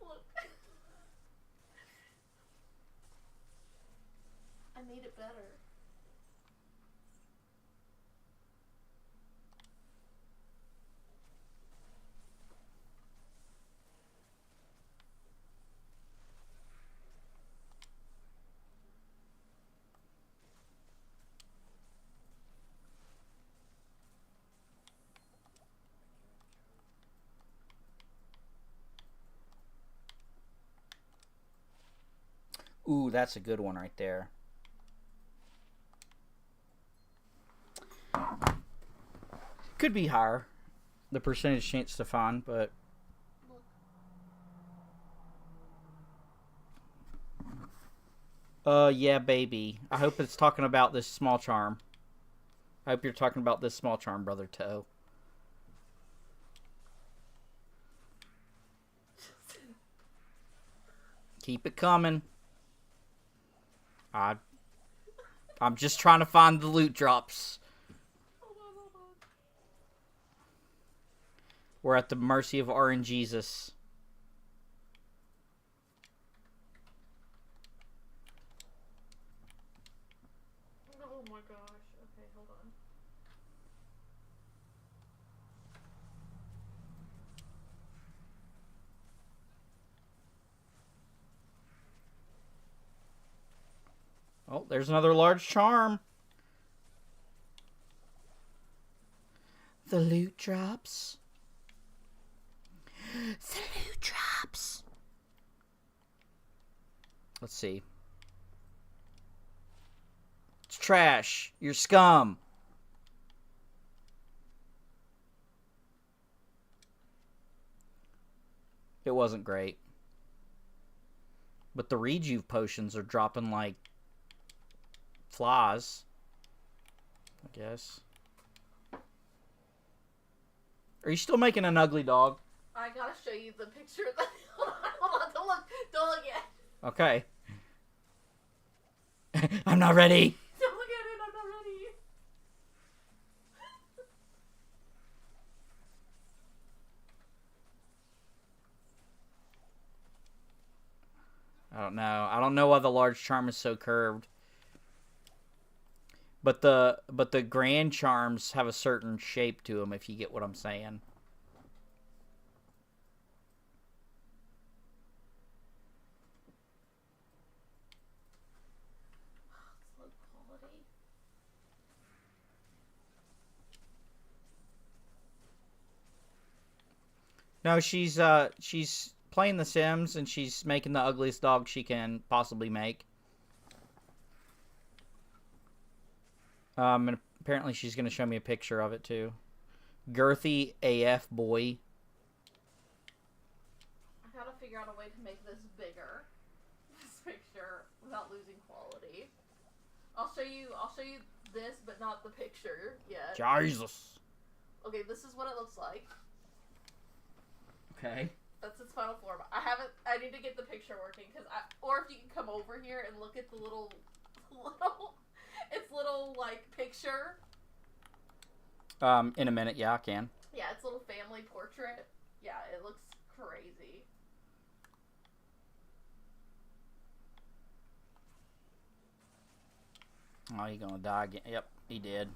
Speaker 2: Look. I made it better.
Speaker 1: Ooh, that's a good one right there. Could be higher, the percentage chance to find, but
Speaker 2: Look.
Speaker 1: Yeah, baby. I hope it's talking about this small charm. I hope you're talking about this small charm, Brother Toe. Keep it coming. I'm just trying to find the loot drops.
Speaker 2: Hold on.
Speaker 1: We're at the mercy of RNGesus.
Speaker 2: Oh my gosh. Okay, hold on.
Speaker 1: Oh, there's another large charm. The loot drops. The loot drops. Let's see. It's trash. You're scum. It wasn't great. But the rejuve potions are dropping like flies, I guess. Are you still making an ugly dog?
Speaker 2: I gotta show you the picture. Hold on, don't look yet.
Speaker 1: Okay. I'm not ready.
Speaker 2: Don't look at it, I'm not ready.
Speaker 1: I don't know. I don't know why the large charm is so curved. But the grand charms have a certain shape to them, if you get what I'm saying.
Speaker 2: Low quality.
Speaker 1: No, she's playing The Sims and she's making the ugliest dog she can possibly make. And apparently she's going to show me a picture of it too. Girthy AF boy.
Speaker 2: I gotta figure out a way to make this bigger. This picture without losing quality. I'll show you this, but not the picture yet.
Speaker 1: Jesus.
Speaker 2: Okay, this is what it looks like.
Speaker 1: Okay.
Speaker 2: That's its final form. I need to get the picture working or if you can come over here and look at the little its little like picture.
Speaker 1: In a minute, yeah, I can.
Speaker 2: Yeah, its little family portrait. Yeah, it looks crazy.
Speaker 1: Oh, he gonna die again. Yep, he did.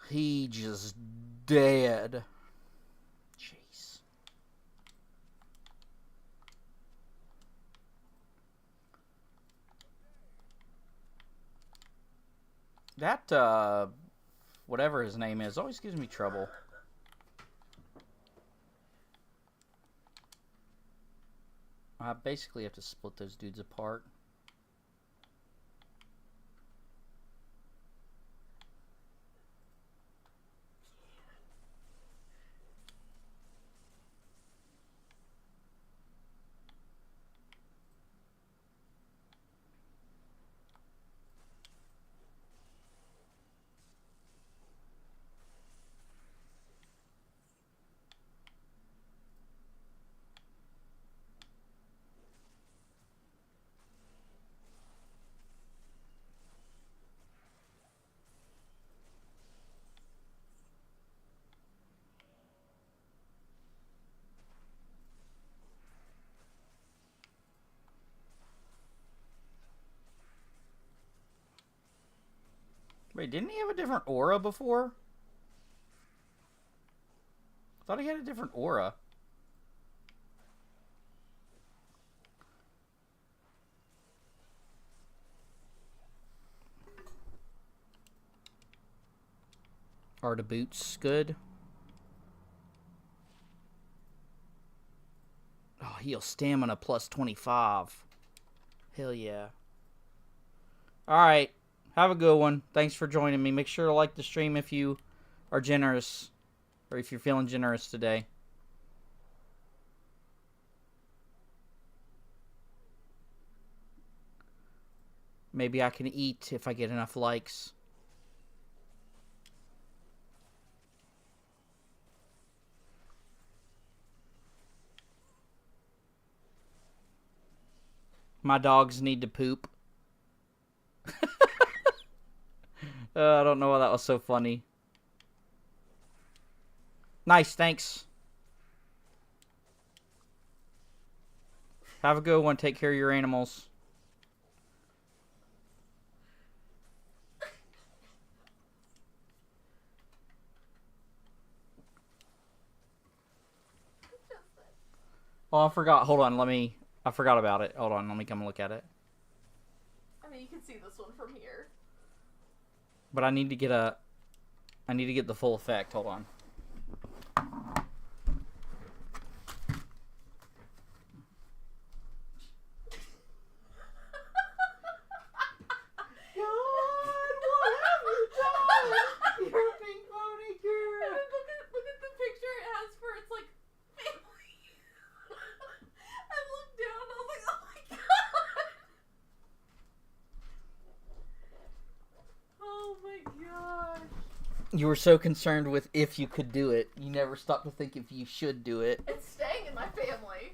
Speaker 1: He just dead. Jeez. That, whatever his name is, always gives me trouble. I basically have to split those dudes apart. Wait, didn't he have a different aura before? I thought he had a different aura. Are the boots good? Oh, heal stamina plus 25. Hell yeah. Alright. Have a good one. Thanks for joining me. Make sure to like the stream if you are generous. Or if you're feeling generous today. Maybe I can eat if I get enough likes. My dogs need to poop. I don't know why that was so funny. Nice, thanks. Have a good one. Take care of your animals. Oh, I forgot. Hold on. I forgot about it. Hold on. Let me come look at it.
Speaker 2: I mean, you can see this one from here.
Speaker 1: But I need to get the full effect. Hold on. You were so concerned with if you could do it. You never stopped to think if you should do it.
Speaker 2: It's staying in my family.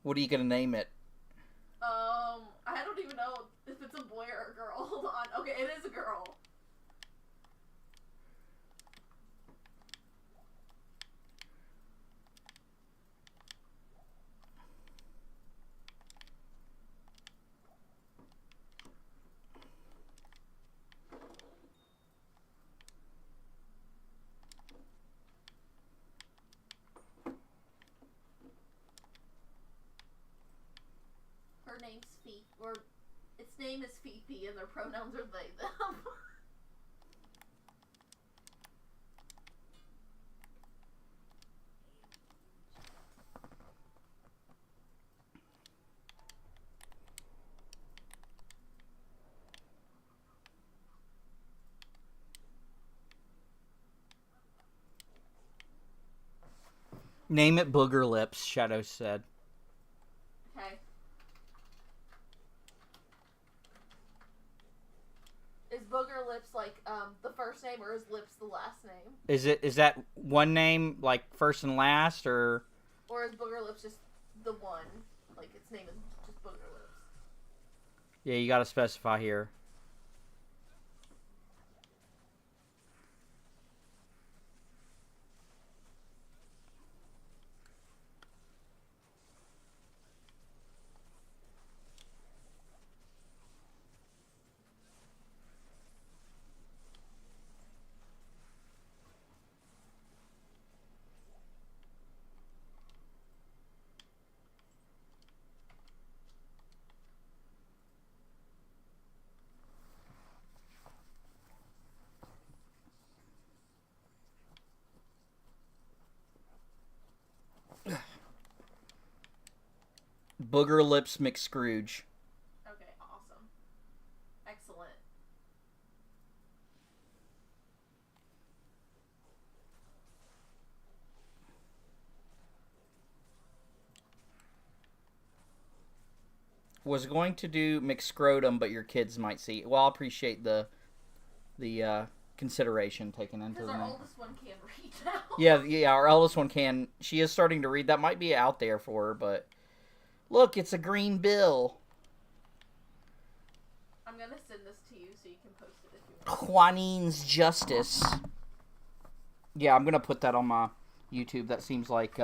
Speaker 1: What are you going to name it?
Speaker 2: I don't even know if it's a boy or a girl. Hold on. Okay, it is a girl. Her name's Fifi, or its name is Fifi, and their pronouns are they, them.
Speaker 1: Name it Booger Lips, Shadow said.
Speaker 2: Okay. Is Booger Lips like the first name, or is Lips the last name?
Speaker 1: Is that one name like first and last, or
Speaker 2: is Booger Lips just the one? Like its name is just Booger Lips.
Speaker 1: Yeah, you got to specify here. Booger Lips McScrooge.
Speaker 2: Okay, awesome. Excellent.
Speaker 1: Was going to do McScrotum, but your kids might see. Well, I appreciate the consideration taken into the
Speaker 2: Because our
Speaker 1: name.
Speaker 2: oldest one can read now.
Speaker 1: Yeah, our eldest one can. She is starting to read. That might be out there for her, but look, it's a green bill.
Speaker 2: I'm gonna send this to you so you can post it if you want.
Speaker 1: Juanine's Justice. Yeah, I'm gonna put that on my YouTube. That seems like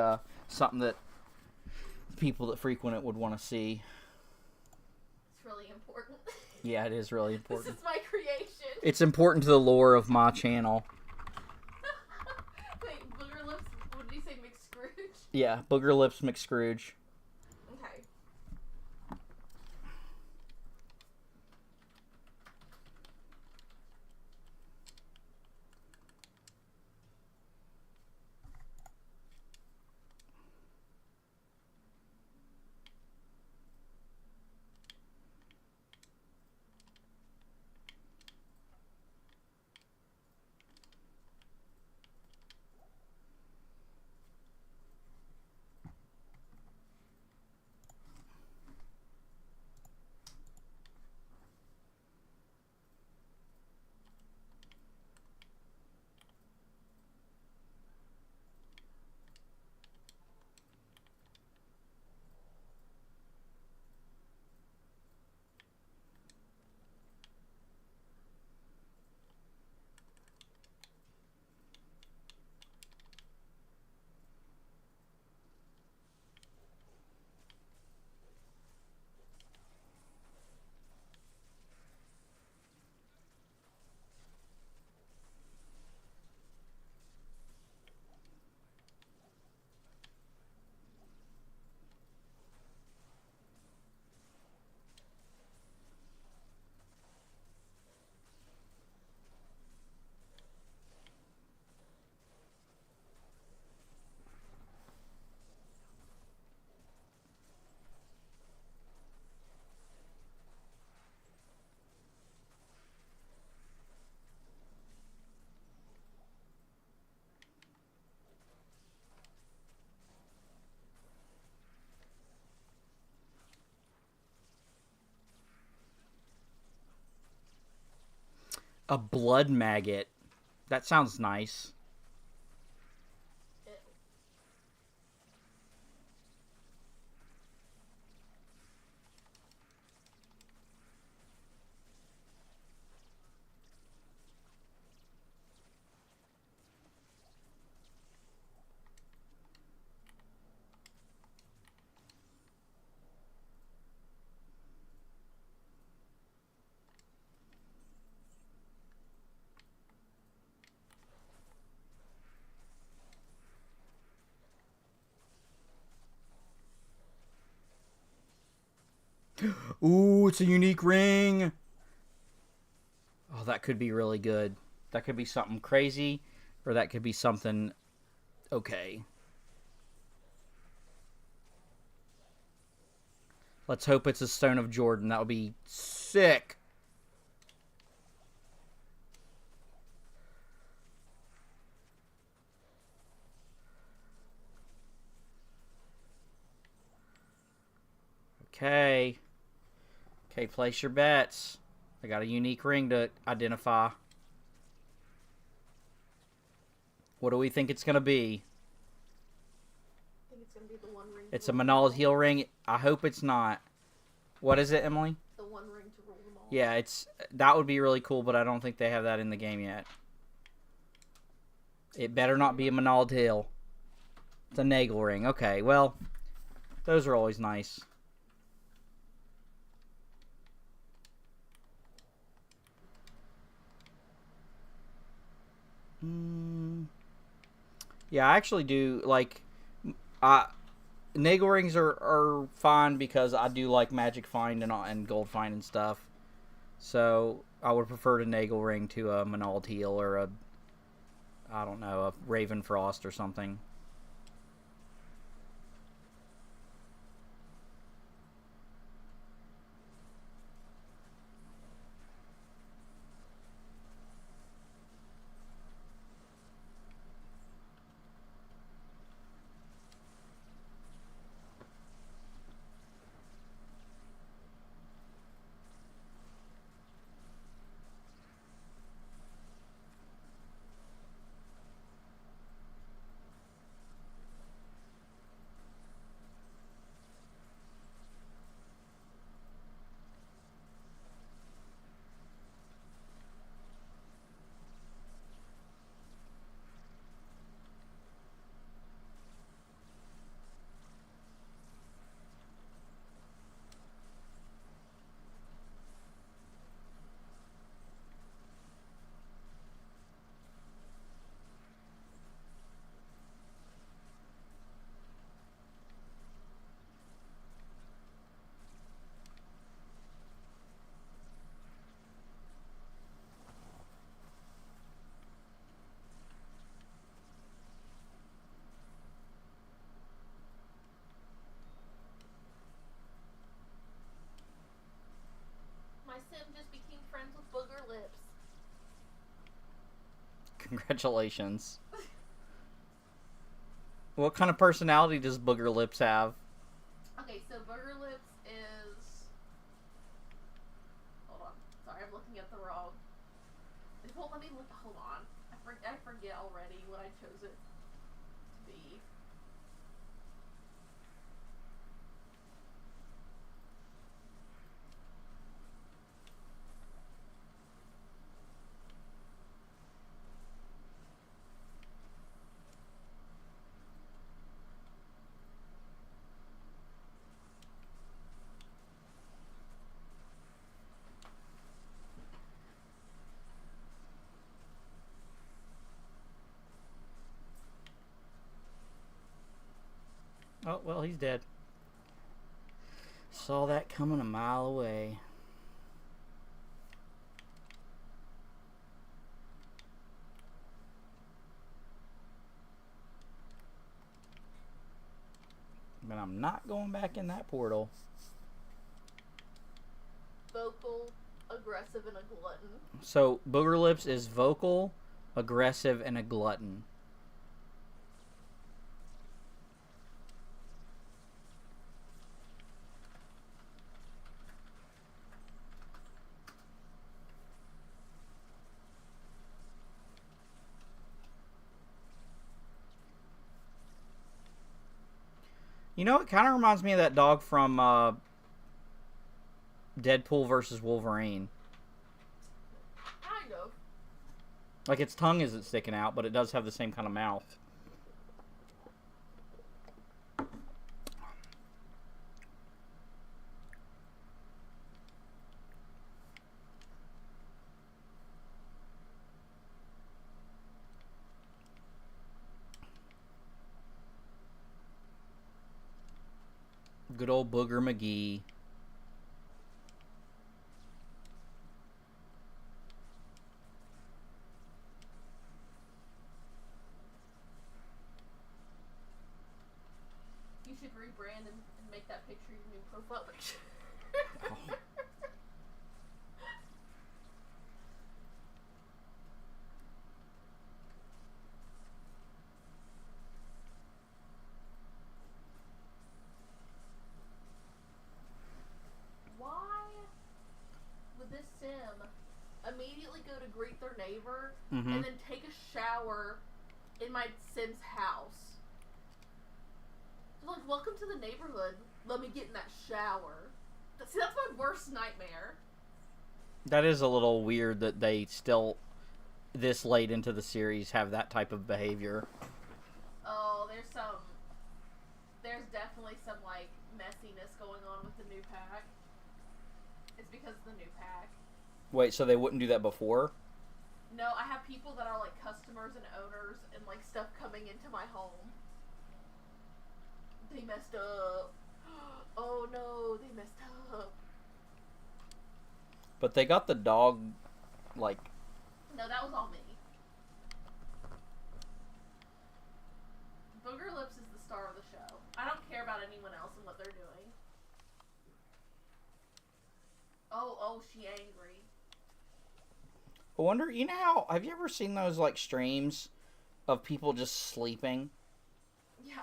Speaker 1: something that people that frequent it would want to see.
Speaker 2: It's really important.
Speaker 1: Yeah, it is really important.
Speaker 2: This is my creation.
Speaker 1: It's important to the lore of my channel.
Speaker 2: Wait, Booger Lips, what did you say, McScrooge?
Speaker 1: Yeah, Booger Lips McScrooge.
Speaker 2: Okay.
Speaker 1: A blood maggot. That sounds nice. Ooh, it's a unique ring. Oh, that could be really good. That could be something crazy, or that could be something okay. Let's hope it's a Stone of Jordan. That would be sick. Okay. Okay, place your bets. I got a unique ring to identify. What do we think it's going to be?
Speaker 2: I think it's going to be the one ring.
Speaker 1: It's a Manal heel ring. I hope it's not. What is it, Emily?
Speaker 2: The one ring to rule them all.
Speaker 1: Yeah, that would be really cool, but I don't think they have that in the game yet. It better not be a Manal heel. It's a Nagel ring. Okay, well, those are always nice. Yeah, I actually do like. Nagel rings are fine because I do like magic find and gold find and stuff. So I would prefer to Nagel ring to a Manal heel or I don't know, a Raven Frost or something.
Speaker 2: My sim just became friends with Booger Lips.
Speaker 1: Congratulations. What kind of personality does Booger Lips have?
Speaker 2: Okay, so Booger Lips is... Hold on. Sorry, I'm looking at the wrong... It won't let me look... Hold on. I forget already what I chose it to be.
Speaker 1: Oh, well, he's dead. Saw that coming a mile away. But I'm not going back in that portal.
Speaker 2: Vocal, aggressive, and a glutton.
Speaker 1: So, Booger Lips is vocal, aggressive, and a glutton. You know, it kind of reminds me of that dog from Deadpool versus Wolverine.
Speaker 2: Kind of.
Speaker 1: Like, its tongue isn't sticking out, but it does have the same kind of mouth. Good old Booger McGee.
Speaker 2: You should rebrand and make that picture your new profile picture.
Speaker 1: Oh.
Speaker 2: Why would this sim immediately go to greet their neighbor
Speaker 1: Mm-hmm.
Speaker 2: and then take a shower in my sim's house? They're like, welcome to the neighborhood. Let me get in that shower. See, that's my worst nightmare.
Speaker 1: That is a little weird that they still, this late into the series, have that type of behavior.
Speaker 2: Oh, there's definitely some, like, messiness going on with the new pack. It's because of the new pack.
Speaker 1: Wait, so they wouldn't do that before?
Speaker 2: No, I have people that are, like, customers and owners and, like, stuff coming into my home. They messed up. Oh, no, they messed up.
Speaker 1: But they got the dog, like...
Speaker 2: No, that was all me. Booger Lips is the star of the show. I don't care about anyone else and what they're doing. Oh, she angry.
Speaker 1: I wonder, you know how... Have you ever seen those, like, streams of people just sleeping?
Speaker 2: Yeah.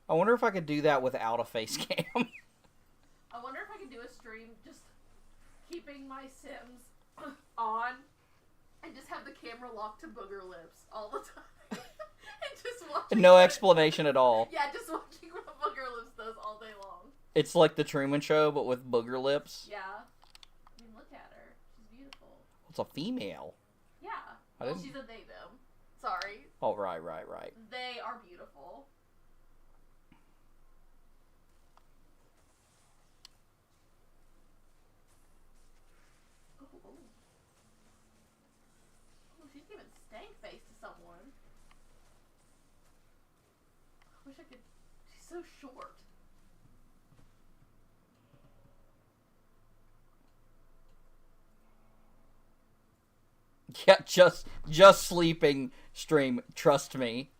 Speaker 1: I wonder if I could do that without a face cam.
Speaker 2: I wonder if I could do a stream just keeping my Sims on and just have the camera locked to Booger Lips all the time. And just watching
Speaker 1: No explanation at all.
Speaker 2: Yeah, just watching what Booger Lips does all day long.
Speaker 1: It's like the Truman Show, but with Booger Lips.
Speaker 2: Yeah. I mean, look at her. She's beautiful.
Speaker 1: It's a female.
Speaker 2: Yeah.
Speaker 1: I
Speaker 2: Well,
Speaker 1: didn't-
Speaker 2: she's a they, them. Sorry.
Speaker 1: Oh, right.
Speaker 2: They are beautiful. Oh, she's giving stank face to someone. I wish I could. She's so short.
Speaker 1: Yeah, just sleeping stream, trust me.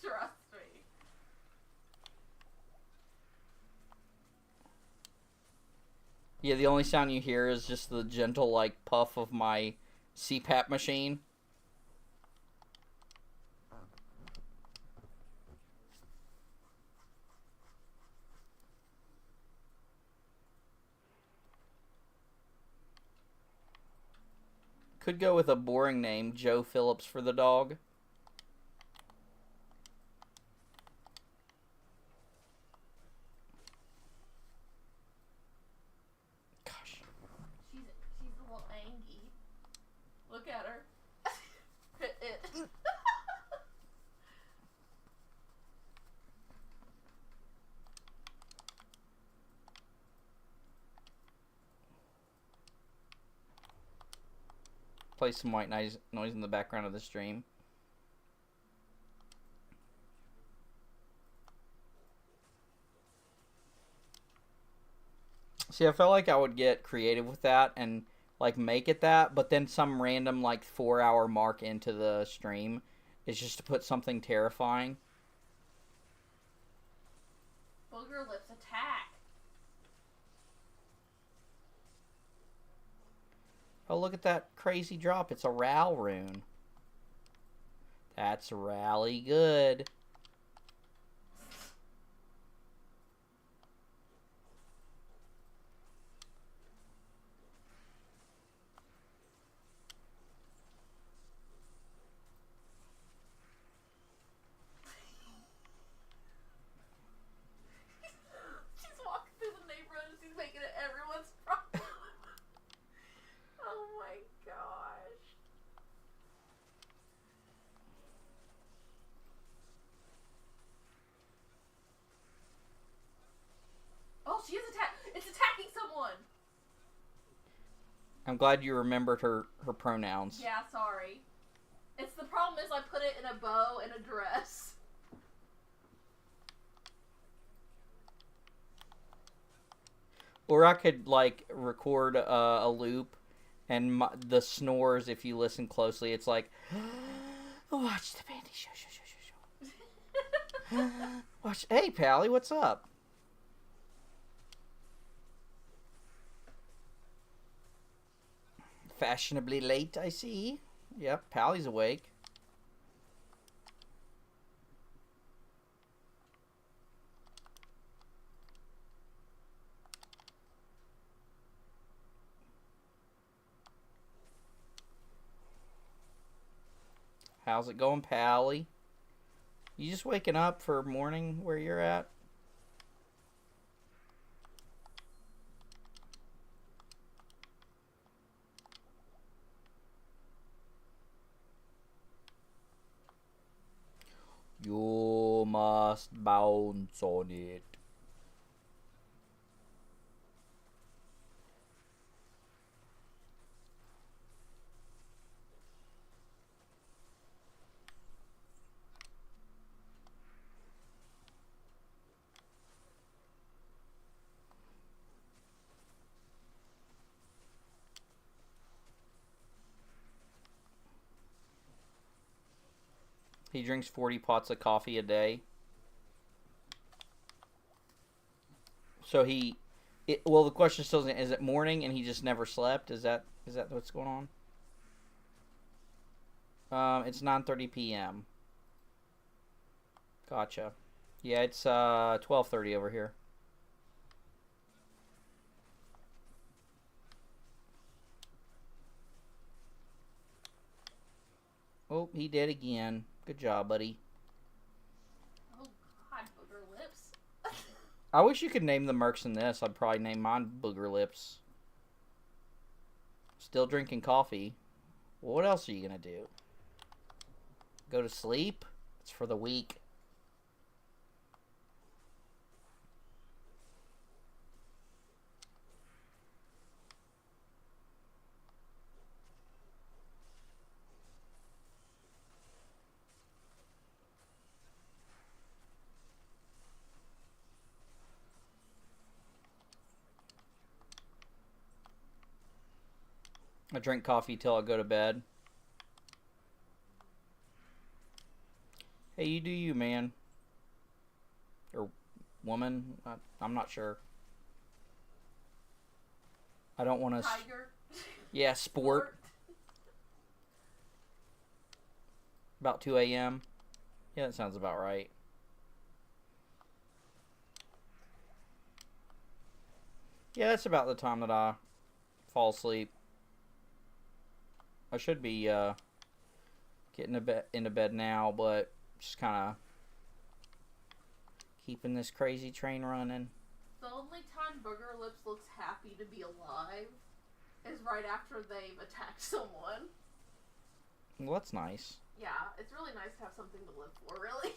Speaker 2: Trust me.
Speaker 1: Yeah, the only sound you hear is just the gentle, like, puff of my CPAP machine. Could go with a boring name, Joe Phillips for the dog. Gosh.
Speaker 2: She's a little angry. Look at her.
Speaker 1: Play some white noise in the background of the stream. See, I felt like I would get creative with that and, like, make it that, but then some random, like, 4-hour mark into the stream is just to put something terrifying.
Speaker 2: Booger Lips attack.
Speaker 1: Oh, look at that crazy drop. It's a Ral rune. That's rally good. I'm glad you remembered her pronouns.
Speaker 2: Yeah, sorry. It's the problem is I put it in a bow and a dress.
Speaker 1: Or I could, like, record a loop, and the snores, if you listen closely, it's like, watch the Bandy show. Watch. Hey, Pally, what's up? Fashionably late, I see. Yep, Pally's awake. How's it going, Pally? You just waking up for morning where you're at? You must bounce on it. He drinks 40 pots of coffee a day. So well, the question still is it morning and he just never slept? Is that what's going on? It's 9:30 p.m. Gotcha. Yeah, it's 12:30 over here. Oh, he did again. Good job, buddy.
Speaker 2: Oh God, booger lips.
Speaker 1: I wish you could name the mercs in this. I'd probably name mine Booger Lips. Still drinking coffee. Well, what else are you gonna do? Go to sleep? It's for the weak. I drink coffee till I go to bed. Hey, you do you, man. Or woman. I'm not sure. I don't want to...
Speaker 2: Tiger.
Speaker 1: Yeah, sport. About 2 a.m. Yeah, that sounds about right. Yeah, that's about the time that I fall asleep. I should be getting into bed now, but just kind of keeping this crazy train running.
Speaker 2: The only time Booger Lips looks happy to be alive is right after they've attacked someone.
Speaker 1: Well, that's nice.
Speaker 2: Yeah, it's really nice to have something to live for, really.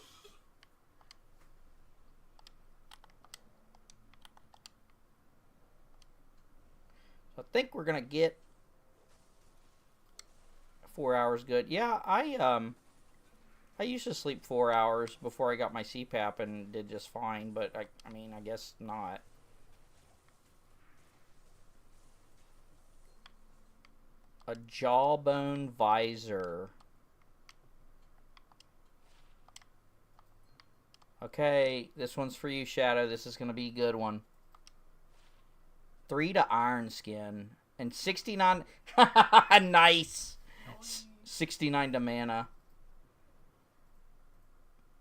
Speaker 1: So I think we're gonna get 4 hours good. Yeah, I used to sleep 4 hours before I got my CPAP and did just fine, but I mean, I guess not. A jawbone visor. Okay, this one's for you, Shadow. This is gonna be a good one. 3 to Iron Skin and 69. Nice. 69 to mana.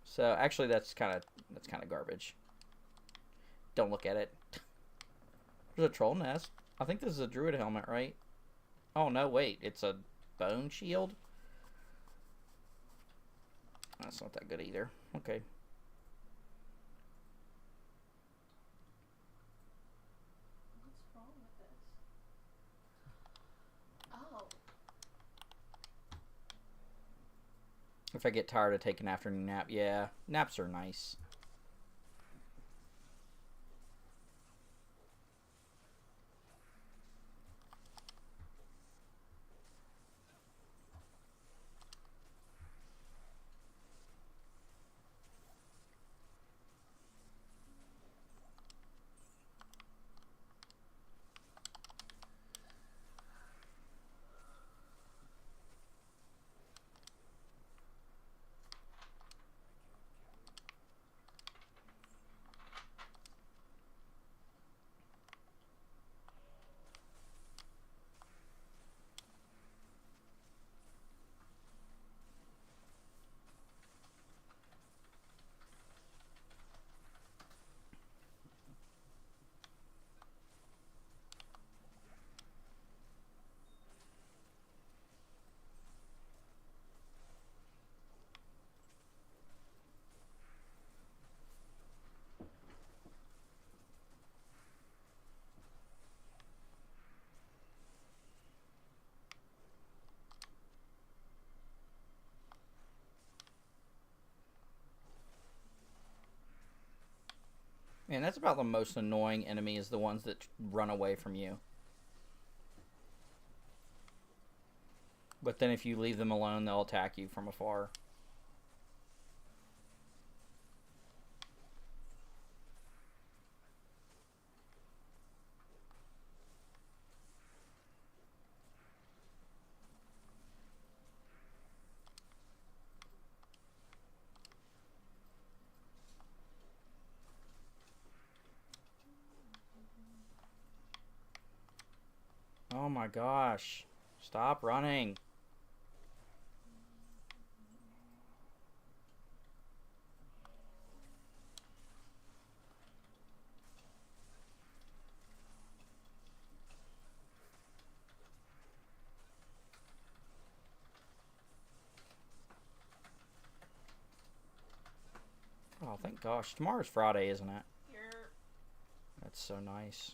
Speaker 1: So actually, that's kind of garbage. Don't look at it. There's a troll nest. I think this is a druid helmet, right? Oh no, wait, it's a bone shield. That's not that good either. Okay.
Speaker 2: What's wrong with this? Oh.
Speaker 1: If I get tired of taking an afternoon nap, yeah, naps are nice. And that's about the most annoying enemy, is the ones that run away from you. But then if you leave them alone, they'll attack you from afar. Oh my gosh. Stop running. Oh, thank gosh. Tomorrow's Friday, isn't it?
Speaker 2: Here.
Speaker 1: That's so nice.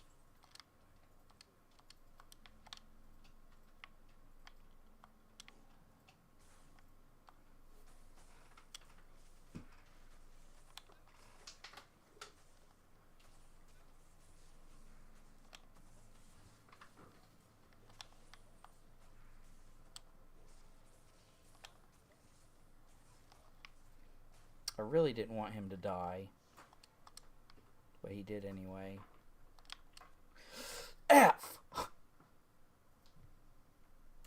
Speaker 1: I really didn't want him to die. But he did anyway. F!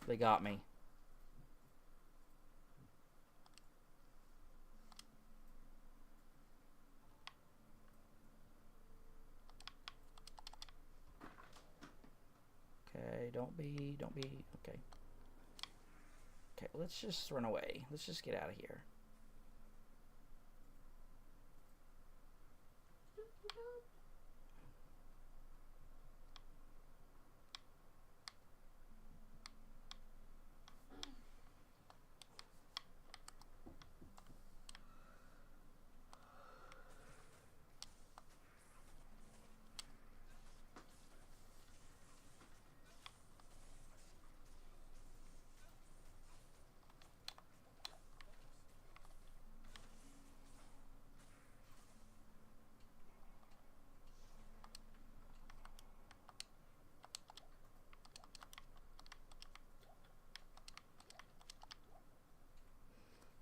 Speaker 1: They got me. Okay, don't be, okay. Okay, let's just run away. Let's just get out of here.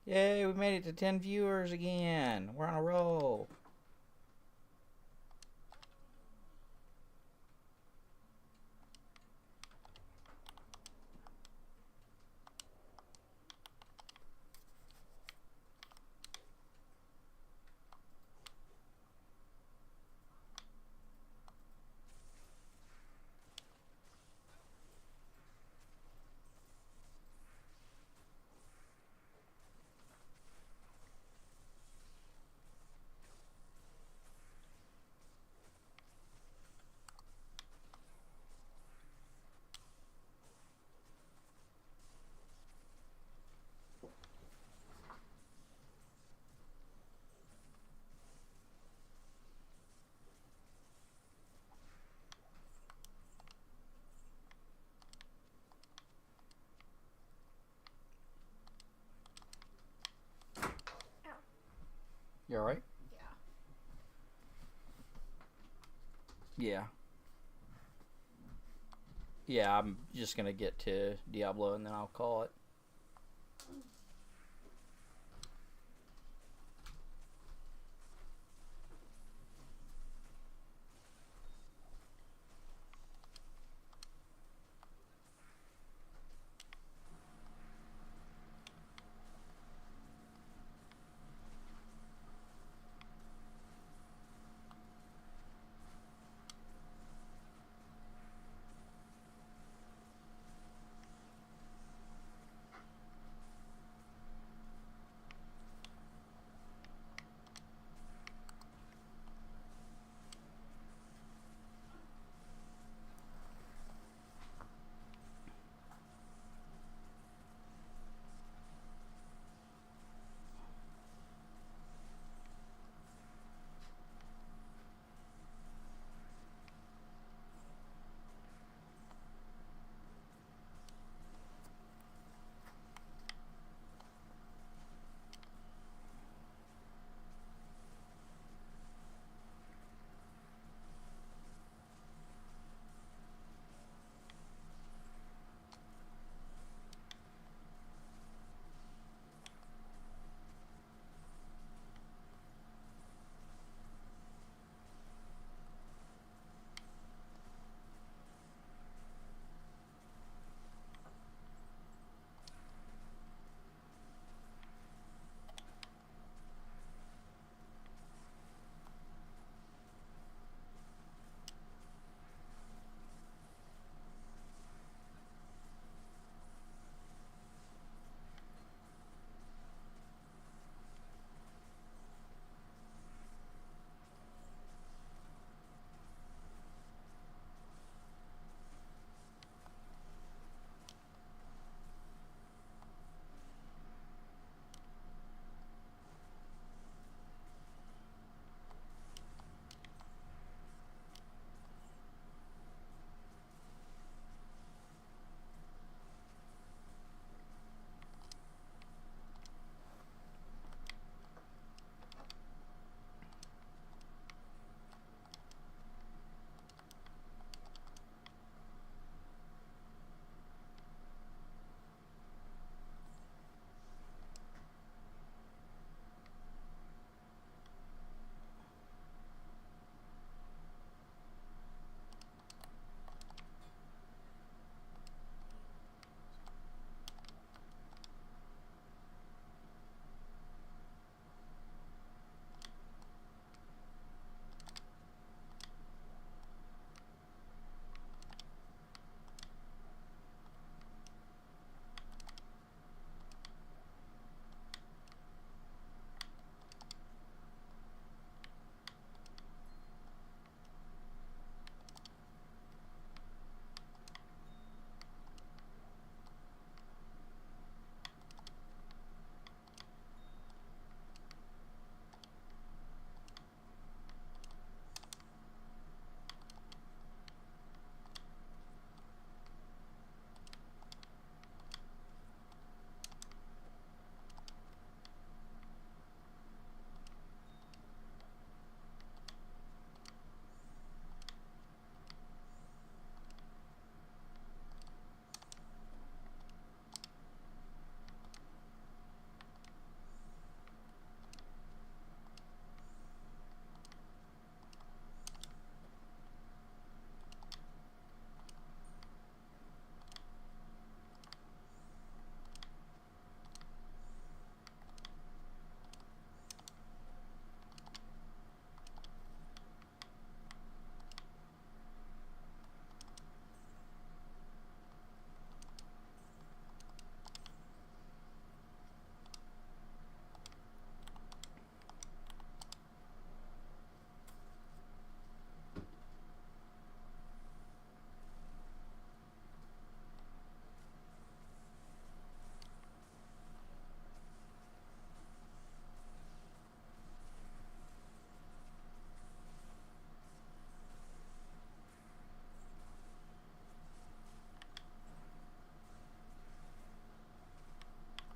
Speaker 1: Yay, we made it to 10 viewers again. We're on a roll. You alright?
Speaker 2: Yeah.
Speaker 1: Yeah. Yeah, I'm just gonna get to Diablo and then I'll call it.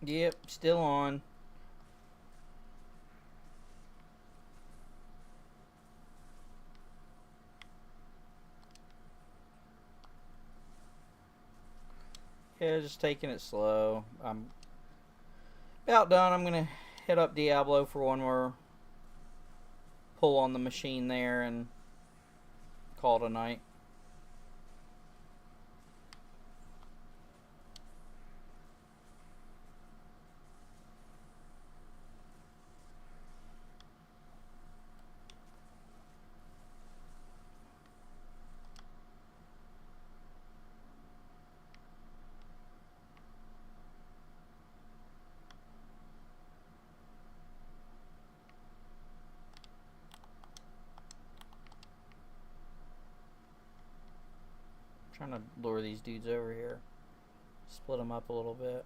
Speaker 1: Yep, still on. Yeah, just taking it slow. I'm about done. I'm gonna hit up Diablo for one more pull on the machine there and call it a night. Trying to lure these dudes over here. Split them up a little bit.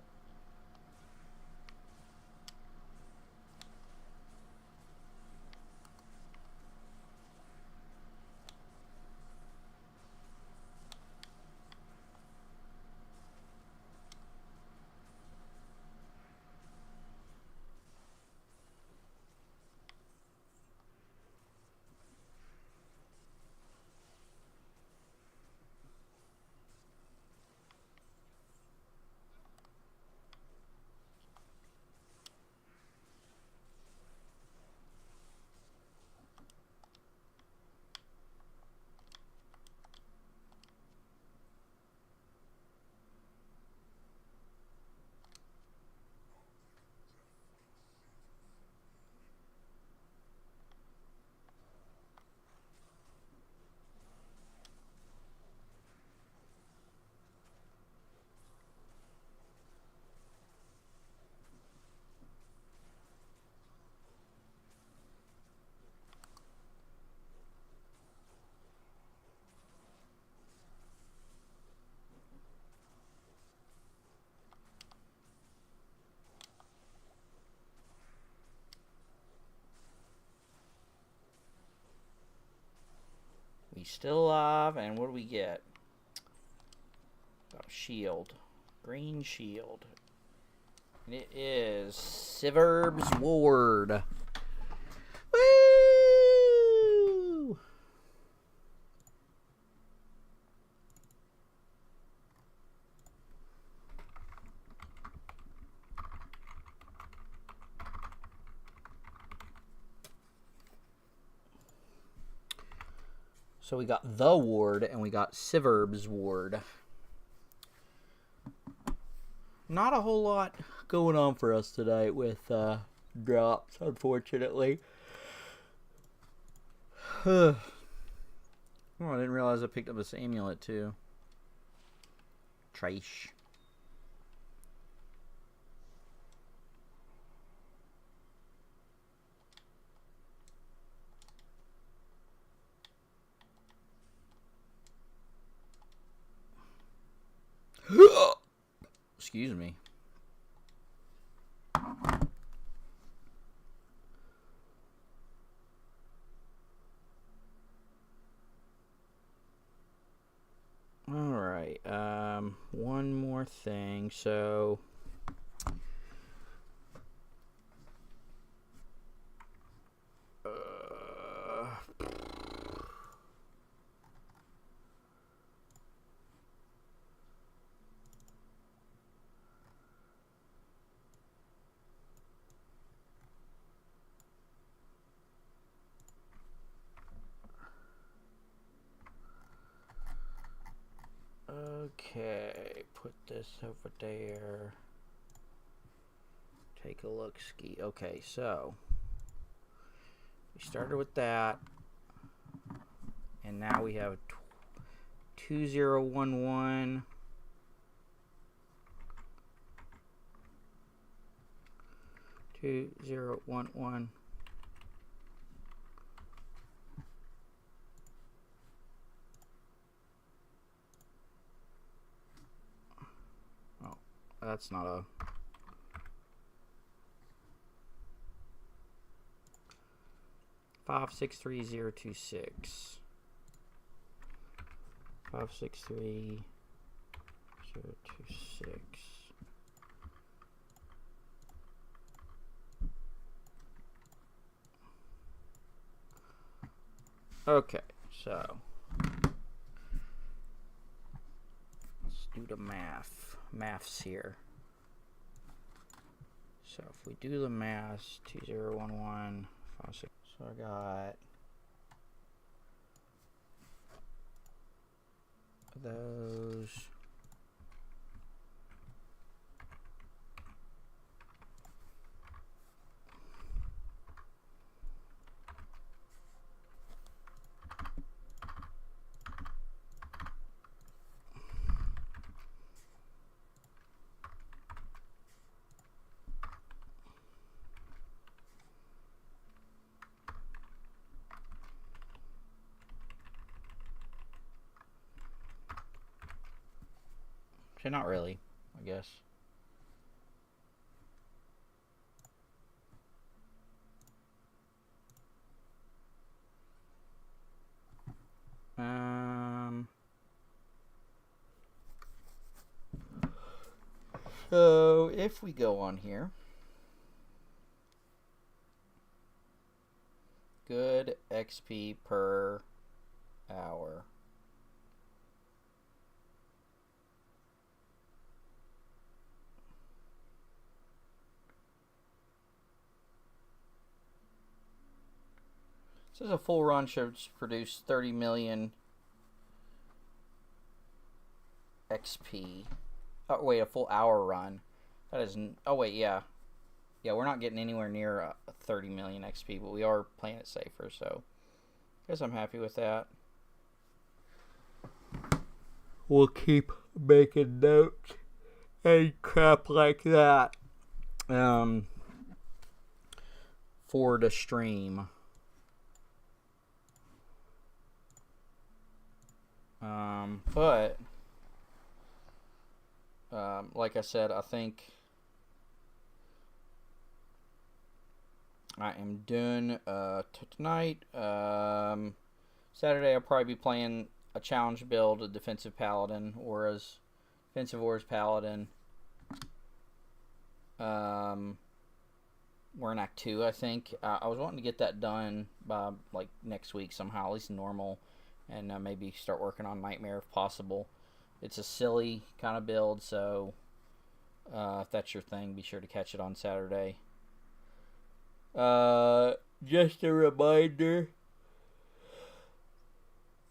Speaker 1: We still alive, and what do we get? Got a shield. Green shield. And it is Siverb's Ward. Woo! So we got the Ward, and we got Siverb's Ward. Not a whole lot going on for us tonight with drops, unfortunately. Oh, I didn't realize I picked up this amulet, too. Trash. Excuse me. Alright, one more thing, so... Okay, put this over there. Take a look ski. Okay, so we started with that, and now we have 2011. 2011. Oh, that's not a... Five 63026. 563 026. Okay, so let's do the math. Maths here. So if we do the math, 2011, 56. So I got those. Okay, not really, I guess. So if we go on here, good XP per hour. It says a full run should produce 30 million XP. Oh, wait, a full hour run. That isn't... Oh, wait, yeah. Yeah, we're not getting anywhere near 30 million XP, but we are playing it safer, so... I guess I'm happy with that. We'll keep making notes and crap like that. For the stream. But... like I said, I think I am done tonight. Saturday I'll probably be playing a challenge build, a defensive paladin, defensive auras paladin. We're in Act 2, I think. I was wanting to get that done by like next week somehow, at least normal, and maybe start working on Nightmare if possible. It's a silly kind of build, so if that's your thing, be sure to catch it on Saturday. Just a reminder,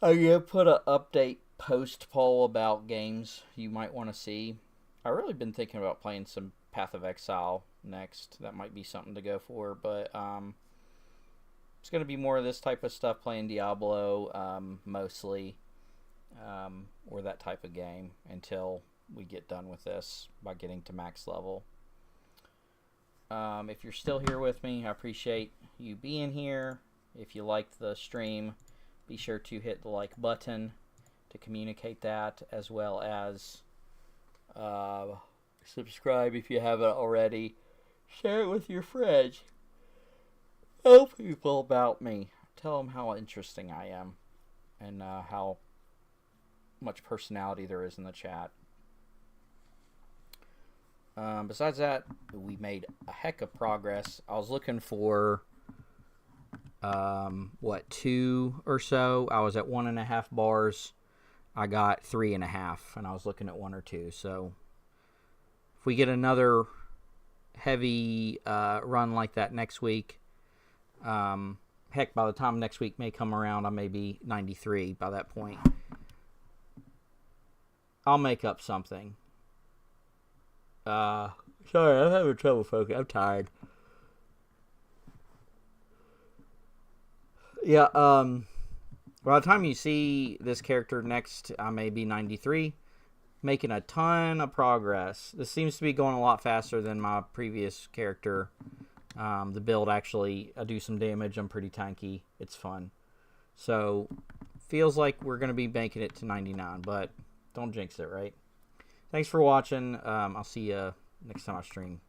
Speaker 1: I'm going to put an update post poll about games you might want to see. I've really been thinking about playing some Path of Exile next. That might be something to go for, but it's going to be more of this type of stuff, playing Diablo mostly. Or that type of game until we get done with this by getting to max level. If you're still here with me, I appreciate you being here. If you liked the stream, be sure to hit the like button to communicate that, as well as subscribe if you haven't already. Share it with your friends. Tell people about me. Tell them how interesting I am and how much personality there is in the chat. Besides that, we made a heck of progress. I was looking for 2 or so. I was at 1.5 bars. I got 3.5, and I was looking at 1 or 2. So if we get another heavy run like that next week, heck, by the time next week may come around, I may be 93 by that point. I'll make up something. Sorry, I'm having trouble focusing. I'm tired. Yeah, by the time you see this character next, I may be 93. Making a ton of progress. This seems to be going a lot faster than my previous character. The build actually, I do some damage. I'm pretty tanky. It's fun. So, feels like we're going to be making it to 99, but don't jinx it, right? Thanks for watching. I'll see you next time I stream.